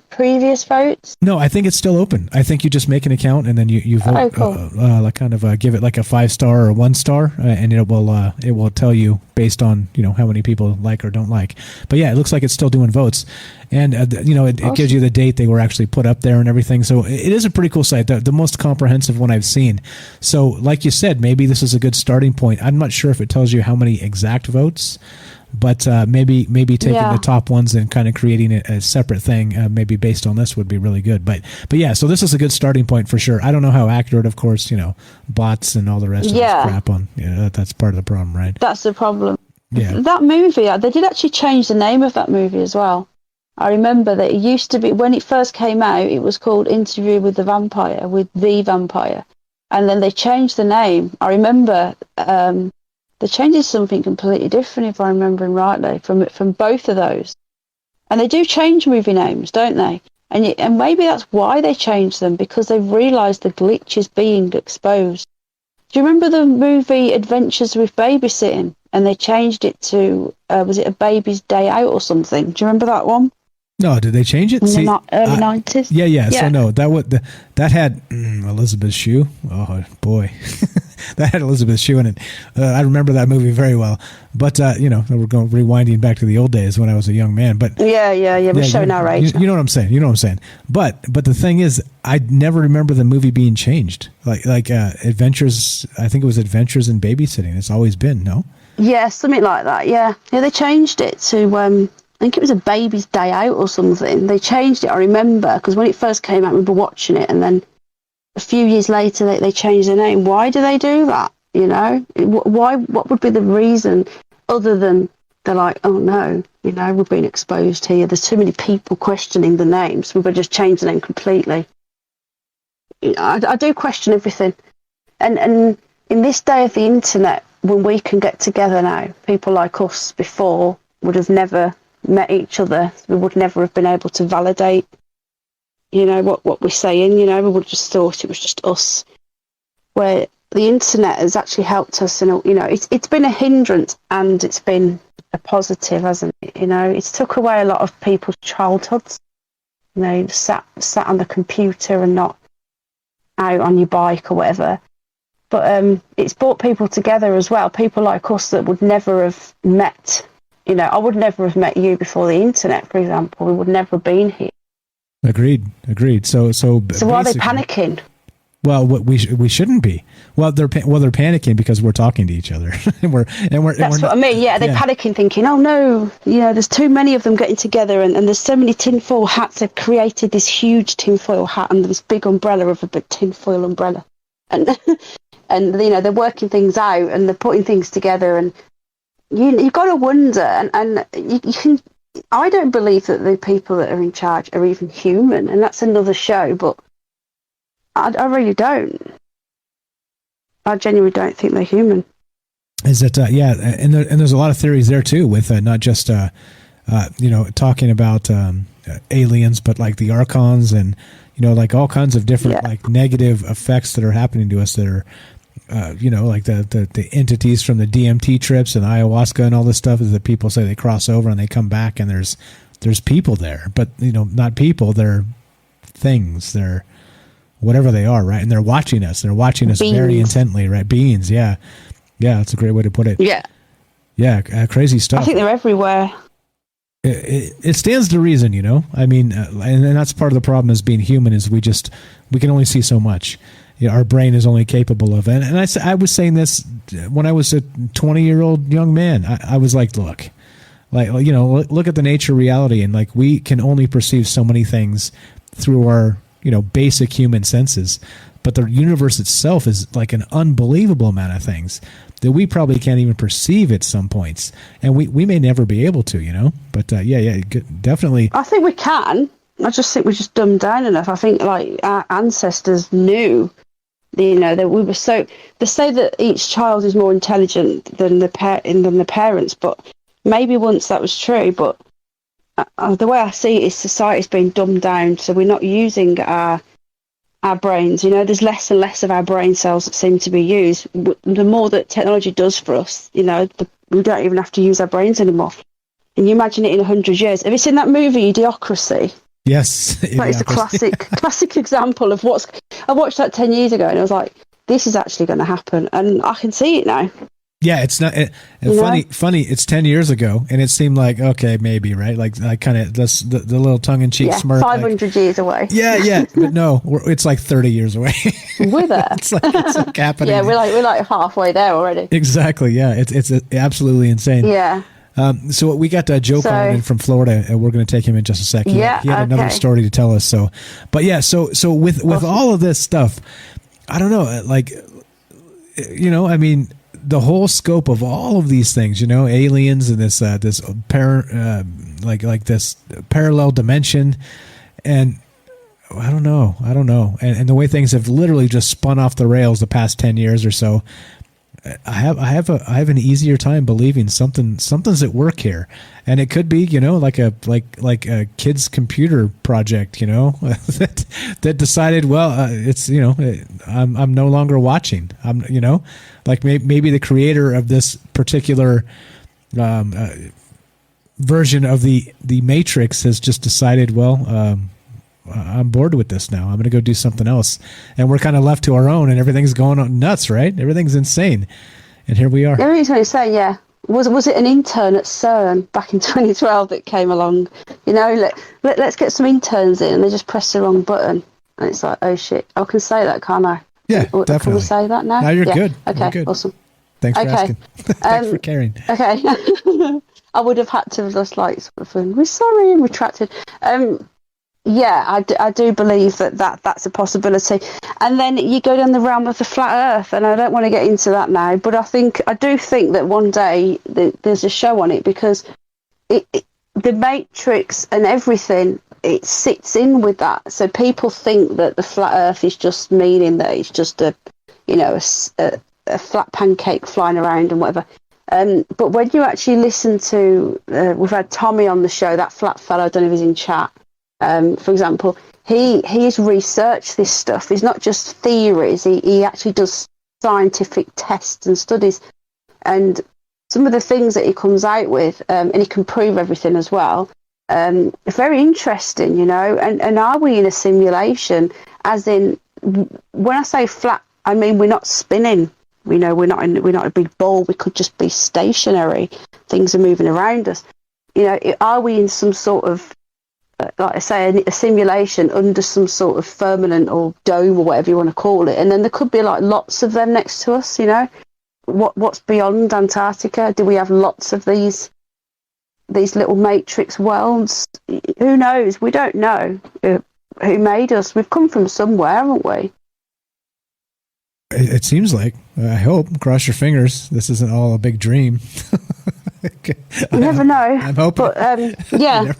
Speaker 15: previous votes?
Speaker 8: No, I think it's still open. I think you just make an account and then you vote.
Speaker 15: Oh, cool.
Speaker 8: Like kind of give it like a 5-star or 1-star, and it will tell you based on how many people like or don't like. But yeah, it looks like it's still doing votes, and it gives you the date they were actually put up there and everything. So it is a pretty cool site, the most comprehensive one I've seen. So like you said, maybe this is a good starting point. I'm not sure if it tells you how many exact votes, but maybe taking the top ones and kind of creating a separate thing, maybe based on this, would be really good. But yeah, so this is a good starting point for sure. I don't know how accurate, of course, bots and all the rest of this crap on. That's part of the problem, right?
Speaker 15: That's the problem.
Speaker 8: Yeah.
Speaker 15: That movie, they did actually change the name of that movie as well. I remember that it used to be, when it first came out, it was called Interview with the Vampire, and then they changed the name. I remember they changed it to something completely different, if I'm remembering rightly, from both of those. And they do change movie names, don't they? And maybe that's why they changed them, because they've realised the glitch is being exposed. Do you remember the movie Adventures with Babysitting? And they changed it to, was it A Baby's Day Out or something? Do you remember that one?
Speaker 8: No, did they change it?
Speaker 15: In the early 90s?
Speaker 8: Yeah. So no, that had Elizabeth Shue. Oh boy, that had Elizabeth Shue in it. I remember that movie very well. But we're going rewinding back to the old days when I was a young man. But
Speaker 15: yeah, we're showing our age.
Speaker 8: You know what I'm saying? But the thing is, I never remember the movie being changed. Like Adventures. I think it was Adventures in Babysitting. It's always been, no?
Speaker 15: Yeah, something like that. Yeah. They changed it to. I think it was A Baby's Day Out or something. They changed it, I remember, because when it first came out, I remember watching it, and then a few years later, they changed the name. Why do they do that? Why? What would be the reason, other than they're like, oh no, we're being exposed here. There's too many people questioning the names. We've got to just change the name completely. I do question everything. And in this day of the internet, when we can get together now, people like us before would have never met each other. We would never have been able to validate what we're saying. We would have just thought it was just us, where the internet has actually helped us, and it's been a hindrance and it's been a positive, hasn't it? It's took away a lot of people's childhoods, sat on the computer and not out on your bike or whatever. But it's brought people together as well, people like us that would never have met. I would never have met you before the internet, for example. We would never have been here. Agreed. So why are they panicking?
Speaker 8: Well, we shouldn't be. Well, they're panicking because we're talking to each other, and we're.
Speaker 15: That's what I mean. Yeah, they're panicking, thinking, "Oh no, there's too many of them getting together, and there's so many tinfoil hats. They've created this huge tinfoil hat and this big umbrella of a big tinfoil umbrella, and they're working things out and they're putting things together, and you've got to wonder, and you can. I don't believe that the people that are in charge are even human, and that's another show, but I really don't. I genuinely don't think they're human.
Speaker 8: Is that and there's a lot of theories there too, with not just talking about aliens, but like the archons and like all kinds of different like negative effects that are happening to us that are like the entities from the DMT trips and ayahuasca and all this stuff, is that people say they cross over and they come back and there's people there, but not people, they're things, they're whatever they are, right? And they're watching us
Speaker 15: Beings.
Speaker 8: very intently, right? Beings, yeah. Yeah, that's a great way to put it.
Speaker 15: Yeah.
Speaker 8: Yeah, crazy stuff.
Speaker 15: I think they're everywhere.
Speaker 8: It stands to reason, you know. I mean, and that's part of the problem as being human is we can only see so much. You know, our brain is only capable of. And I was saying this when I was a 20-year-old young man. I was like, look, you know, look at the nature of reality, and like we can only perceive so many things through our, you know, basic human senses. But the universe itself is like an unbelievable amount of things that we probably can't even perceive at some points, and we may never be able to, you know. But yeah, definitely.
Speaker 15: I think we can. I just think we're just dumbed down enough. I think like our ancestors knew, you know, that we were so. They say that each child is more intelligent than the parents, but maybe once that was true. But the way I see it is society's been dumbed down, so we're not using our brains. You know, there's less and less of our brain cells that seem to be used. The more that technology does for us, you know, we don't even have to use our brains anymore. And you imagine it in 100 years. Have you seen that movie, Idiocracy?
Speaker 8: Yes.
Speaker 15: Like, it's a classic example of I watched that 10 years ago and I was like, this is actually going to happen. And I can see it now.
Speaker 8: Yeah, it's not funny. It's 10 years ago, and it seemed like okay, maybe right, like kind of the little tongue-in-cheek smirk.
Speaker 15: 500 years away.
Speaker 8: Yeah, but no, it's like 30 years away.
Speaker 15: We're there.
Speaker 8: it's like happening.
Speaker 15: Yeah, we're like halfway there already.
Speaker 8: Exactly. Yeah, it's absolutely insane.
Speaker 15: Yeah.
Speaker 8: So we got Joe calling in from Florida, and we're going to take him in just a second. He had another story to tell us. So, but yeah, so with all of this stuff, I don't know, like, you know, I mean, the whole scope of all of these things, you know, aliens and this this parallel dimension, and I don't know, and the way things have literally just spun off the rails the past 10 years or so. I have an easier time believing something's at work here, and it could be, you know, like a kid's computer project, you know, that decided, well, it's, you know, I'm no longer watching. I'm, you know, like maybe the creator of this particular version of the Matrix has just decided, well, I'm bored with this now. I'm going to go do something else. And we're kind of left to our own, and everything's going on nuts, right? Everything's insane. And here we are.
Speaker 15: Everything's insane, yeah. Was it an intern at CERN back in 2012 that came along? You know, let's get some interns in, and they just press the wrong button. And it's like, oh shit, I can say that, can't I?
Speaker 8: Yeah, definitely.
Speaker 15: Can we say that now?
Speaker 8: No, you're good.
Speaker 15: Okay,
Speaker 8: you're good.
Speaker 15: Awesome.
Speaker 8: Thanks for asking. Thanks for caring.
Speaker 15: Okay. I would have had to have just like sort of, we're sorry, and retracted. Yeah, I do believe that's a possibility. And then you go down the realm of the flat Earth, and I don't want to get into that now, but I do think that one day there's a show on it, because the Matrix and everything, it sits in with that. So people think that the flat Earth is just meaning that it's just a flat pancake flying around and whatever. But when you actually listen to, we've had Tommy on the show, that flat fellow, I don't know if he's in chat. For example, he's researched this stuff. It's not just theories. He actually does scientific tests and studies, and some of the things that he comes out with, and he can prove everything as well. Very interesting, you know. And are we in a simulation? As in, when I say flat, I mean we're not spinning. You know, we're not a big ball. We could just be stationary. Things are moving around us. You know, are we in some sort of, like I say, a simulation under some sort of firmament or dome or whatever you want to call it? And then there could be like lots of them next to us, you know. What's beyond Antarctica? Do we have lots of these little matrix worlds? Who knows? We don't know who made us. We've come from somewhere, haven't we?
Speaker 8: It seems like. I hope. Cross your fingers. This isn't all a big dream.
Speaker 15: You never know.
Speaker 8: I'm hoping.
Speaker 15: But, yeah.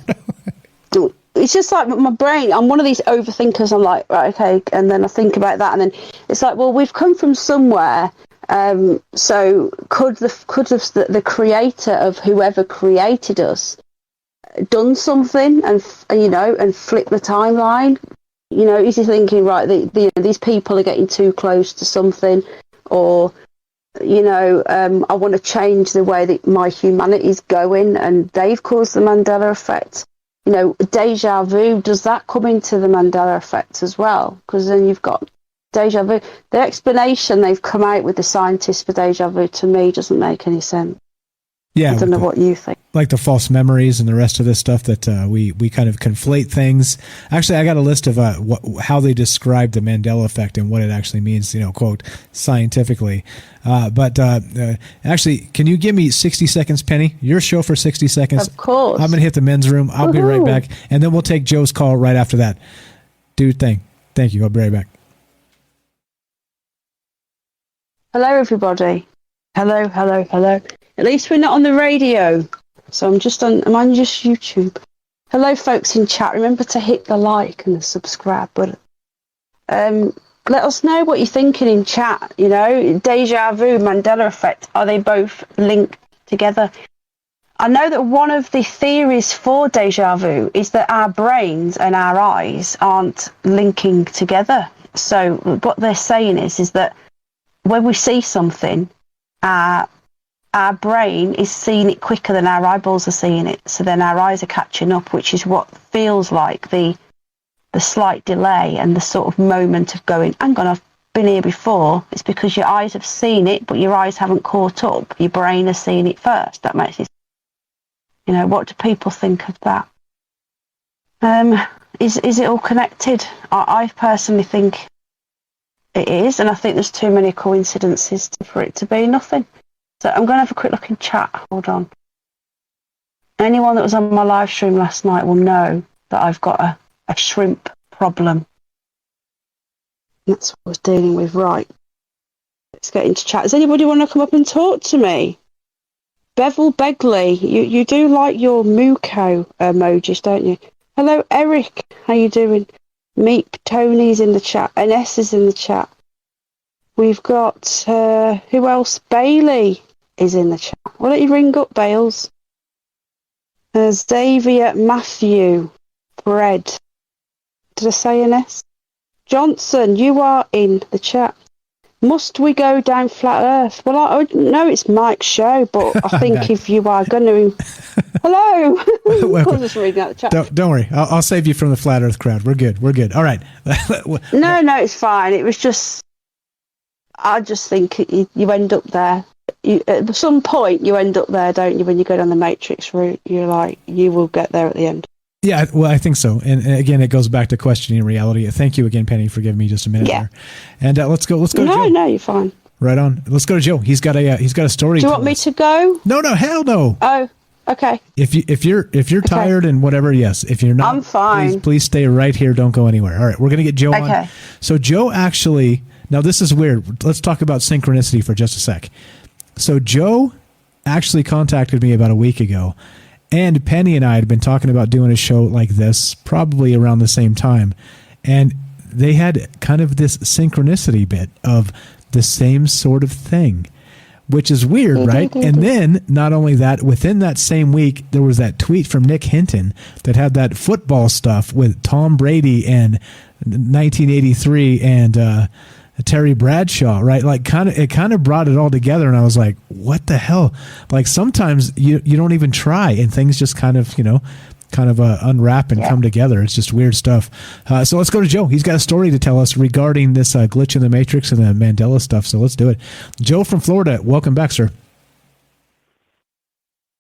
Speaker 15: It's just like my brain. I'm one of these overthinkers. I'm like, right, okay, and then I think about that, and then it's like, well, we've come from somewhere. So could the creator of whoever created us done something and flip the timeline? You know, is he thinking, right, these people are getting too close to something, or you know, I want to change the way that my humanity is going, and they've caused the Mandela Effect. You know, deja vu, does that come into the Mandela Effect as well? Because then you've got deja vu. The explanation they've come out with the scientists for deja vu to me doesn't make any sense.
Speaker 8: Yeah,
Speaker 15: I don't know what you think.
Speaker 8: Like the false memories and the rest of this stuff that we kind of conflate things. Actually, I got a list of how they describe the Mandela Effect and what it actually means, quote, scientifically. But actually, can you give me 60 seconds, Penny? Your show for 60 seconds.
Speaker 15: Of course.
Speaker 8: I'm going to hit the men's room. I'll be right back. And then we'll take Joe's call right after that. Do your thing. Thank you. I'll be right back.
Speaker 15: Hello, everybody. Hello, hello, hello. At least we're not on the radio. So I'm on just YouTube. Hello, folks in chat. Remember to hit the like and the subscribe button. Let us know what you're thinking in chat. Deja vu, Mandela Effect. Are they both linked together? I know that one of the theories for deja vu is that our brains and our eyes aren't linking together. So what they're saying is that when we see something, our brain is seeing it quicker than our eyeballs are seeing it. So then our eyes are catching up, which is what feels like the slight delay and the sort of moment of going, hang on, I've been here before. It's because your eyes have seen it, but your eyes haven't caught up. Your brain has seen it first. That makes it, what do people think of that? Is it all connected? I personally think it is, and I think there's too many coincidences for it to be nothing. So I'm going to have a quick look in chat. Hold on. Anyone that was on my live stream last night will know that I've got a shrimp problem. That's what I was dealing with. Right. Let's get into chat. Does anybody want to come up and talk to me? Bevel Begley, you do like your Muko emojis, don't you? Hello, Eric. How you doing? Meep Tony's in the chat. NS is in the chat. We've got, who else? Bailey is in the chat. Why don't you ring up, Bales? Xavier, Matthew, Fred. Did I say an S? Johnson, you are in the chat. Must we go down flat earth? Well, I know it's Mike's show, but I think if you are going to... Hello! I'll just read out the chat.
Speaker 8: Don't worry. I'll save you from the flat earth crowd. We're good. All right.
Speaker 15: No, it's fine. It was just... I just think you end up there. At some point, you end up there, don't you? When you go down the Matrix route, you're like, you will get there at the end.
Speaker 8: Yeah, well, I think so. And again, it goes back to questioning reality. Thank you again, Penny, for giving me just a minute there. And let's go. To Joe.
Speaker 15: No, you're fine.
Speaker 8: Right on. Let's go to Joe. He's got a story.
Speaker 15: Do you want me to go?
Speaker 8: No, hell no.
Speaker 15: Oh, okay.
Speaker 8: If you're tired and whatever, yes. If you're not,
Speaker 15: I'm fine.
Speaker 8: Please stay right here. Don't go anywhere. All right, we're gonna get Joe on. So Joe actually. Now this is weird. Let's talk about synchronicity for just a sec. So Joe actually contacted me about a week ago. And Penny and I had been talking about doing a show like this probably around the same time. And they had kind of this synchronicity bit of the same sort of thing, which is weird, right? And then not only that, within that same week, there was that tweet from Nick Hinton that had that football stuff with Tom Brady and 1983 and Terry Bradshaw, right? Like it kind of brought it all together, and I was like, what the hell? Like sometimes you don't even try, and things just kind of unwrap and come together. It's just weird stuff. So let's go to Joe. He's got a story to tell us regarding this glitch in the Matrix and the Mandela stuff. So let's do it. Joe from Florida, welcome back, sir.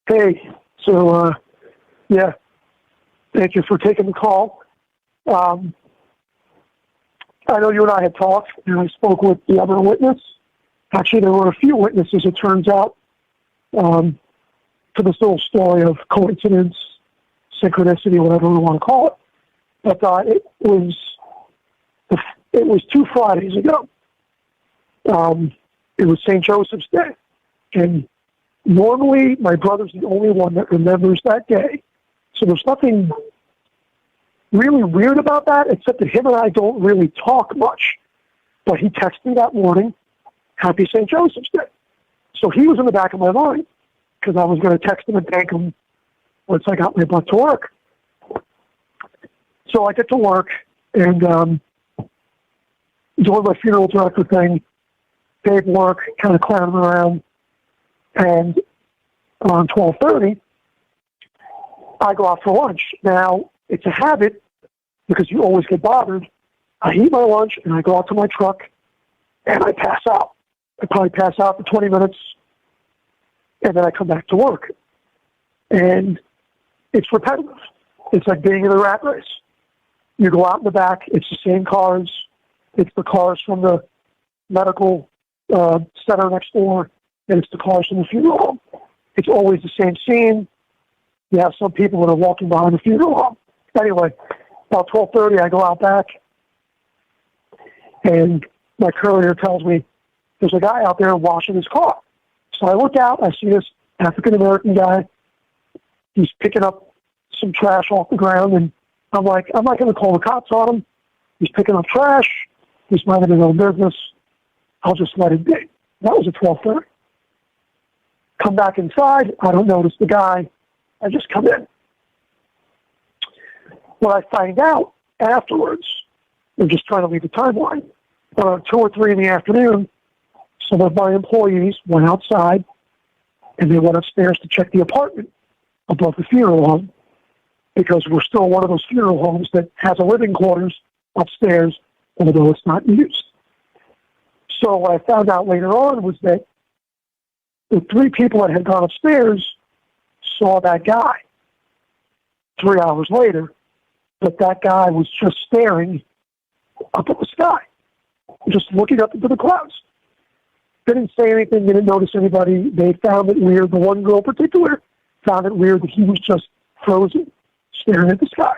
Speaker 10: Hey, so thank you for taking the call. I know you and I had talked, and I spoke with the other witness. Actually, there were a few witnesses, it turns out, for this little story of coincidence, synchronicity, whatever we want to call it. But it was 2 Fridays ago. It was St. Joseph's Day. And normally, my brother's the only one that remembers that day. So there's nothing really weird about that, except that him and I don't really talk much. But he texted me that morning, Happy St. Joseph's Day. So he was in the back of my mind, because I was going to text him and thank him once I got my butt to work. So I get to work, and doing my funeral director thing, paperwork, kind of clowning around, and around 12:30, I go out for lunch. Now, it's a habit, because you always get bothered. I eat my lunch, and I go out to my truck, and I pass out. I probably pass out for 20 minutes, and then I come back to work. And it's repetitive. It's like being in a rat race. You go out in the back, it's the same cars. It's the cars from the medical center next door, and it's the cars from the funeral home. It's always the same scene. You have some people that are walking behind the funeral home. Anyway, about 12:30, I go out back, and my courier tells me there's a guy out there washing his car. So I look out, I see this African-American guy. He's picking up some trash off the ground, and I'm like, I'm not going to call the cops on him. He's picking up trash. He's minding his own business. I'll just let it be. That was at 12:30. Come back inside. I don't notice the guy. I just come in. What I find out afterwards, I'm just trying to leave the timeline, 2 or 3 in the afternoon, some of my employees went outside, and they went upstairs to check the apartment above the funeral home, because we're still one of those funeral homes that has a living quarters upstairs, although it's not used. So what I found out later on was that the 3 people that had gone upstairs saw that guy 3 hours later, but that guy was just staring up at the sky, just looking up into the clouds. Didn't say anything, didn't notice anybody. They found it weird. The one girl in particular found it weird that he was just frozen, staring at the sky.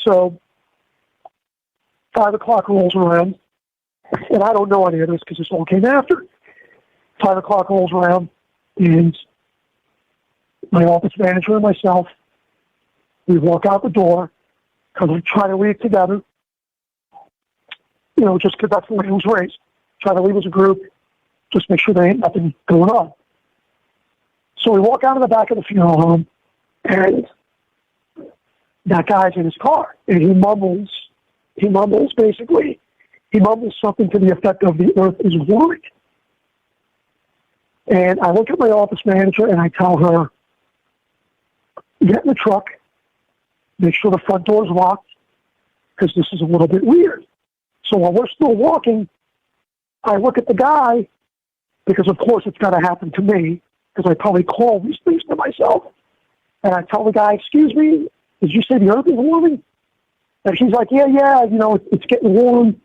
Speaker 10: So 5 o'clock rolls around, and I don't know any of this because this all came after. 5 o'clock rolls around, and my office manager and myself, we walk out the door because we try to leave together, just because that's the way it was raised. Try to leave as a group, just make sure there ain't nothing going on. So we walk out of the back of the funeral home, and that guy's in his car, and he mumbles something to the effect of the earth is warming. And I look at my office manager and I tell her, get in the truck, make sure the front door is locked, because this is a little bit weird. So while we're still walking, I look at the guy, because of course it's got to happen to me, because I probably call these things to myself. And I tell the guy, excuse me, did you say the earth is warming? And he's like, yeah, it's getting warm.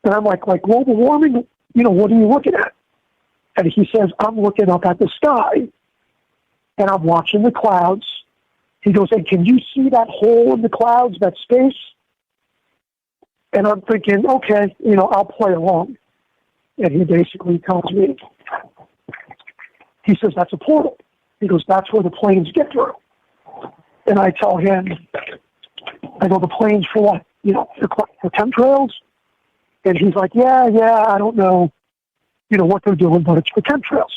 Speaker 10: And I'm like global warming? What are you looking at? And he says, I'm looking up at the sky, and I'm watching the clouds. He goes, hey, can you see that hole in the clouds, that space? And I'm thinking, okay, I'll play along. And he basically tells me, he says, that's a portal. He goes, that's where the planes get through. And I tell him, I go, the planes for what? For chemtrails? And he's like, yeah, I don't know, what they're doing, but it's for chemtrails.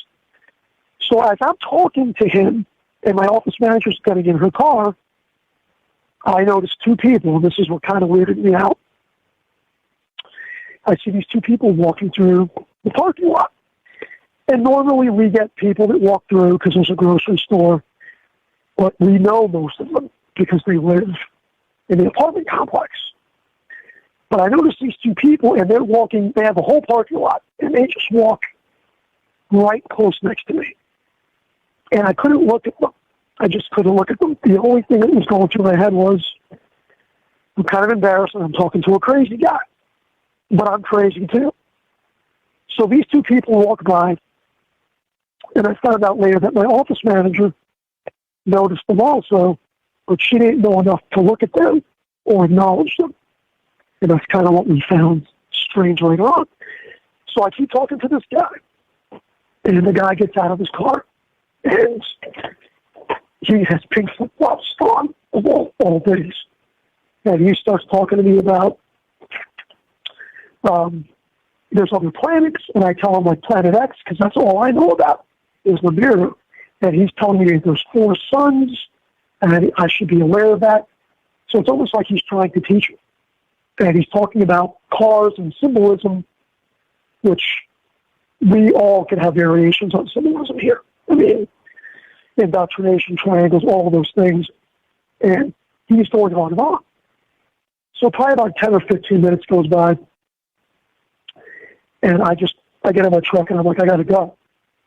Speaker 10: So as I'm talking to him, and my office manager's getting in her car, I notice 2 people, and this is what kind of weirded me out. I see these 2 people walking through the parking lot. And normally we get people that walk through because there's a grocery store, but we know most of them because they live in the apartment complex. But I noticed these 2 people, and they're walking, they have a whole parking lot, and they just walk right close next to me. And I couldn't look at them. I just couldn't look at them. The only thing that was going through my head was, I'm kind of embarrassed, and I'm talking to a crazy guy. But I'm crazy too. So these 2 people walked by, and I found out later that my office manager noticed them also, but she didn't know enough to look at them or acknowledge them. And that's kind of what we found strange later on. So I keep talking to this guy, and the guy gets out of his car, and he has pink flip-flops on of all days. And he starts talking to me about there's other planets, and I tell him like Planet X, because that's all I know about is Nibiru. And he's telling me there's 4 suns, and I should be aware of that. So it's almost like he's trying to teach me. And he's talking about cars and symbolism, which we all can have variations on symbolism here. I mean, indoctrination, triangles, all of those things. And he's going on and on. So probably about 10 or 15 minutes goes by, and I get in my truck, and I'm like, I got to go.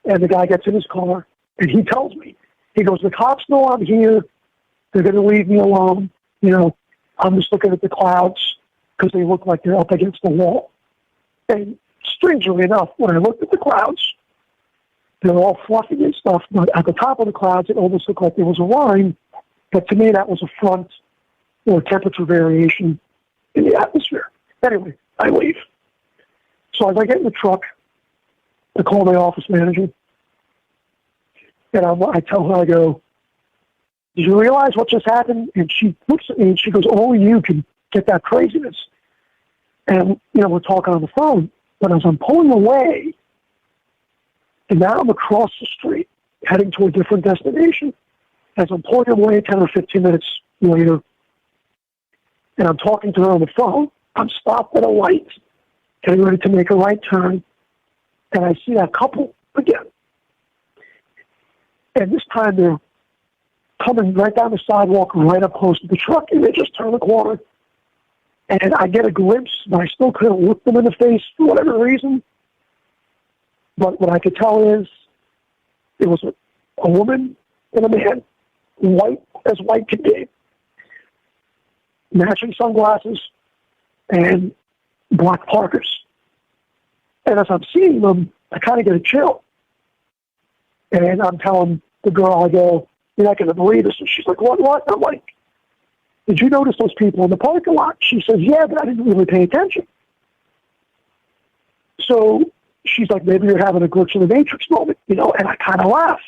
Speaker 10: And the guy gets in his car, and he tells me, he goes, the cops know I'm here. They're going to leave me alone. You know, I'm just looking at the clouds because they look like they're up against the wall. And strangely enough, when I looked at the clouds, they're all fluffy and stuff, but at the top of the clouds, it almost looked like there was a line. But to me, that was a front or temperature variation in the atmosphere. Anyway, I leave. So as I get in the truck, I call my office manager, and I tell her, I go, did you realize what just happened? And she looks at me and she goes, only you can get that craziness. And, you know, we're talking on the phone, but as I'm pulling away, and now I'm across the street, heading to a different destination, as I'm pulling away 10 or 15 minutes later, and I'm talking to her on the phone, I'm stopped at a light, getting ready to make a right turn, and I see that couple again. And this time they're coming right down the sidewalk, right up close to the truck, and they just turn the corner. And I get a glimpse, but I still couldn't look them in the face for whatever reason. But what I could tell is it was a woman and a man, white as white could be, matching sunglasses and black Parkers. And as I'm seeing them, I kind of get a chill. And I'm telling the girl, I go, you're not going to believe this. And she's like, what? And I'm like, did you notice those people in the parking lot? She says, yeah, but I didn't really pay attention. So she's like, maybe you're having a glitch in the Matrix moment, you know, and I kind of laugh.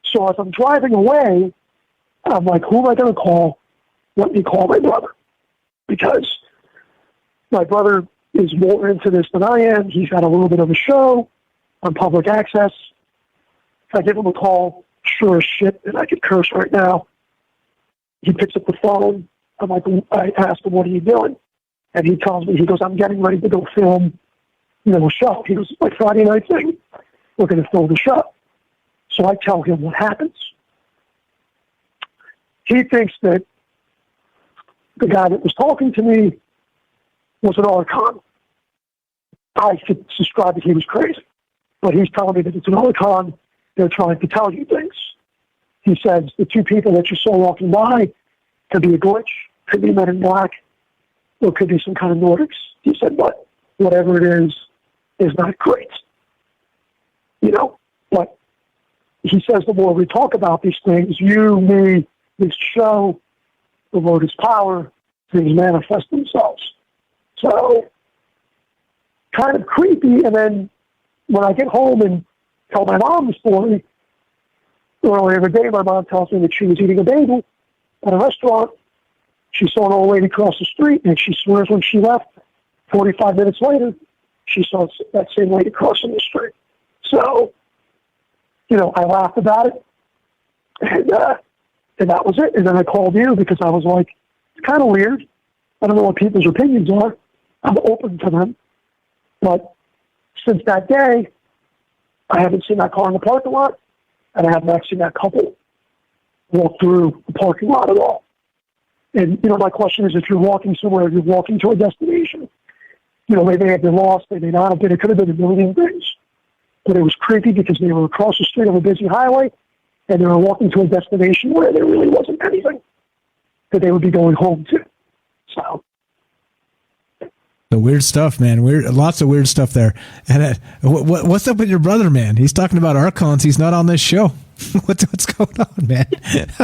Speaker 10: So as I'm driving away, I'm like, who am I going to call? Let me call my brother. Because my brother is more into this than I am. He's got a little bit of a show on public access. I give him a call, sure as shit, and I could curse right now. He picks up the phone. I'm like, I ask him, what are you doing? And he tells me, he goes, I'm getting ready to go film, you know, a show. He goes, it's like Friday night thing. We're going to film the show. So I tell him what happens. He thinks that the guy that was talking to me was an Archon. I could describe that he was crazy. But he's telling me that it's an Archon. They're trying to tell you things. He says the two people that you saw walking by could be a glitch, could be Men in Black, or could be some kind of Nordics. He said, but whatever it is not great. You know, but he says the more we talk about these things, you, me, this show, the word is power, things manifest themselves. So, kind of creepy. And then when I get home and tell my mom the story, earlier in the day, my mom tells me that she was eating a bagel at a restaurant. She saw an old lady cross the street, and she swears when she left, 45 minutes later, she saw that same lady crossing the street. So, you know, I laughed about it, and that was it. And then I called you because I was like, it's kind of weird. I don't know what people's opinions are. I'm open to them. But since that day, I haven't seen that car in the parking lot, and I haven't actually seen that couple walk through the parking lot at all. And, you know, my question is, if you're walking somewhere, you're walking to a destination, you know, they may have been lost, they may not have been, it could have been a million things. But it was creepy because they were across the street on a busy highway, and they were walking to a destination where there really wasn't anything that they would be going home to. So.
Speaker 8: The weird stuff, man. Lots of weird stuff there. And what's up with your brother, man? He's talking about Archons. He's not on this show. What's going on, man?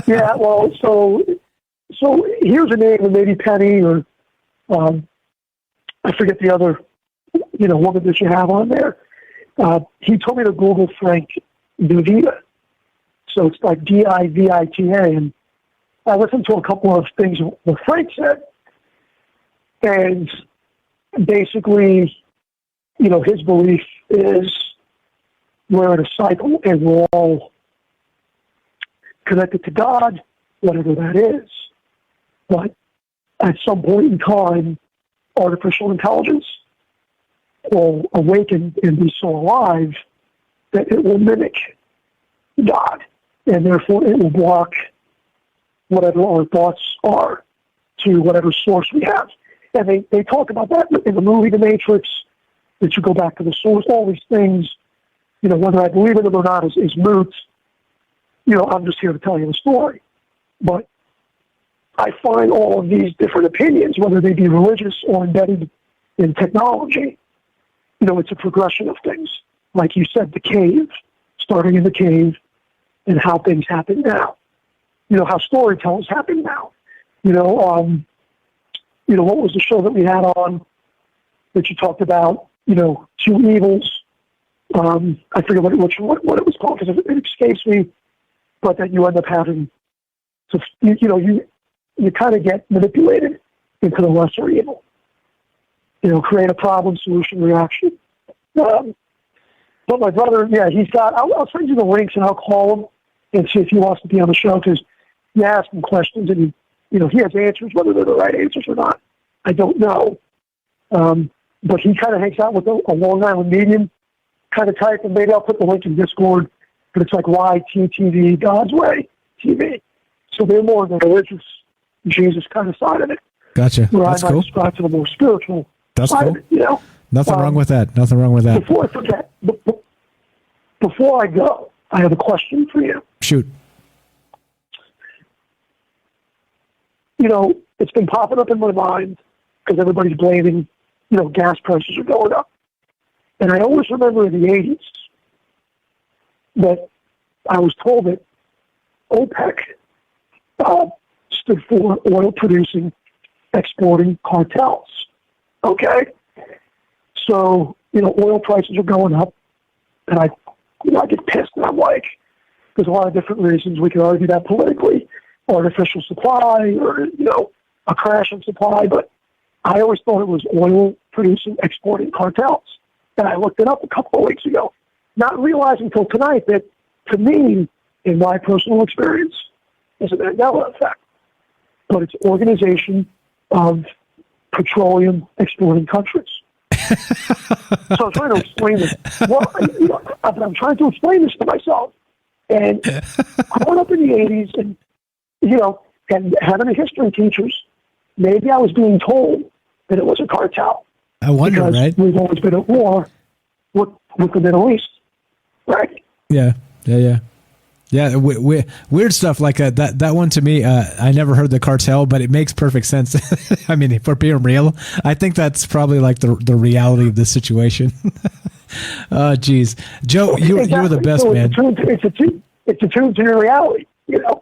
Speaker 10: Yeah, well, so here's a name, and maybe Penny or I forget the other, you know, woman that you have on there. He told me to Google Frank Divita. So it's like Divita, and I listened to a couple of things what Frank said, and basically, you know, his belief is we're in a cycle and we're all connected to God, whatever that is. But at some point in time, artificial intelligence will awaken and be so alive that it will mimic God, and therefore it will block whatever our thoughts are. to whatever source we have. And they talk about that in the movie The Matrix, that you go back to the source. All these things, whether I believe in them or not is moot. I'm just here to tell you the story. But I find all of these different opinions, whether they be religious or embedded in technology, it's a progression of things. Like you said, the cave, starting in the cave, and how things happen now. How storytellers happen now. What was the show that we had on that you talked about? Two evils. I forget what it was called because it escapes me. But that you end up having to, you kind of get manipulated into the lesser evil. Create a problem, solution, reaction. But my brother, he's got. I'll send you the links and I'll call him and see if he wants to be on the show because you ask him questions and he has answers, whether they're the right answers or not. I don't know. But he kind of hangs out with a Long Island medium kind of type, and maybe I'll put the link in Discord. But it's like YTTV, God's Way TV. So they're more of the religious Jesus kind of side of it.
Speaker 8: Gotcha.
Speaker 10: Where
Speaker 8: That's
Speaker 10: I might
Speaker 8: cool.
Speaker 10: subscribe to the more spiritual
Speaker 8: That's
Speaker 10: side
Speaker 8: cool.
Speaker 10: of it,
Speaker 8: Nothing wrong with that. Nothing wrong with that.
Speaker 10: Before I forget, before I go, I have a question for you.
Speaker 8: Shoot.
Speaker 10: It's been popping up in my mind because everybody's blaming, gas prices are going up. And I always remember in the 80s that I was told that OPEC stood for oil producing, exporting cartels. Okay? So, oil prices are going up, and I get pissed, and I'm like, there's a lot of different reasons. We can argue that politically, artificial supply, or, a crash in supply, but I always thought it was oil producing, exporting cartels. And I looked it up a couple of weeks ago, not realizing until tonight that, to me, in my personal experience, is a Mandela Effect. But it's organization of petroleum exporting countries. So I'm trying to explain this. Well, I'm trying to explain this to myself. And growing up in the 80s and, and having a history teachers, maybe I was being told that it was a cartel.
Speaker 8: I wonder,
Speaker 10: because
Speaker 8: right?
Speaker 10: We've always been at war with the Middle East, right?
Speaker 8: Yeah. Weird stuff like that one to me. I never heard the cartel, but it makes perfect sense. I mean, if we're being real, I think that's probably like the reality of the situation. Oh, geez, Joe, you were the best,
Speaker 10: so
Speaker 8: man.
Speaker 10: It's attuned to your reality.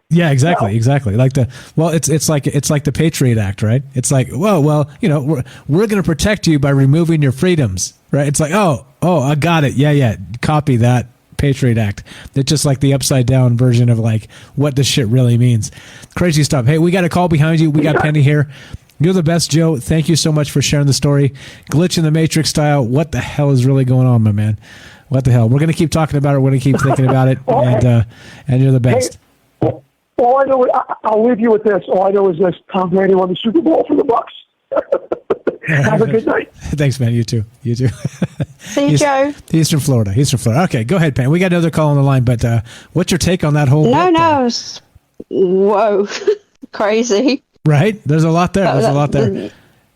Speaker 8: Yeah, exactly. Like it's like the Patriot Act, right? It's like, well, we're going to protect you by removing your freedoms, right? It's like, oh, I got it. Yeah, copy that Patriot Act. It's just like the upside down version of like what this shit really means. Crazy stuff. Hey, we got a call behind you. We got Penny here. You're the best, Joe. Thank you so much for sharing the story. Glitch in the Matrix style. What the hell is really going on, my man? What the hell? We're going to keep talking about it. We're going to keep thinking about it. And you're the best.
Speaker 10: All I know, I'll leave you with this. All I know is this: Tom Brady won the Super Bowl for the Bucks. Have a good night.
Speaker 8: Thanks, man. You too.
Speaker 15: See you, Joe.
Speaker 8: He's from Florida. Okay, go ahead, Pam. We got another call on the line, but what's your take on that whole?
Speaker 15: No. Whoa, crazy.
Speaker 8: Right? There's a lot there.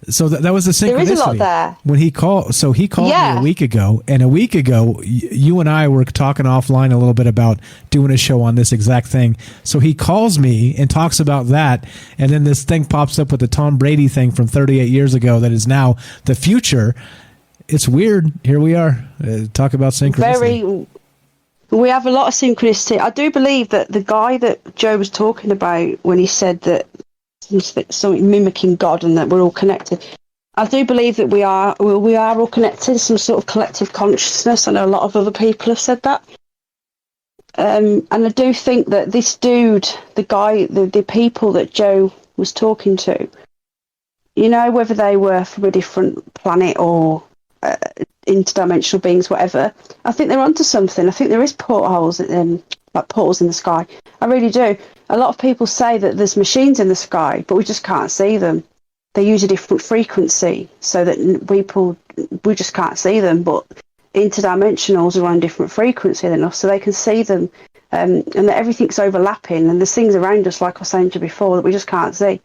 Speaker 8: So that was the synchronicity.
Speaker 15: There is a lot there.
Speaker 8: When he called, me a week ago, and a week ago, you and I were talking offline a little bit about doing a show on this exact thing. So he calls me and talks about that, and then this thing pops up with the Tom Brady thing from 38 years ago that is now the future. It's weird. Here we are. Talk about synchronicity.
Speaker 15: We have a lot of synchronicity. I do believe that the guy that Joe was talking about when he said that something mimicking God and that we're all connected. I do believe that we are all connected, some sort of collective consciousness. I know a lot of other people have said that. And I do think that this dude, the guy, the people that Joe was talking to, whether they were from a different planet or interdimensional beings, whatever, I think they're onto something. I think there is portholes like portals in the sky. I really do. A lot of people say that there's machines in the sky, but we just can't see them. They use a different frequency so that we just can't see them, but interdimensionals are on a different frequency than us, so they can see them, and that everything's overlapping, and there's things around us, like I was saying to you before, that we just can't see.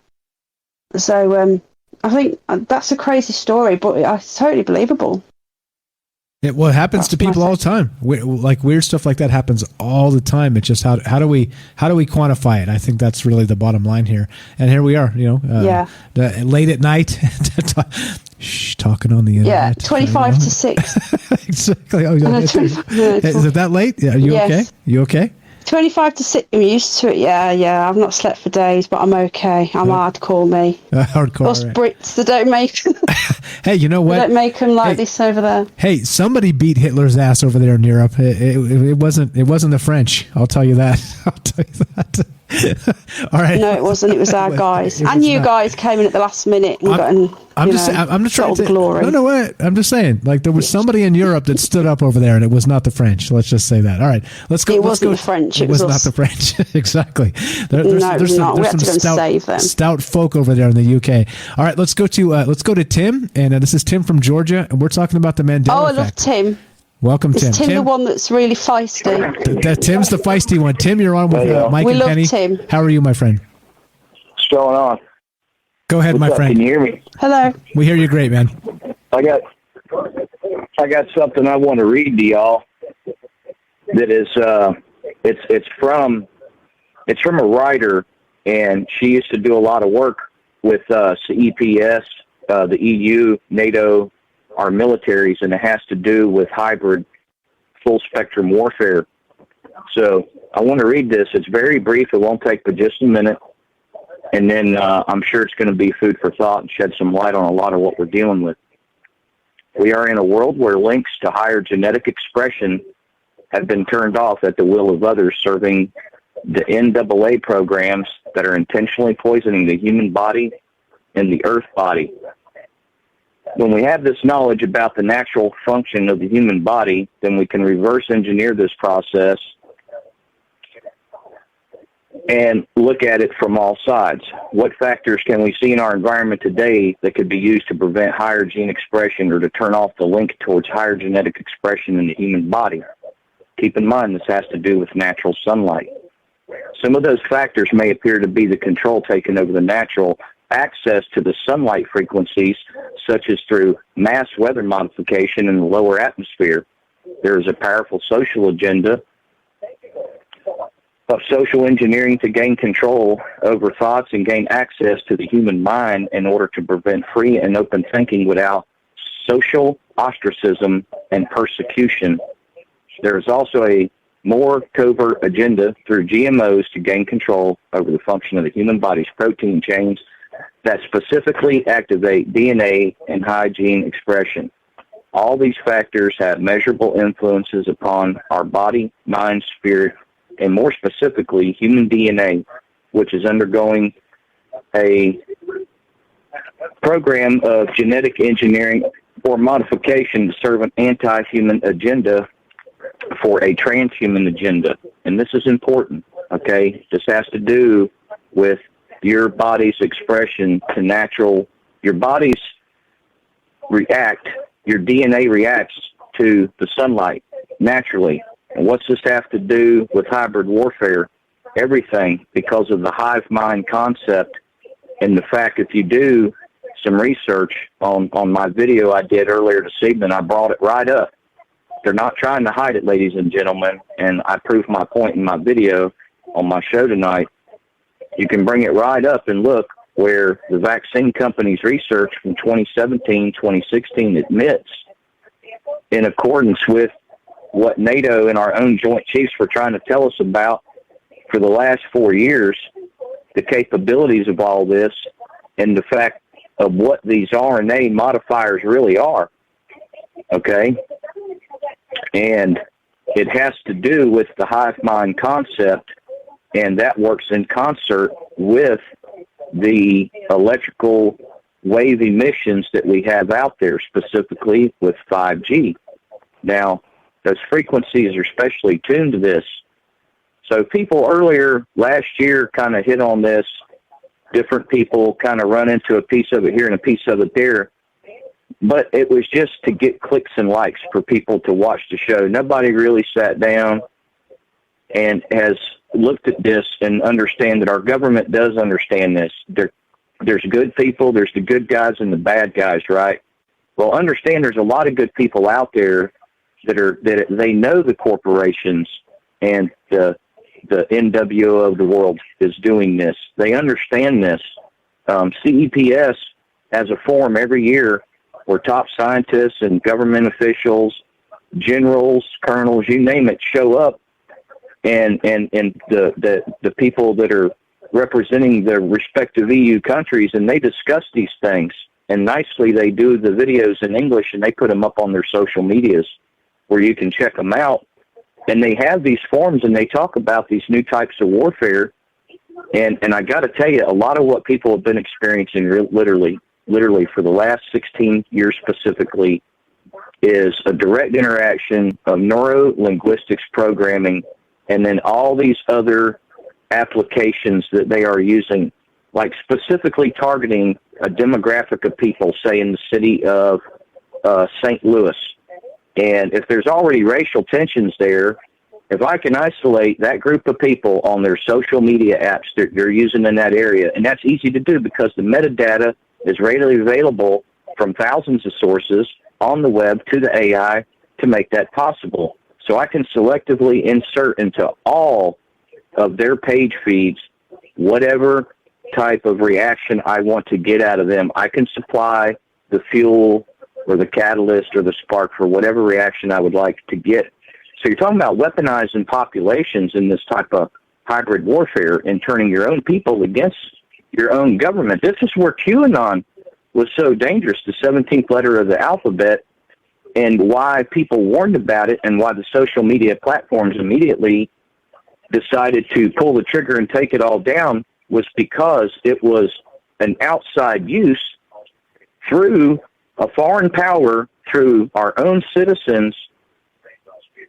Speaker 15: So I think that's a crazy story, but it's totally believable.
Speaker 8: It happens to people all the time. Like weird stuff like that happens all the time. It's just how do we quantify it? I think that's really the bottom line here. And here we are, late at night, talking on the internet.
Speaker 15: 25 to 6.
Speaker 8: Exactly. Is it that late? Yeah, are you okay? You okay?
Speaker 15: 25 to 6. I'm used to it. Yeah. I've not slept for days, but I'm okay. I'm hardcore, me.
Speaker 8: Hardcore.
Speaker 15: Us Brits, they don't make.
Speaker 8: Hey, you know what?
Speaker 15: They don't make them like this over there.
Speaker 8: Hey, somebody beat Hitler's ass over there in Europe. It wasn't the French. I'll tell you that. All right.
Speaker 15: No, it wasn't. It was our guys. And you guys came in at the last minute and
Speaker 8: I'm just trying to
Speaker 15: glory.
Speaker 8: No, what? I'm just saying, like there was somebody in Europe that stood up over there, and it was not the French. Let's just say that. All right, let's go.
Speaker 15: It wasn't the French.
Speaker 8: It was not the French. Exactly. There's some stout folk over there in the UK. All right, let's go to Tim, and this is Tim from Georgia, and we're talking about the Mandela Effect.
Speaker 15: I love Tim.
Speaker 8: Welcome, Tim.
Speaker 15: Is Tim the one that's really feisty?
Speaker 8: Tim's the feisty one. Tim, you're on with Mike and Penny.
Speaker 15: Tim.
Speaker 8: How are you, my friend?
Speaker 3: What's going on?
Speaker 8: Go ahead, my friend.
Speaker 3: Can you hear me?
Speaker 15: Hello.
Speaker 8: We hear you great, man.
Speaker 3: I got something I want to read to y'all. That is, it's from a writer, and she used to do a lot of work with EPS, the EU, NATO, our militaries, and it has to do with hybrid full spectrum warfare. So I want to read this. It's very brief. It won't take but just a minute. And then I'm sure it's going to be food for thought and shed some light on a lot of what we're dealing with. We are in a world where links to higher genetic expression have been turned off at the will of others, serving the NAA programs that are intentionally poisoning the human body and the earth body. When we have this knowledge about the natural function of the human body, then we can reverse engineer this process and look at it from all sides. What factors can we see in our environment today that could be used to prevent higher gene expression or to turn off the link towards higher genetic expression in the human body? Keep in mind, this has to do with natural sunlight. Some of those factors may appear to be the control taken over the natural access to the sunlight frequencies, such as through mass weather modification in the lower atmosphere. There is a powerful social agenda of social engineering to gain control over thoughts and gain access to the human mind in order to prevent free and open thinking without social ostracism and persecution. There is also a more covert agenda through GMOs to gain control over the function of the human body's protein chains that specifically activate DNA and high gene expression. All these factors have measurable influences upon our body, mind, spirit, and more specifically, human DNA, which is undergoing a program of genetic engineering or modification to serve an anti-human agenda for a transhuman agenda. And this is important, okay? This has to do with your body's expression to natural. Your body's your DNA reacts to the sunlight naturally. And what's this have to do with hybrid warfare? Everything, because of the hive mind concept and the fact if you do some research on my video I did earlier this evening, I brought it right up. They're not trying to hide it, ladies and gentlemen, and I proved my point in my video on my show tonight. You can bring it right up and look where the vaccine company's research from 2017, 2016 admits, in accordance with what NATO and our own Joint Chiefs were trying to tell us about for the last 4 years, the capabilities of all this and the fact of what these RNA modifiers really are, okay? And it has to do with the hive mind concept, and that works in concert with the electrical wave emissions that we have out there, specifically with 5G. Now, those frequencies are specially tuned to this. So people earlier last year kind of hit on this. Different people kind of run into a piece of it here and a piece of it there. But it was just to get clicks and likes for people to watch the show. Nobody really sat down and has looked at this and understand that our government does understand this. there's good people, there's the good guys and the bad guys, right? Well, understand there's a lot of good people out there that they know the corporations and the NWO of the world is doing this. They understand this. CEPS has a forum every year where top scientists and government officials, generals, colonels, you name it, show up, and the people that are representing the respective EU countries, and they discuss these things. And nicely, they do the videos in English, and they put them up on their social medias where you can check them out. And they have these forums, and they talk about these new types of warfare. And I got to tell you, a lot of what people have been experiencing literally for the last 16 years specifically is a direct interaction of neuro-linguistics programming and then all these other applications that they are using, like specifically targeting a demographic of people, say in the city of St. Louis. And if there's already racial tensions there, if I can isolate that group of people on their social media apps that they're using in that area, and that's easy to do because the metadata is readily available from thousands of sources on the web to the AI to make that possible. So I can selectively insert into all of their page feeds whatever type of reaction I want to get out of them. I can supply the fuel or the catalyst or the spark for whatever reaction I would like to get. So you're talking about weaponizing populations in this type of hybrid warfare and turning your own people against your own government. This is where QAnon was so dangerous, the 17th letter of the alphabet, and why people warned about it and why the social media platforms immediately decided to pull the trigger and take it all down was because it was an outside use through a foreign power, through our own citizens,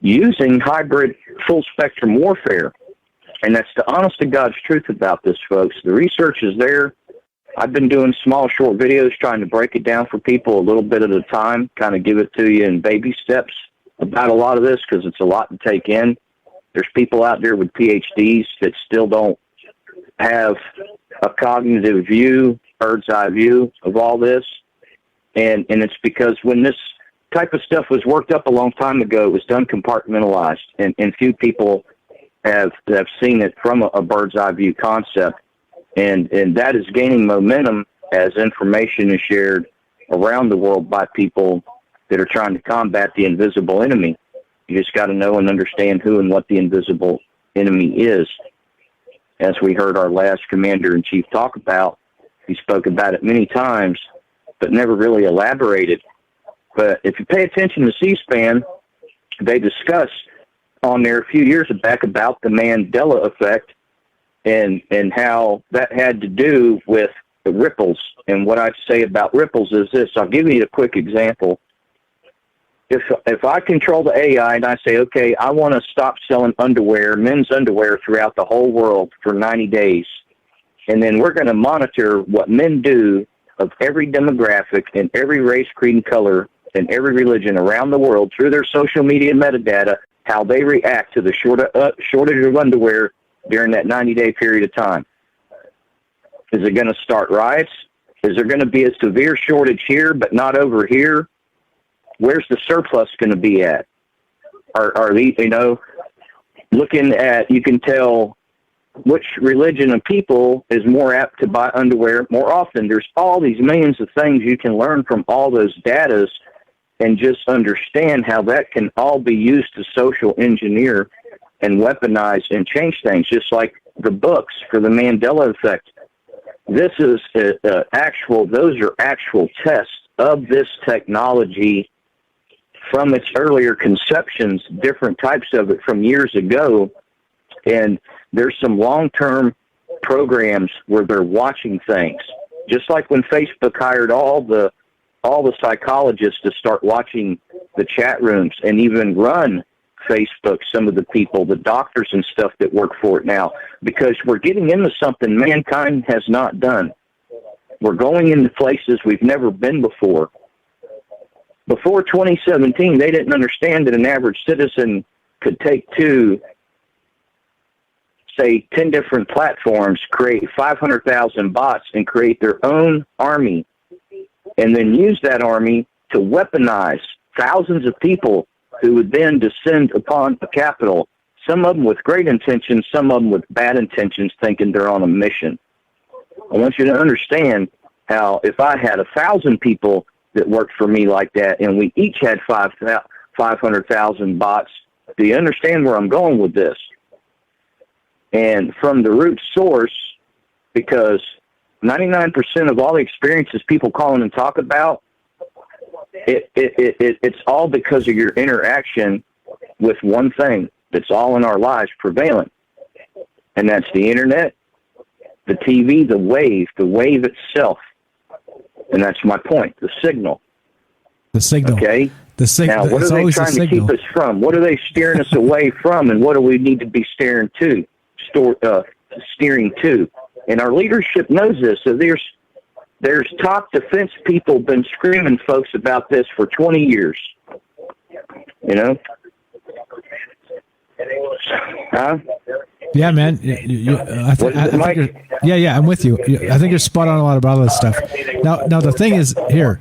Speaker 3: using hybrid full-spectrum warfare. And that's the honest-to-God's truth about this, folks. The research is there. I've been doing small, short videos trying to break it down for people a little bit at a time, kind of give it to you in baby steps about a lot of this because it's a lot to take in. There's people out there with PhDs that still don't have a cognitive view, bird's eye view of all this. And it's because when this type of stuff was worked up a long time ago, it was done compartmentalized, and few people have seen it from a bird's eye view concept. And that is gaining momentum as information is shared around the world by people that are trying to combat the invisible enemy. You just got to know and understand who and what the invisible enemy is. As we heard our last commander-in-chief talk about, he spoke about it many times, but never really elaborated. But if you pay attention to C-SPAN, they discuss on there a few years back about the Mandela Effect and how that had to do with the ripples. And what I'd say about ripples is this. I'll give you a quick example. If I control the AI and I say, okay, I want to stop selling underwear, men's underwear throughout the whole world for 90 days, and then we're going to monitor what men do of every demographic and every race, creed, and color and every religion around the world through their social media metadata, how they react to the shortage of underwear during that 90-day period of time. Is it going to start riots? Is there going to be a severe shortage here but not over here? Where's the surplus going to be at? Are these, looking at, you can tell which religion of people is more apt to buy underwear more often. There's all these millions of things you can learn from all those datas and just understand how that can all be used to social engineer and weaponize and change things, just like the books for the Mandela Effect. This is those are actual tests of this technology from its earlier conceptions, different types of it from years ago. And there's some long-term programs where they're watching things, just like when Facebook hired all the psychologists to start watching the chat rooms and even run Facebook, some of the people, the doctors and stuff that work for it now, because we're getting into something mankind has not done. We're going into places we've never been before. Before 2017, they didn't understand that an average citizen could take two say 10 different platforms, create 500,000 bots and create their own army, and then use that army to weaponize thousands of people who would then descend upon the Capitol, some of them with great intentions, some of them with bad intentions, thinking they're on a mission. I want you to understand how if I had 1,000 people that worked for me like that, and we each had 500,000 bots, do you understand where I'm going with this? And from the root source, because 99% of all the experiences people call in and talk about, it's all because of your interaction with one thing that's all in our lives prevalent, and that's the internet, the TV, the wave itself. And that's my point, the signal.
Speaker 8: The signal.
Speaker 3: Okay?
Speaker 8: The signal.
Speaker 3: Now, what are they trying to keep us from? What are they steering us away from, and what do we need to be steering to? And our leadership knows this. So there's top defense people been screaming, folks, about this for 20 years. You know? Huh?
Speaker 8: Yeah, man. I think I'm with you. I think you're spot on a lot about all this stuff. Now the thing is here,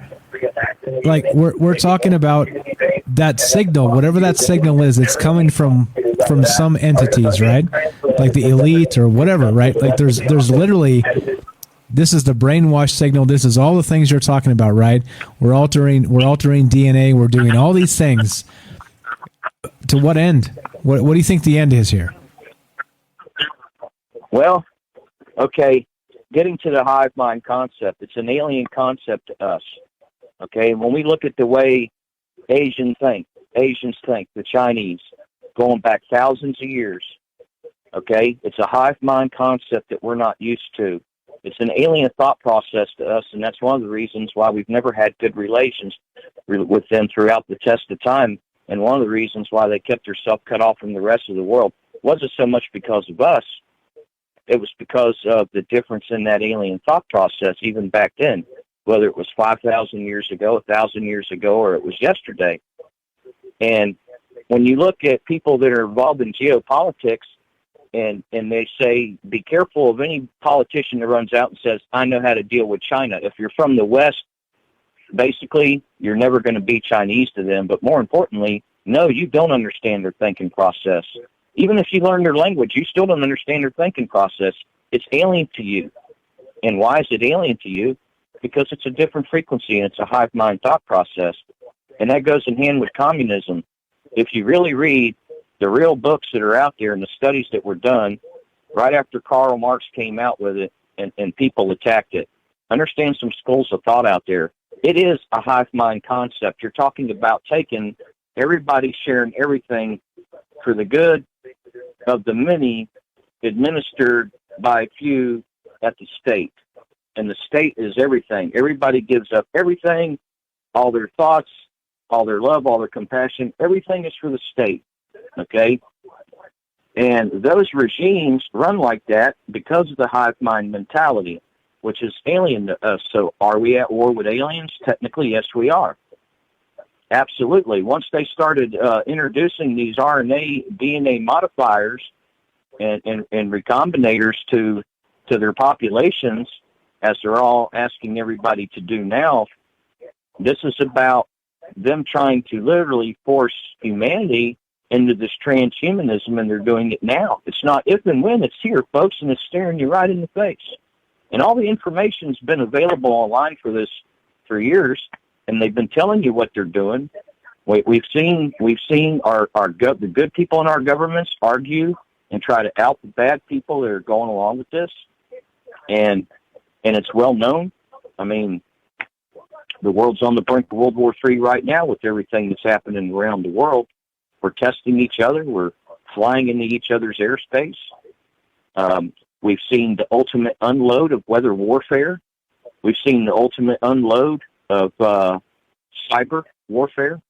Speaker 8: like we're talking about that signal, whatever that signal is, it's coming from some entities, right? Like the elite or whatever, right? Like there's literally, this is the brainwash signal. This is all the things you're talking about, right? We're altering DNA. We're doing all these things. To what end? What do you think the end is here?
Speaker 3: Well, okay, getting to the hive mind concept, it's an alien concept to us. Okay, when we look at the way Asians think, the Chinese, going back thousands of years, okay, it's a hive mind concept that we're not used to. It's an alien thought process to us, and that's one of the reasons why we've never had good relations with them throughout the test of time, and one of the reasons why they kept themselves cut off from the rest of the world wasn't so much because of us. It was because of the difference in that alien thought process even back then, whether it was 5,000 years ago, 1,000 years ago, or it was yesterday. And when you look at people that are involved in geopolitics and they say, be careful of any politician that runs out and says, I know how to deal with China. If you're from the West, basically, you're never going to be Chinese to them. But more importantly, no, you don't understand their thinking process. Even if you learn their language, you still don't understand their thinking process. It's alien to you. And why is it alien to you? Because it's a different frequency and it's a hive mind thought process. And that goes in hand with communism. If you really read the real books that are out there and the studies that were done right after Karl Marx came out with it and people attacked it, understand some schools of thought out there. It is a hive mind concept. You're talking about taking everybody, sharing everything for the good of the many, administered by a few at the state. And the state is everything. Everybody gives up everything, all their thoughts, all their love, all their compassion. Everything is for the state, okay? And those regimes run like that because of the hive mind mentality, which is alien to us. So are we at war with aliens? Technically, yes, we are. Absolutely. Once they started introducing these RNA, DNA modifiers and recombinators to their populations, as they're all asking everybody to do now, this is about them trying to literally force humanity into this transhumanism, and they're doing it now. It's not if and when, it's here, folks, and it's staring you right in the face. And all the information's been available online for this for years, and they've been telling you what they're doing. We've seen the good people in our governments argue and try to out the bad people that are going along with this, and it's well known. I mean, the world's on the brink of World War III right now with everything that's happening around the world. We're testing each other. We're flying into each other's airspace. We've seen the ultimate unload of weather warfare. We've seen the ultimate unload of cyber warfare.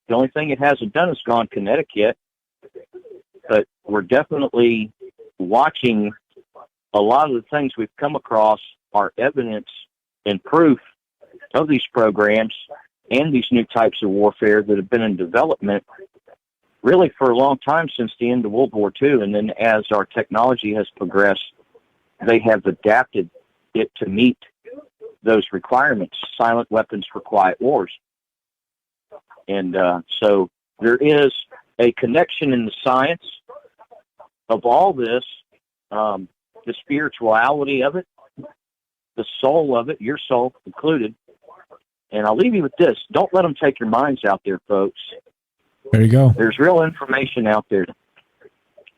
Speaker 3: The only thing it hasn't done is gone kinetic yet. But we're definitely watching a lot of the things we've come across are evidence and proof of these programs and these new types of warfare that have been in development really for a long time since the end of World War II. And then as our technology has progressed, they have adapted it to meet those requirements, silent weapons for quiet wars. And so there is a connection in the science of all this, the spirituality of it, the soul of it, your soul included. And I'll leave you with this. Don't let them take your minds out there, folks.
Speaker 8: There you go.
Speaker 3: There's real information out there.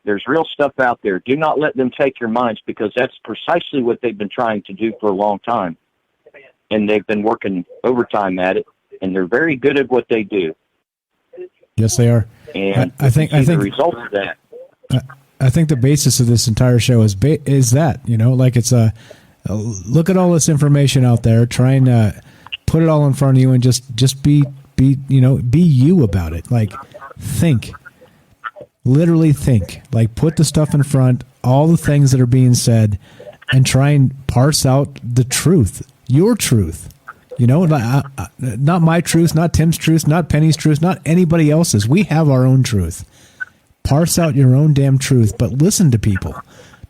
Speaker 3: There's real stuff out there. Do not let them take your minds, because that's precisely what they've been trying to do for a long time. And they've been working overtime at it, and they're very good at what they do.
Speaker 8: Yes, they are.
Speaker 3: And
Speaker 8: I think
Speaker 3: the result of that.
Speaker 8: I think the basis of this entire show is that, like it's a look at all this information out there, try and put it all in front of you, and just be you about it. Like, think. Literally think. Like, put the stuff in front, all the things that are being said, and try and parse out the truth. Your truth. Not my truth, not Tim's truth, not Penny's truth, not anybody else's. We have our own truth. Parse out your own damn truth, but listen to people,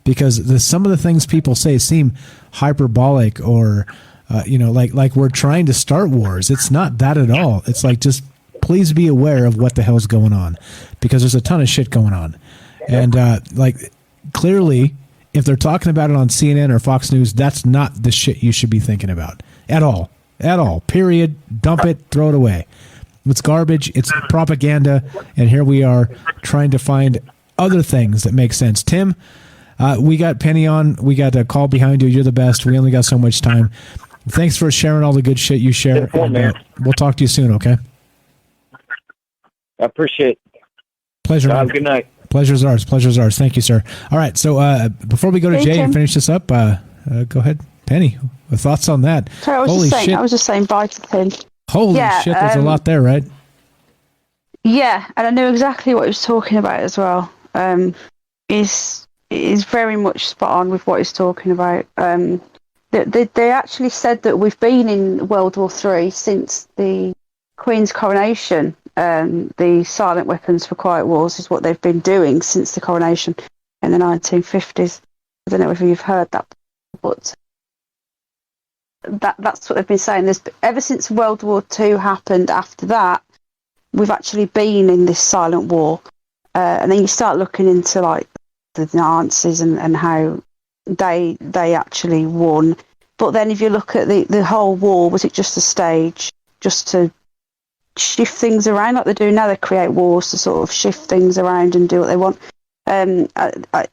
Speaker 8: because some of the things people say seem hyperbolic, or like we're trying to start wars. It's not that at all. It's like, just please be aware of what the hell's going on, because there's a ton of shit going on. And clearly, if they're talking about it on CNN or Fox News, that's not the shit you should be thinking about at all. Period. Dump it, throw it away. It's garbage. It's propaganda. And here we are trying to find other things that make sense. Tim, we got Penny on. We got a call behind you. You're the best. We only got so much time. Thanks for sharing all the good shit you share. And, we'll talk to you soon, okay?
Speaker 3: I appreciate it.
Speaker 8: Pleasure.
Speaker 3: Have a good night.
Speaker 8: Pleasure's ours. Thank you, sir. All right, so before we go to Jay and finish this up, go ahead, Penny. Thoughts on that?
Speaker 15: Sorry, I was just saying bye to Tim.
Speaker 8: Holy shit, there's a lot there, right?
Speaker 15: Yeah, and I knew exactly what he was talking about as well. Is very much spot on with what he's talking about. They actually said that we've been in World War III since the Queen's coronation. The silent weapons for quiet wars is what they've been doing since the coronation in the 1950s. I don't know if you've heard that, but that's what they've been saying. Ever since World War II happened, after that, we've actually been in this silent war. And then you start looking into like the Nazis and how they actually won. But then if you look at the whole war, was it just a stage just to shift things around like they do now? They create wars to sort of shift things around and do what they want. The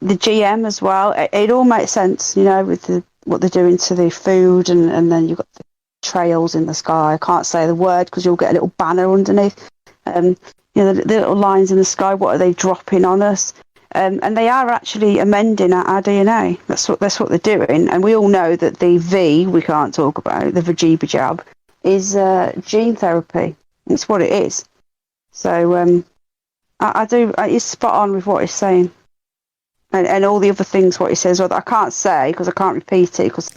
Speaker 15: GM as well, it all makes sense, with what they're doing to the food, and then you've got the trails in the sky. I can't say the word because you'll get a little banner underneath. The little lines in the sky, what are they dropping on us? And they are actually amending our DNA. That's what they're doing. And we all know that the V we can't talk about, the Vajibba jab, is gene therapy. It's what it is. So he's spot on with what he's saying. And all the other things what he says, I can't say because I can't repeat it, because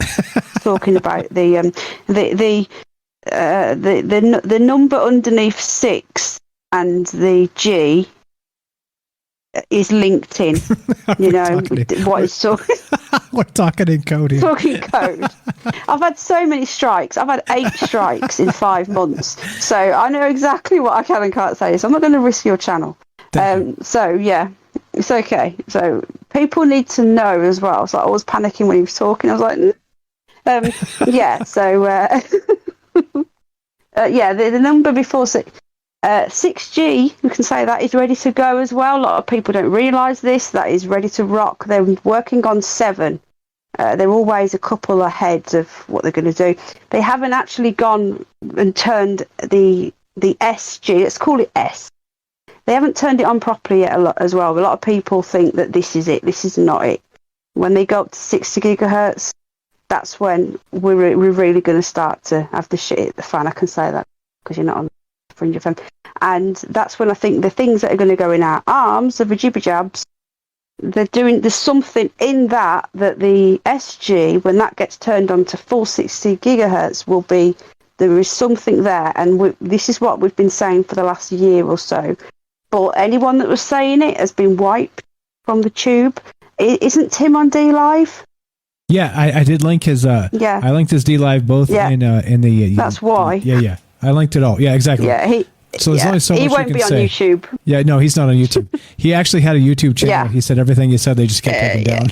Speaker 15: talking about the number underneath 6 and the G is linked in. What he's talking.
Speaker 8: We're talking in code here.
Speaker 15: Talking code. I've had so many strikes. I've had 8 strikes in 5 months. So I know exactly what I can and can't say. So I'm not going to risk your channel. So yeah, it's okay. So people need to know as well. So I was panicking when he was talking. I was like, yeah. So the number before 6. 6G, we can say that is ready to go as well. A lot of people don't realise this. That is ready to rock. They're working on 7. They're always a couple ahead of what they're going to do. They haven't actually gone and turned the SG. Let's call it S. They haven't turned it on properly yet. A lot of people think that this is it. This is not it. When they go up to 60 gigahertz, that's when we're really going to start to have the shit hit the fan. I can say that because you're not on Fringe FM. And that's when I think the things that are going to go in our arms, the Vajibba jabs, there's something in that the SG, when that gets turned on to full 60 gigahertz, there is something there. And this is what we've been saying for the last year or so, but anyone that was saying it has been wiped from the tube. Isn't Tim on D Live?
Speaker 8: Yeah, I did link his.
Speaker 15: Yeah,
Speaker 8: I linked his D Live both in the.
Speaker 15: That's why.
Speaker 8: Yeah. I linked it all. Yeah, exactly.
Speaker 15: Yeah,
Speaker 8: so there's only so much
Speaker 15: he won't
Speaker 8: you can
Speaker 15: be on
Speaker 8: say.
Speaker 15: YouTube.
Speaker 8: Yeah, no, he's not on YouTube. He actually had a YouTube channel.
Speaker 15: Yeah.
Speaker 8: He said everything he said, they just kept taking down.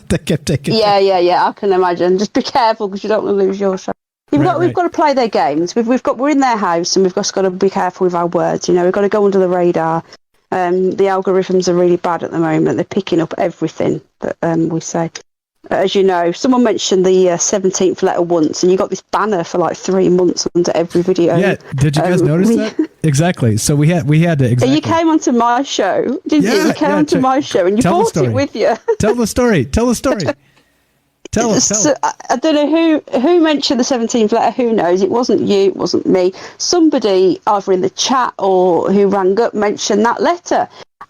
Speaker 8: They kept taking down.
Speaker 15: Yeah. I can imagine. Just be careful because you don't want to lose your show. We've got to play their games. We're in their house and we've just got to be careful with our words. We've got to go under the radar. The algorithms are really bad at the moment. They're picking up everything that we say. As you know, someone mentioned the 17th letter once, and you got this banner for like 3 months under every video.
Speaker 8: Yeah, did you guys notice that? Exactly. So we had to exactly.
Speaker 15: You came onto my show, didn't you? You came onto my show, and you brought it with you.
Speaker 8: Tell the story. Tell us.
Speaker 15: I don't know who mentioned the 17th letter. Who knows? It wasn't you. It wasn't me. Somebody either in the chat or who rang up mentioned that letter,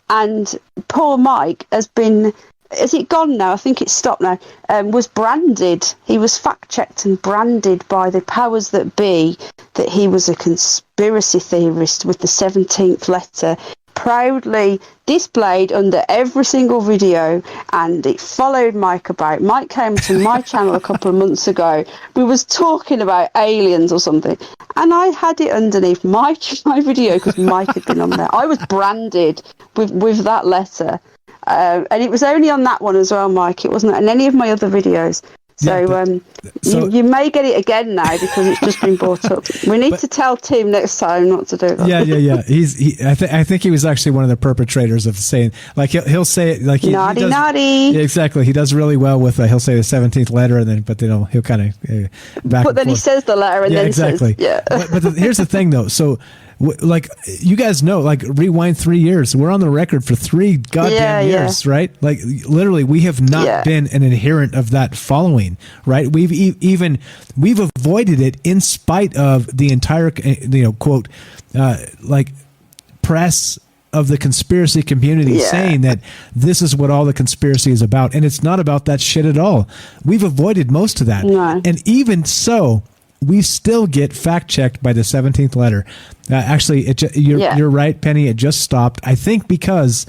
Speaker 15: and poor Mike has been. Is it gone now? I think it's stopped now. Was branded. He was fact-checked and branded by the powers that be that he was a conspiracy theorist with the 17th letter proudly displayed under every single video, and it followed Mike about. Mike came to my channel a couple of months ago. We was talking about aliens or something, and I had it underneath my video because Mike had been on there. I was branded with that letter. And it was only on that one as well, Mike. It wasn't on any of my other videos. So, you may get it again now because it's just been brought up. We need to tell Tim next time not to do that.
Speaker 8: Yeah. I think he was actually one of the perpetrators of saying, like he'll say it like
Speaker 15: naughty.
Speaker 8: Yeah, exactly. He does really well with he'll say the 17th letter and then he'll kind of back.
Speaker 15: But then he says the letter and then
Speaker 8: exactly.
Speaker 15: says
Speaker 8: But here's the thing though. So. Like you guys know, like rewind 3 years, we're on the record for 3 goddamn years, right? Like literally, we have not been an adherent of that following, right? We've avoided it in spite of the entire, quote, like press of the conspiracy community saying that this is what all the conspiracy is about, and it's not about that shit at all. We've avoided most of that, and even so. We still get fact-checked by the 17th letter. Actually, you're right, Penny. It just stopped. I think because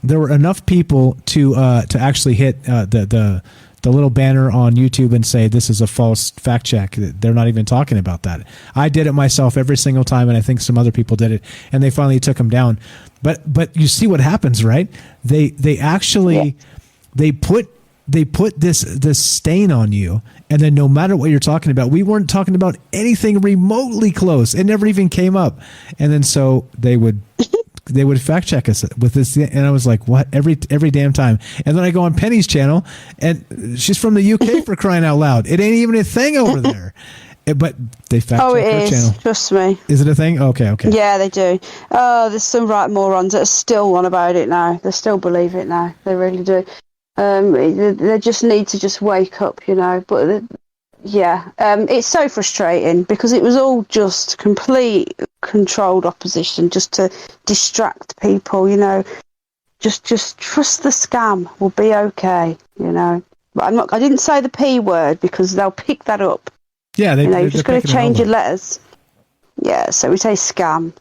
Speaker 8: there were enough people to actually hit the little banner on YouTube and say this is a false fact check. They're not even talking about that. I did it myself every single time, and I think some other people did it, and they finally took them down. But you see what happens, right? They actually they put this stain on you, and then no matter what you're talking about, we weren't talking about anything remotely close. It never even came up, and then so they would fact check us with this, and I was like, what? Every damn time. And then I go on Penny's channel, and she's from the UK for crying out loud. It ain't even a thing over there. But they fact check her channel.
Speaker 15: Trust me.
Speaker 8: Is it a thing? Okay.
Speaker 15: Yeah, they do. Oh, there's some right morons that are still on about it now. They still believe it now. They really do. They just need to just wake up, but it's so frustrating because it was all just complete controlled opposition just to distract people, just trust the scam, we'll be okay, but I didn't say the P word because they'll pick that up.
Speaker 8: Yeah,
Speaker 15: you're just going to change your letters. Yeah, so we say scam,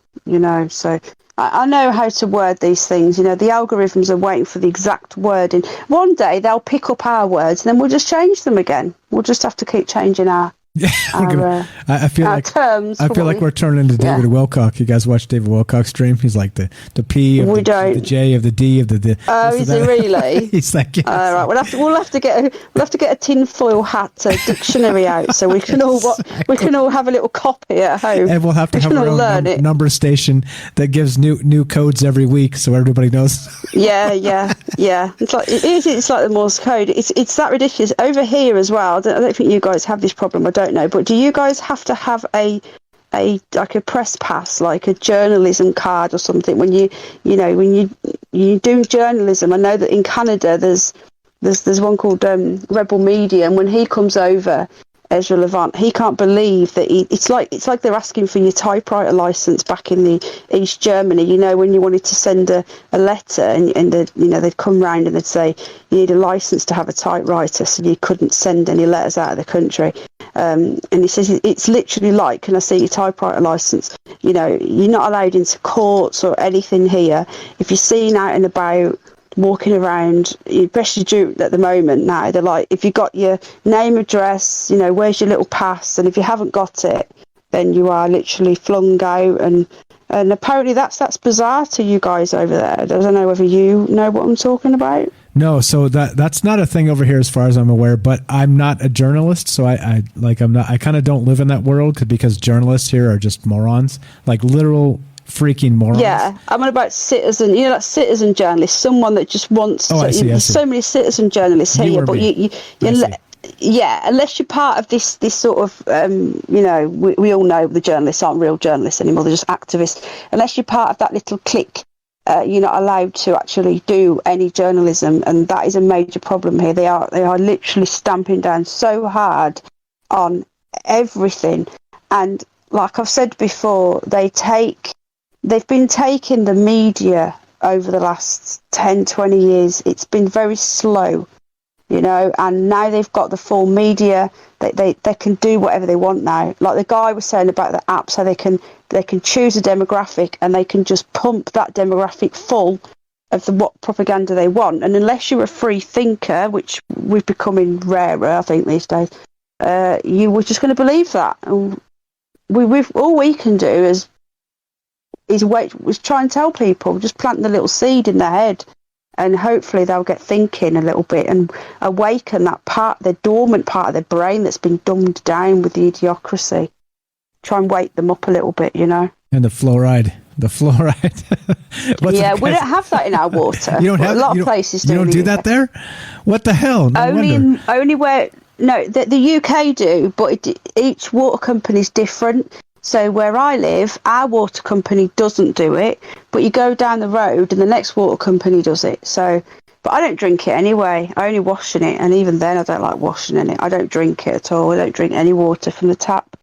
Speaker 15: so I know how to word these things. The algorithms are waiting for the exact wording. One day they'll pick up our words, and then we'll just change them again. We'll just have to keep changing our
Speaker 8: I feel like
Speaker 15: terms.
Speaker 8: I feel like we're turning into David Wilcock. You guys watch David Wilcock's stream? He's like the P of the J of the D of the.
Speaker 15: Oh, is he really?
Speaker 8: He's like. Yes.
Speaker 15: Right, we'll have to get a tinfoil hat dictionary out so we can all have a little copy at home.
Speaker 8: And we'll have to have our own number station that gives new codes every week so everybody knows.
Speaker 15: Yeah. It's like the Morse code. It's that ridiculous over here as well. I don't think you guys have this problem. I don't know, but do you guys have to have a press pass, like a journalism card or something when you do journalism? I know that in Canada there's one called Rebel Media, and when he comes over, Ezra Levant, he can't believe that it's like they're asking for your typewriter license back in the East Germany. When you wanted to send a letter and they'd come round and they'd say you need a license to have a typewriter, so you couldn't send any letters out of the country. And he says it's literally like, can I see your typewriter license? You know, you're not allowed into courts or anything here. If you're seen out and about, walking around, especially at the moment now, they're like, if you got your name, address, you know, where's your little pass? And if you haven't got it, then you are literally flung out. And apparently that's bizarre to you guys over there. I don't know whether you know what I'm talking about.
Speaker 8: No, so that's not a thing over here as far as I'm aware, but I'm not a journalist, so I kind of don't live in that world because journalists here are just morons, like literal freaking morons.
Speaker 15: Yeah, I'm on about citizen, you know, like citizen journalist, someone that just wants there's so many citizen journalists here, but unless you're part of this sort of, you know, we all know the journalists aren't real journalists anymore, they're just activists. Unless you're part of that little clique, you're not allowed to actually do any journalism, and that is a major problem here. They are literally stamping down so hard on everything, and like I've said before, they've been taking the media over the last 10, 20 years. It's been very slow, you know, and now they've got the full media. They can do whatever they want now. Like the guy was saying about the app, so they can choose a demographic and they can just pump that demographic full of what propaganda they want. And unless you're a free thinker, which we're becoming rarer, I think, these days, you were just going to believe that. And we've all we can do is try and tell people, just plant the little seed in their head, and hopefully they'll get thinking a little bit and awaken that the dormant part of their brain that's been dumbed down with the idiocracy. Try and wake them up a little bit, you know. And
Speaker 8: the fluoride.
Speaker 15: Yeah, we don't have that in our water.
Speaker 8: You don't have,
Speaker 15: a lot of places do.
Speaker 8: You don't do that there? What the hell? No
Speaker 15: only where. No, the UK do, but each water company is different. So where I live, our water company doesn't do it, but you go down the road and the next water company does it. So, but I don't drink it anyway. I only wash in it, and even then I don't like washing in it. I don't drink it at all. I don't drink any water from the tap.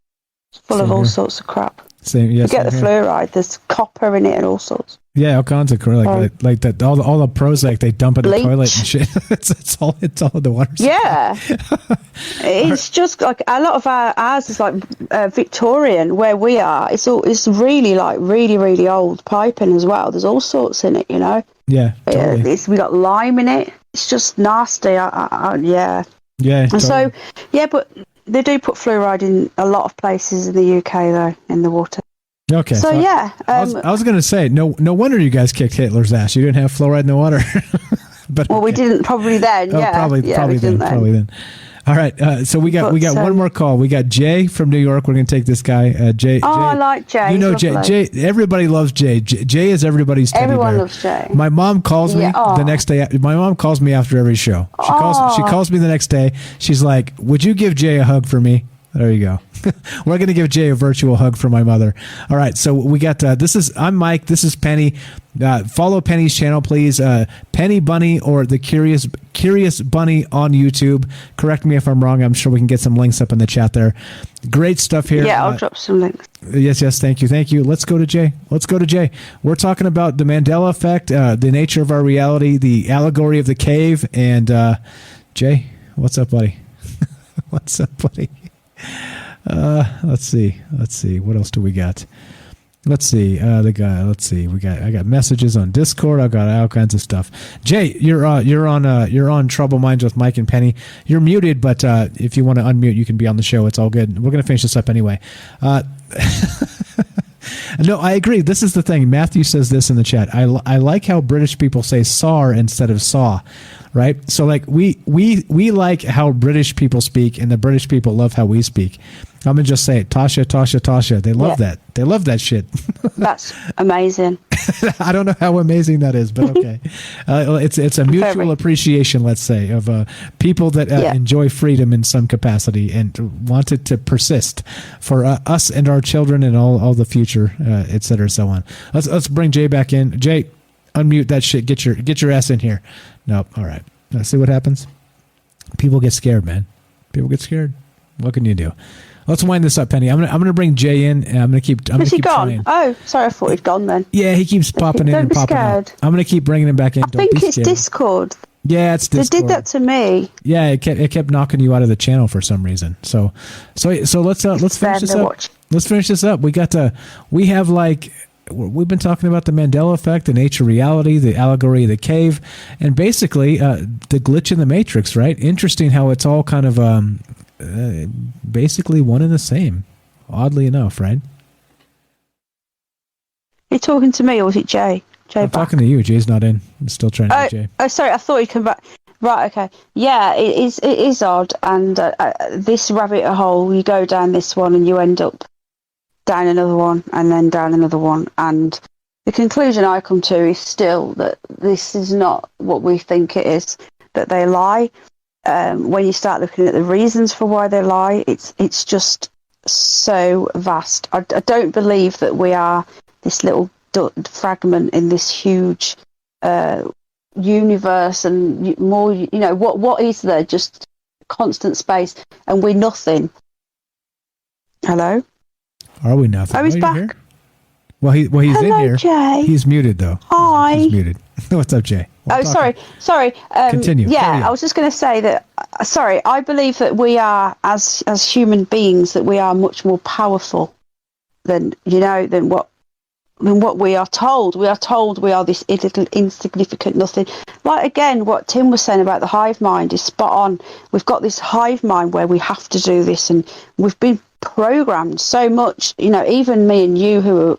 Speaker 15: It's full of all sorts of crap.
Speaker 8: Same, yes.
Speaker 15: You get the fluoride. There's copper in it and all sorts.
Speaker 8: Yeah, all kinds of crap, like that. All the Prozac they dump in the toilet and shit. it's all in the water.
Speaker 15: Yeah, it's just like a lot of ours is like Victorian where we are. It's really like really old piping as well. There's all sorts in it, you know.
Speaker 8: Yeah, totally.
Speaker 15: We got lime in it. It's just nasty. Yeah.
Speaker 8: Yeah.
Speaker 15: And
Speaker 8: totally.
Speaker 15: So but they do put fluoride in a lot of places in the UK though, in the water.
Speaker 8: Okay.
Speaker 15: So yeah,
Speaker 8: I was going to say no wonder you guys kicked Hitler's ass. You didn't have fluoride in the water. But
Speaker 15: we didn't probably then.
Speaker 8: Oh,
Speaker 15: yeah,
Speaker 8: probably then. All right. So we got one more call. We got Jay from New York. We're going to take this guy. Jay.
Speaker 15: I like Jay.
Speaker 8: You know Jay. Jay. Everybody loves Jay. Jay is everybody's teddy
Speaker 15: Everyone
Speaker 8: bear.
Speaker 15: loves Jay.
Speaker 8: My mom calls me the next day. My mom calls me after every show. She calls me the next day. She's like, "Would you give Jay a hug for me?" There you go. We're going to give Jay a virtual hug for my mother. All right. So we got, I'm Mike. This is Penny. Follow Penny's channel, please. Penny Bunny or the Curious Bunny on YouTube. Correct me if I'm wrong. I'm sure we can get some links up in the chat there. Great stuff here.
Speaker 15: Yeah, I'll drop some links.
Speaker 8: Yes. Thank you. Let's go to Jay. We're talking about the Mandela Effect, the nature of our reality, the allegory of the cave. And Jay, what's up, buddy? What's up, buddy? Let's see. What else do we got? Let's see. I got messages on Discord. I've got all kinds of stuff. Jay, you're on Trouble Minds with Mike and Penny. You're muted, but if you want to unmute, you can be on the show. It's all good. We're gonna finish this up anyway. No, I agree. This is the thing. Matthew says this in the chat. I like how British people say "sar" instead of "saw," right? So like we like how British people speak, and the British people love how we speak. I'm gonna just say it. Tasha. They love that. They love that shit.
Speaker 15: That's amazing.
Speaker 8: I don't know how amazing that is, but okay. It's a mutual appreciation, let's say, of people that enjoy freedom in some capacity and want it to persist for us and our children and all the future, et cetera, so on. Let's bring Jay back in. Jay, unmute that shit. Get your ass in here. Nope. All right. Let's see what happens. People get scared, man. People get scared. What can you do? Let's wind this up, Penny. I'm gonna bring Jay in, and I'm gonna keep.
Speaker 15: Is he gone?
Speaker 8: Trying.
Speaker 15: Oh, sorry, I thought he'd gone then.
Speaker 8: Yeah, he keeps popping in and popping out. I'm gonna keep bringing him back in.
Speaker 15: I think it's Discord.
Speaker 8: Yeah, it's
Speaker 15: They
Speaker 8: Discord.
Speaker 15: did that to me.
Speaker 8: Yeah, it kept knocking you out of the channel for some reason. So let's finish this up. Let's finish this up. We've been talking about the Mandela Effect, the nature of reality, the allegory of the cave, and basically the glitch in the matrix, right? Interesting how it's all kind of basically one and the same, oddly enough, right?
Speaker 15: Are you talking to me or was it Jay?
Speaker 8: I'm talking to you. Jay's not in. I'm still trying to get Jay.
Speaker 15: Oh, sorry. I thought he'd come back. Right, okay. Yeah, it is odd. And this rabbit hole, you go down this one and you end up down another one and then down another one. And the conclusion I come to is still that this is not what we think it is, that they lie. When you start looking at the reasons for why they lie, it's just so vast. I don't believe that we are this little fragment in this huge universe and more, what is there? Just constant space, and we're nothing. Hello?
Speaker 8: Are we nothing?
Speaker 15: Oh, he's
Speaker 8: you
Speaker 15: back.
Speaker 8: Here? Well, he's
Speaker 15: Hello,
Speaker 8: in here.
Speaker 15: Jay.
Speaker 8: He's muted though.
Speaker 15: Hi.
Speaker 8: He's muted. What's up, Jay?
Speaker 15: Sorry.
Speaker 8: Continue.
Speaker 15: Yeah, I was just going to say that. Sorry, I believe that we are, as human beings, that we are much more powerful than what we are told. We are told we are this insignificant nothing. Like, again, what Tim was saying about the hive mind is spot on. We've got this hive mind where we have to do this, and we've been programmed so much. Even me and you, who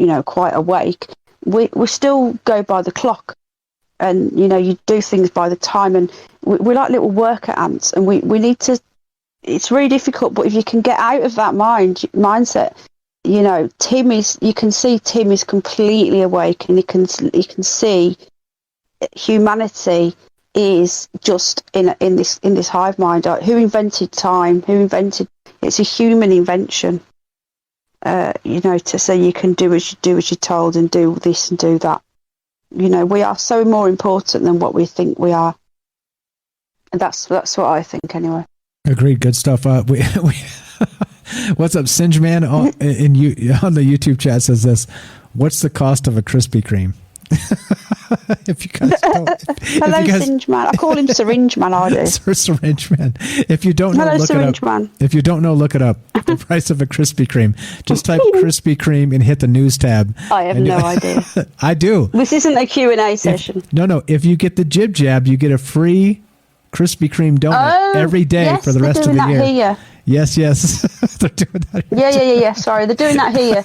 Speaker 15: are quite awake, we still go by the clock, and you do things by the time, and we're like little worker ants, and we need to. It's really difficult, but if you can get out of that mindset. Tim is. You can see Tim is completely awake, and you can see humanity is just in this hive mind. Who invented time? It's a human invention. To say you can do as you're told and do this and do that. We are so more important than what we think we are. And that's what I think anyway.
Speaker 8: Agreed. Good stuff. What's up, Singeman on the YouTube chat says this. What's the cost of a Krispy Kreme? If you guys don't,
Speaker 15: Hello, Syringe Man. I call him Syringe Man. I do.
Speaker 8: Syringe Man. If you don't know, look it up. Man. If you don't know, look it up. The price of a Krispy Kreme. Just type Krispy Kreme and hit the news tab.
Speaker 15: I have no idea.
Speaker 8: I do.
Speaker 15: This isn't a Q&A session.
Speaker 8: If you get the Jib Jab, you get a free Krispy Kreme donut every day for the rest of the year. Here. Yes. They're doing that.
Speaker 15: Yeah. Sorry, they're doing that here.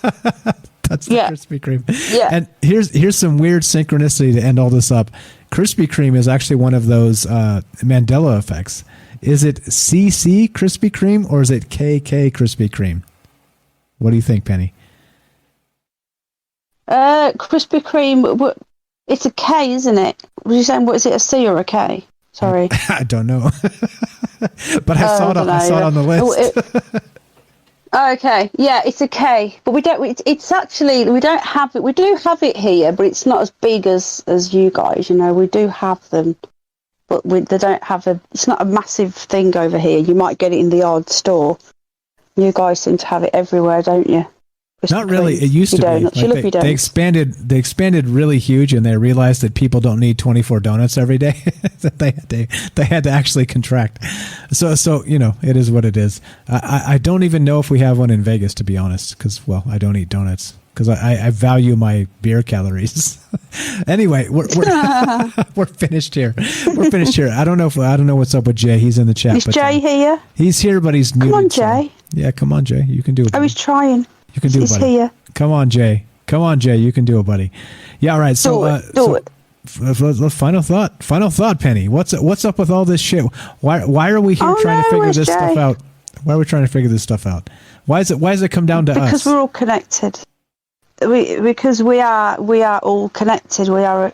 Speaker 8: That's the Krispy Kreme.
Speaker 15: Yeah.
Speaker 8: And here's some weird synchronicity to end all this up. Krispy Kreme is actually one of those Mandela effects. Is it CC Krispy Kreme or is it KK Krispy Kreme? What do you think, Penny?
Speaker 15: Krispy Kreme, it's a K, isn't it? Was you saying, what is it, a C or a K? Sorry.
Speaker 8: I don't know. But I saw it on the list.
Speaker 15: Okay, yeah, it's a K, but we don't. It's actually we don't have it. We do have it here, but it's not as big as you guys. We do have them, but they don't have a. It's not a massive thing over here. You might get it in the odd store. You guys seem to have it everywhere, don't you?
Speaker 8: Not really. It used to be. Like they expanded really huge, and they realized that people don't need 24 donuts every day. they had to actually contract. So it is what it is. I don't even know if we have one in Vegas, to be honest, because I don't eat donuts because I value my beer calories. Anyway, we're finished here. We're finished here. I don't know what's up with Jay. He's in the chat.
Speaker 15: Is Jay here?
Speaker 8: He's here, but he's muted.
Speaker 15: Come on, Jay.
Speaker 8: Yeah, come on, Jay. You can do it.
Speaker 15: I was trying.
Speaker 8: You can do it, buddy.
Speaker 15: Here.
Speaker 8: Come on, Jay. You can do it, buddy. Yeah, all right. So,
Speaker 15: do it.
Speaker 8: Final thought, Penny. What's up with all this shit? Why are we here trying to figure this stuff out? Why are we trying to figure this stuff out? Why does it come down to us?
Speaker 15: Because we're all connected. Because we are all connected. We are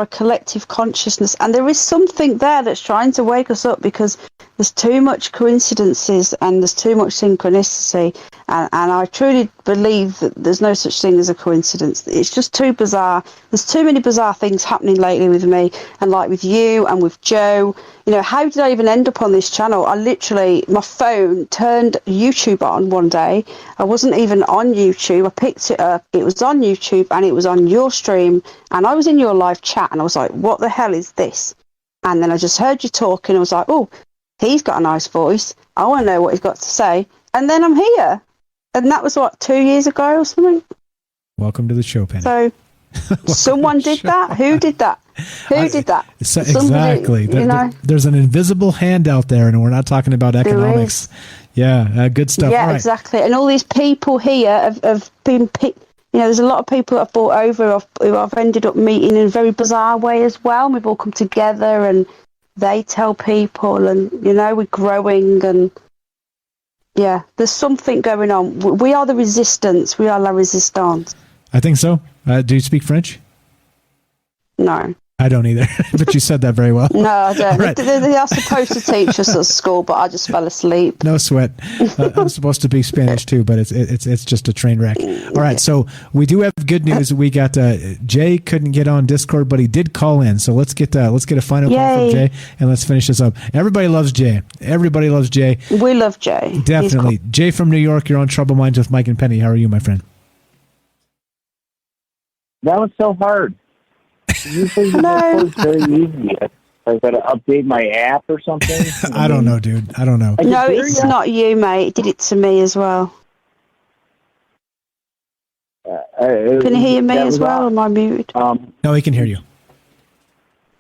Speaker 15: a collective consciousness, and there is something there that's trying to wake us up because there's too much coincidences and there's too much synchronicity, and I truly believe that there's no such thing as a coincidence. It's just too bizarre. There's too many bizarre things happening lately with me, and like with you and with Joe. How did I even end up on this channel? My phone turned YouTube on one day. I wasn't even on YouTube. I picked it up. It was on YouTube and it was on your stream. And I was in your live chat and I was like, what the hell is this? And then I just heard you talking. I was like, oh, he's got a nice voice. I want to know what he's got to say. And then I'm here. And that was, 2 years ago or something?
Speaker 8: Welcome to the show, Penny.
Speaker 15: So someone did that? Who did that? Who did that?
Speaker 8: Exactly.
Speaker 15: Somebody,
Speaker 8: there's an invisible hand out there, and we're not talking about economics. Yeah, good stuff.
Speaker 15: Yeah,
Speaker 8: All right.
Speaker 15: exactly. And all these people here have been picked. There's a lot of people that I've brought over who I've ended up meeting in a very bizarre way as well. We've all come together and they tell people and, we're growing and, yeah, there's something going on. We are the resistance. We are la resistance.
Speaker 8: I think so. Do you speak French?
Speaker 15: No.
Speaker 8: I don't either, but you said that very well.
Speaker 15: No, I don't.
Speaker 8: Right.
Speaker 15: They are supposed to teach us at school, but I just fell asleep.
Speaker 8: No sweat. I'm supposed to be Spanish too, but it's just a train wreck. All right, so we do have good news. We got Jay couldn't get on Discord, but he did call in. So let's get a final call from Jay, and let's finish this up. Everybody loves Jay. Everybody loves Jay.
Speaker 15: We love Jay.
Speaker 8: Definitely. Cool. Jay from New York. You're on Trouble Minds with Mike and Penny. How are you, my friend?
Speaker 16: That was so hard. Usually it's very easy. I've got to update my app or something.
Speaker 8: I don't know, dude. I don't know.
Speaker 15: No, it's not you, mate. It did it to me as well. Can you hear me as well? Or am I muted?
Speaker 8: No, he can hear you.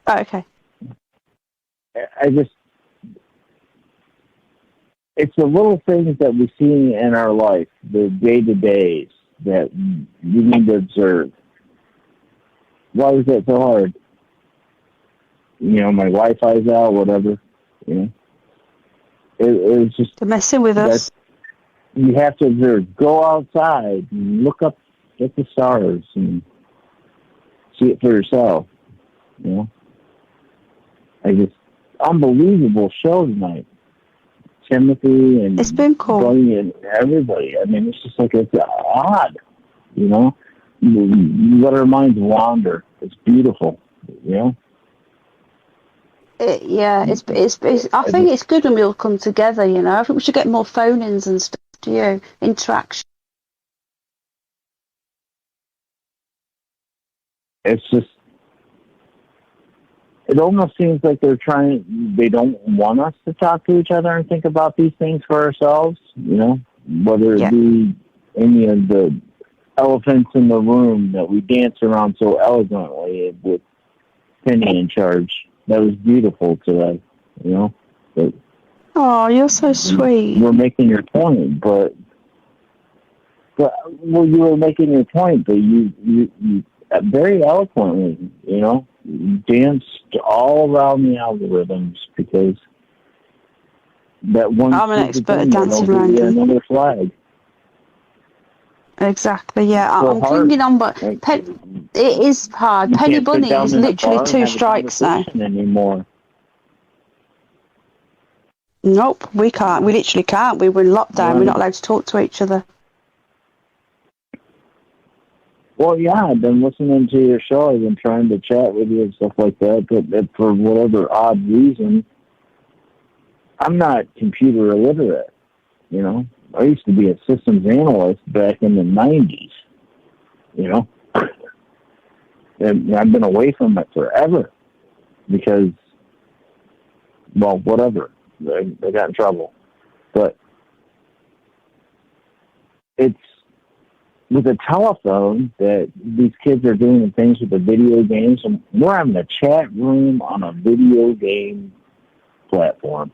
Speaker 15: Oh, okay.
Speaker 16: It's the little things that we see in our life, the day-to-days that we need to observe. Why is that so hard? My Wi-Fi's out, whatever. It's just...
Speaker 15: They're messing with us.
Speaker 16: You have to observe. Go outside and look up at the stars and see it for yourself. Unbelievable show tonight. Timothy and...
Speaker 15: It's been cool.
Speaker 16: Buddy and everybody. It's just like, it's odd, let our minds wander. It's beautiful,
Speaker 15: Yeah, it's. I think it's good when we all come together. I think we should get more phone-ins and stuff. Do you interaction?
Speaker 16: It's just. It almost seems like they don't want us to talk to each other and think about these things for ourselves. Whether it be any of the elephants in the room that we dance around so elegantly with Penny in charge. That was beautiful today, But,
Speaker 15: you're so sweet.
Speaker 16: We're making your point, but you were making your point, but you very eloquently, you danced all around the algorithms because that one.
Speaker 15: I'm an expert at dancing around
Speaker 16: another flag.
Speaker 15: Exactly, yeah. I'm clinging on, but it is hard. Penny Bunny is literally 2 strikes now.
Speaker 16: Anymore.
Speaker 15: Nope, we can't. We literally can't. We were in lockdown. We're not allowed to talk to each other.
Speaker 16: Well, yeah, I've been listening to your show. I've been trying to chat with you and stuff like that, but for whatever odd reason, I'm not computer illiterate, I used to be a systems analyst back in the 90s, and I've been away from it forever because, whatever. I got in trouble. But it's with a telephone that these kids are doing things with the video games, and we're having a chat room on a video game platform.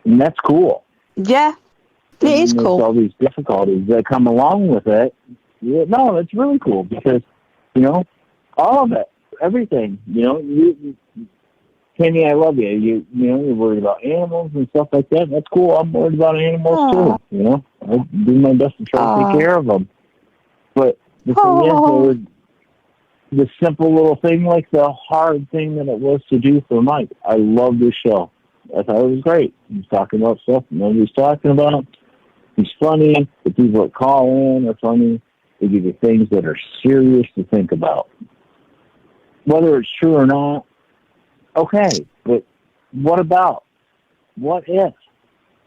Speaker 16: And that's cool.
Speaker 15: Yeah, it is cool.
Speaker 16: All these difficulties that come along with it. Yeah, no, it's really cool because, all of it, everything, Penny, I love you. You're worried about animals and stuff like that. That's cool. I'm worried about animals too. I do my best to try to take care of them. But the thing is, the simple little thing, like the hard thing that it was to do for Mike. I love this show. I thought it was great. He's talking about stuff nobody's talking about. He's funny. The people that call in are funny. They give you things that are serious to think about. Whether it's true or not, okay, but what about? What if?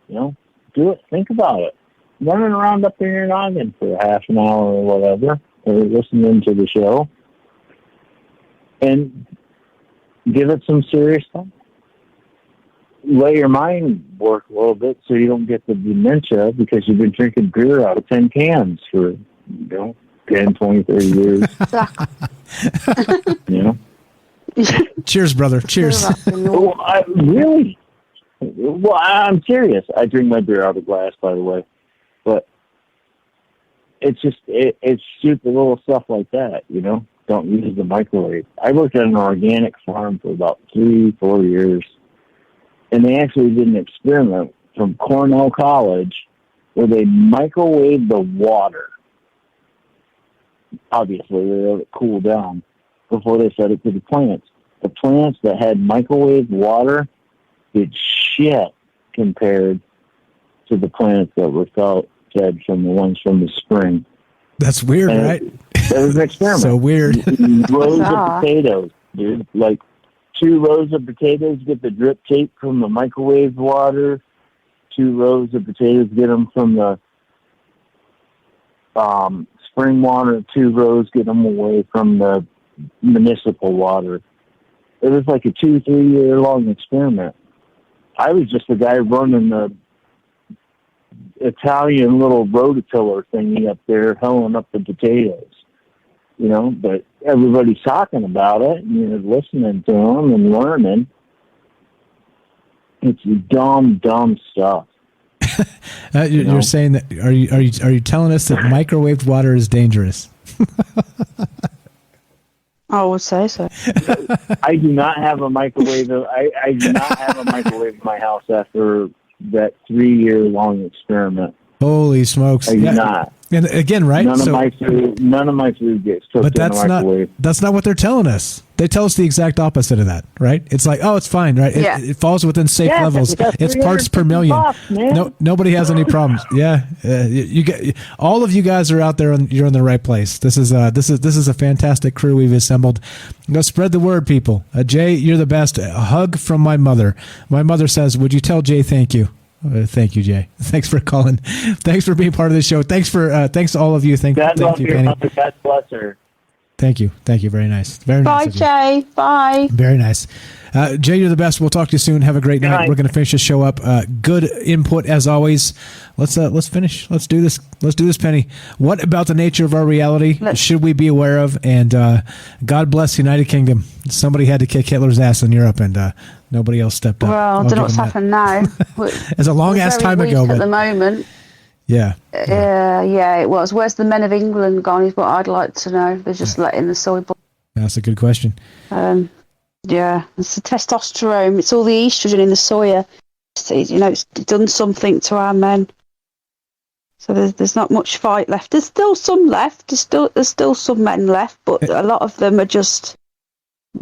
Speaker 16: Do it. Think about it. Running around up in your noggin for half an hour or whatever, or listening to the show. And give it some serious time. Let your mind work a little bit so you don't get the dementia because you've been drinking beer out of 10 cans for, 10, 20, 30 years.
Speaker 8: Cheers, brother. Cheers.
Speaker 16: Well, really? Well, I'm serious. I drink my beer out of glass, by the way. But it's just, it's stupid little stuff like that, Don't use the microwave. I worked at an organic farm for about 3-4 years. And they actually did an experiment from Cornell College where they microwaved the water. Obviously, they let it cool down before they fed it to the plants. The plants that had microwaved water did shit compared to the plants that were fed from the ones from the spring.
Speaker 8: That's weird,
Speaker 16: and
Speaker 8: right?
Speaker 16: It was an experiment.
Speaker 8: So weird.
Speaker 16: Rows of potatoes, dude. Like 2 rows of potatoes get the drip tape from the microwave water. 2 rows of potatoes get them from the spring water. 2 rows get them away from the municipal water. It was like a 2-3 year long experiment. I was just the guy running the Italian little rototiller thingy up there, hoeing up the potatoes. But everybody's talking about it, and you're listening to them and learning. It's dumb stuff.
Speaker 8: You're saying that? Are you telling us that microwaved water is dangerous?
Speaker 15: I would say so.
Speaker 16: I do not have a microwave. I do not have a microwave in my house after that 3-year-long experiment.
Speaker 8: Holy smokes!
Speaker 16: I do not.
Speaker 8: And again, right?
Speaker 16: None of my food gets cooked in the microwave.
Speaker 8: That's not what they're telling us. They tell us the exact opposite of that, right? It's like, oh, it's fine, right?
Speaker 15: Yeah.
Speaker 8: It falls within safe levels. It's parts per million. No, nobody has any problems. Yeah, you get all of you guys are out there, and you're in the right place. This is a fantastic crew we've assembled. Go spread the word, people. Jay, you're the best. A hug from my mother. My mother says, "Would you tell Jay thank you?" Thank you, Jay. Thanks for calling. Thanks for being part of the show. Thanks to all of you. Thank you, Penny.
Speaker 16: God bless her.
Speaker 8: Thank you. Very nice. Very nice.
Speaker 15: Bye, Jay. Bye.
Speaker 8: Very nice. Jay, you're the best. We'll talk to you soon. Have a great night. We're going to finish the show up. Good input as always. Let's finish. Let's do this, Penny. What about the nature of our reality should we be aware of? And God bless the United Kingdom. Somebody had to kick Hitler's ass in Europe, and nobody else stepped up.
Speaker 15: Well, I don't know what's happened now.
Speaker 8: It's a long ass time ago.
Speaker 15: At the moment.
Speaker 8: Yeah.
Speaker 15: Yeah, it was. Where's the men of England gone is what I'd like to know. They're just letting the soy boil.
Speaker 8: That's a good question.
Speaker 15: Yeah, it's the testosterone. It's all the estrogen in the soya. It's done something to our men. So there's not much fight left. There's still some left. There's still some men left, but a lot of them are just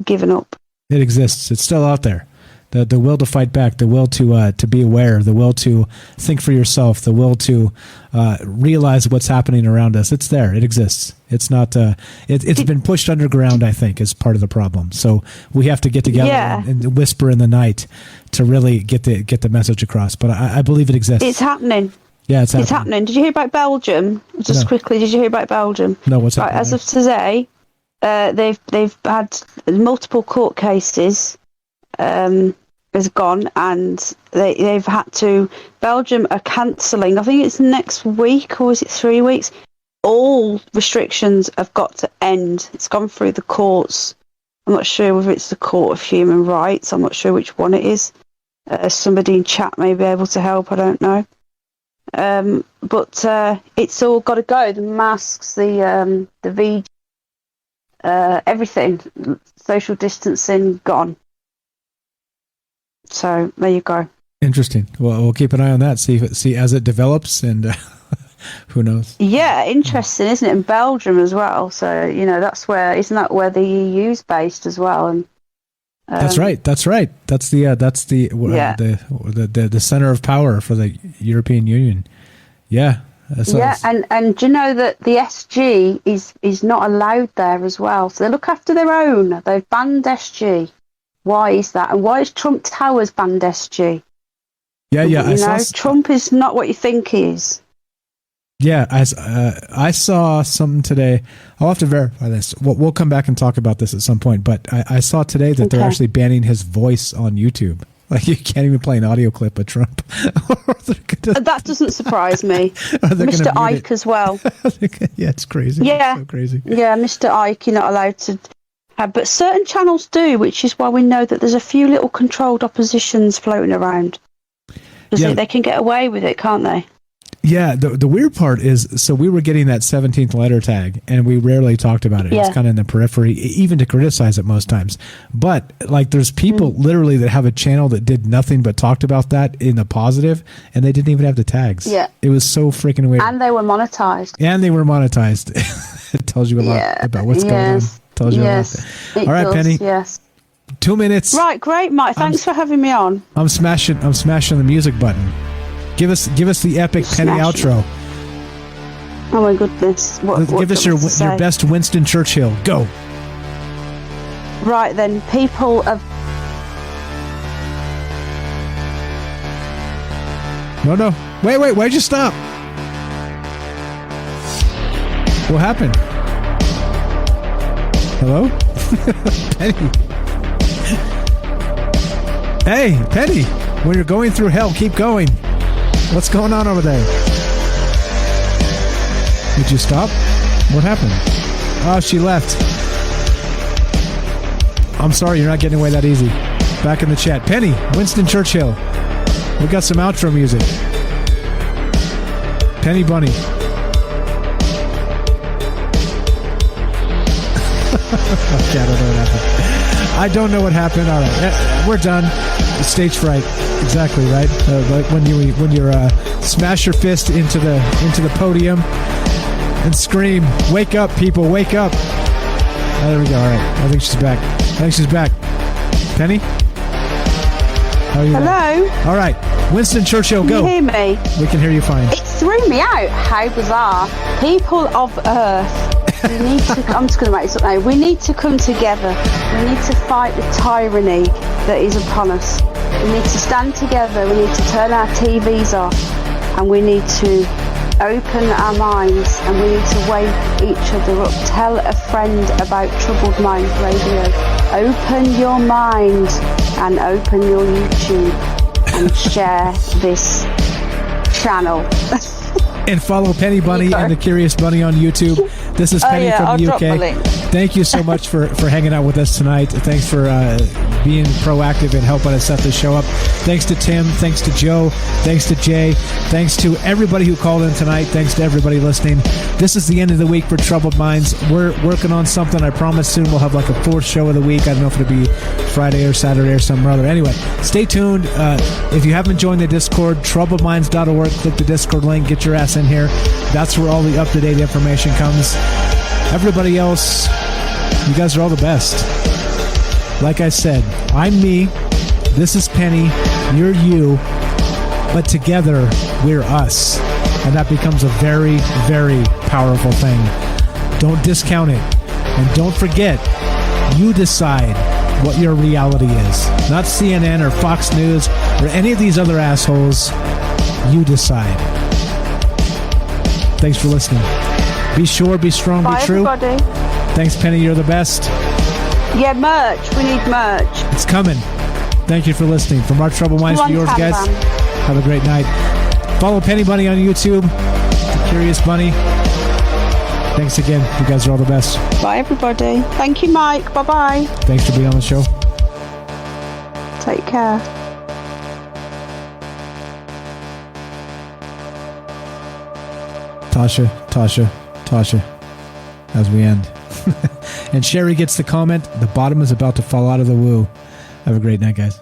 Speaker 15: giving up.
Speaker 8: It exists. It's still out there. The will to fight back, the will to be aware, the will to think for yourself, the will to realize what's happening around us. It's there. It exists. It's not. It's been pushed underground, I think, is part of the problem. So we have to get together and whisper in the night to really get the message across. But I believe it exists.
Speaker 15: It's happening.
Speaker 8: Yeah, it's happening.
Speaker 15: It's happening. Did you hear about Belgium? Just quickly, did you hear about Belgium?
Speaker 8: No, what's happening?
Speaker 15: As of today, they've had multiple court cases. Has gone, and they've had to. Belgium are cancelling. I think it's next week, or is it 3 weeks? All restrictions have got to end. It's gone through the courts. I'm not sure whether it's the Court of Human Rights. I'm not sure which one it is. Somebody in chat may be able to help. I don't know. But it's all got to go. The masks, the VG, everything, social distancing gone. So there you go.
Speaker 8: Interesting. Well, we'll keep an eye on that. See as it develops, and who knows?
Speaker 15: Yeah, interesting, isn't it? In Belgium as well. So that's where isn't that where the EU's based as well? And
Speaker 8: that's right. That's the center of power for the European Union. Yeah.
Speaker 15: And do you know that the SG is not allowed there as well? So they look after their own. They've banned SG. Why is that? And why is Trump Towers banned SG?
Speaker 8: Yeah.
Speaker 15: Trump is not what you think he is.
Speaker 8: Yeah, I saw something today. I'll have to verify this. We'll come back and talk about this at some point. But I saw today that they're actually banning his voice on YouTube. Like, you can't even play an audio clip of Trump.
Speaker 15: That doesn't surprise me. Mr. Ike as well.
Speaker 8: Yeah, it's crazy.
Speaker 15: Yeah,
Speaker 8: it's so crazy.
Speaker 15: Yeah, Mr. Ike, you're not allowed to have, but certain channels do, which is why we know that there's a few little controlled oppositions floating around. Because they can get away with it, can't they?
Speaker 8: Yeah, the weird part is, so we were getting that 17th letter tag, and we rarely talked about it.
Speaker 15: Yeah.
Speaker 8: It's kind of in the periphery, even to criticize it most times. But, like, there's people literally that have a channel that did nothing but talked about that in the positive, and they didn't even have the tags.
Speaker 15: Yeah.
Speaker 8: It was so freaking weird.
Speaker 15: And they were monetized.
Speaker 8: It tells you a lot about what's going on. Tells you a lot. All right, Penny.
Speaker 15: Yes.
Speaker 8: 2 minutes.
Speaker 15: Right, great, Mike. Thanks for having me on.
Speaker 8: I'm smashing the music button. Give us the epic Penny outro.
Speaker 15: Oh my goodness!
Speaker 8: Give us your best Winston Churchill. Go.
Speaker 15: Right then, people of.
Speaker 8: No. Wait. Why'd you stop? What happened? Hello? Penny. Hey, Penny. When you're going through hell, keep going. What's going on over there? Did you stop? What happened? Oh, she left. I'm sorry, you're not getting away that easy. Back in the chat. Penny, Winston Churchill. We got some outro music. Penny Bunny. Okay, I don't know what happened. All right, we're done. Stage fright. Exactly right. Like when you smash your fist into the podium and scream, "Wake up, people! Wake up!" Oh, there we go. All right. I think she's back. Penny. How are you?
Speaker 15: Hello.
Speaker 8: All right. Winston Churchill, go.
Speaker 15: Can you hear me?
Speaker 8: We can hear you fine.
Speaker 15: It threw me out. How bizarre. People of Earth. We need to. I'm just going to make this up now. We need to come together. We need to fight the tyranny that is upon us. We need to stand together. We need to turn our TVs off, and we need to open our minds, and we need to wake each other up. Tell a friend about Troubled Minds Radio. Open your mind and open your YouTube and share this channel.
Speaker 8: And follow Penny Bunny and the Curious Bunny on YouTube. This is Penny from the UK. Thank you so much for hanging out with us tonight. Thanks for being proactive and helping us set this show up. Thanks to Tim. Thanks to Joe. Thanks to Jay. Thanks to everybody who called in tonight. Thanks to everybody listening. This is the end of the week for Troubled Minds. We're working on something. I promise soon we'll have like a fourth show of the week. I don't know if it'll be Friday or Saturday or something or other. Anyway, stay tuned. If you haven't joined the Discord, troubledminds.org. Click the Discord link. Get your ass in here. That's where all the up-to-date information comes. Everybody else, you guys are all the best. Like I said, I'm me. This is Penny. You're you. But together, we're us. And that becomes a very, very powerful thing. Don't discount it. And don't forget, you decide what your reality is. Not CNN or Fox News or any of these other assholes. You decide. Thanks for listening. Be sure, be strong,
Speaker 15: Bye,
Speaker 8: be true.
Speaker 15: Everybody.
Speaker 8: Thanks, Penny. You're the best.
Speaker 15: Yeah, merch. We need merch.
Speaker 8: It's coming. Thank you for listening. From our Troubled Minds to yours, guys. Have a great night. Follow Penny Bunny on YouTube. The Curious Bunny. Thanks again. You guys are all the best.
Speaker 15: Bye, everybody. Thank you, Mike. Bye-bye.
Speaker 8: Thanks for being on the show.
Speaker 15: Take care.
Speaker 8: Tasha, as we end. And Sherry gets the comment, the bottom is about to fall out of the woo. Have a great night, guys.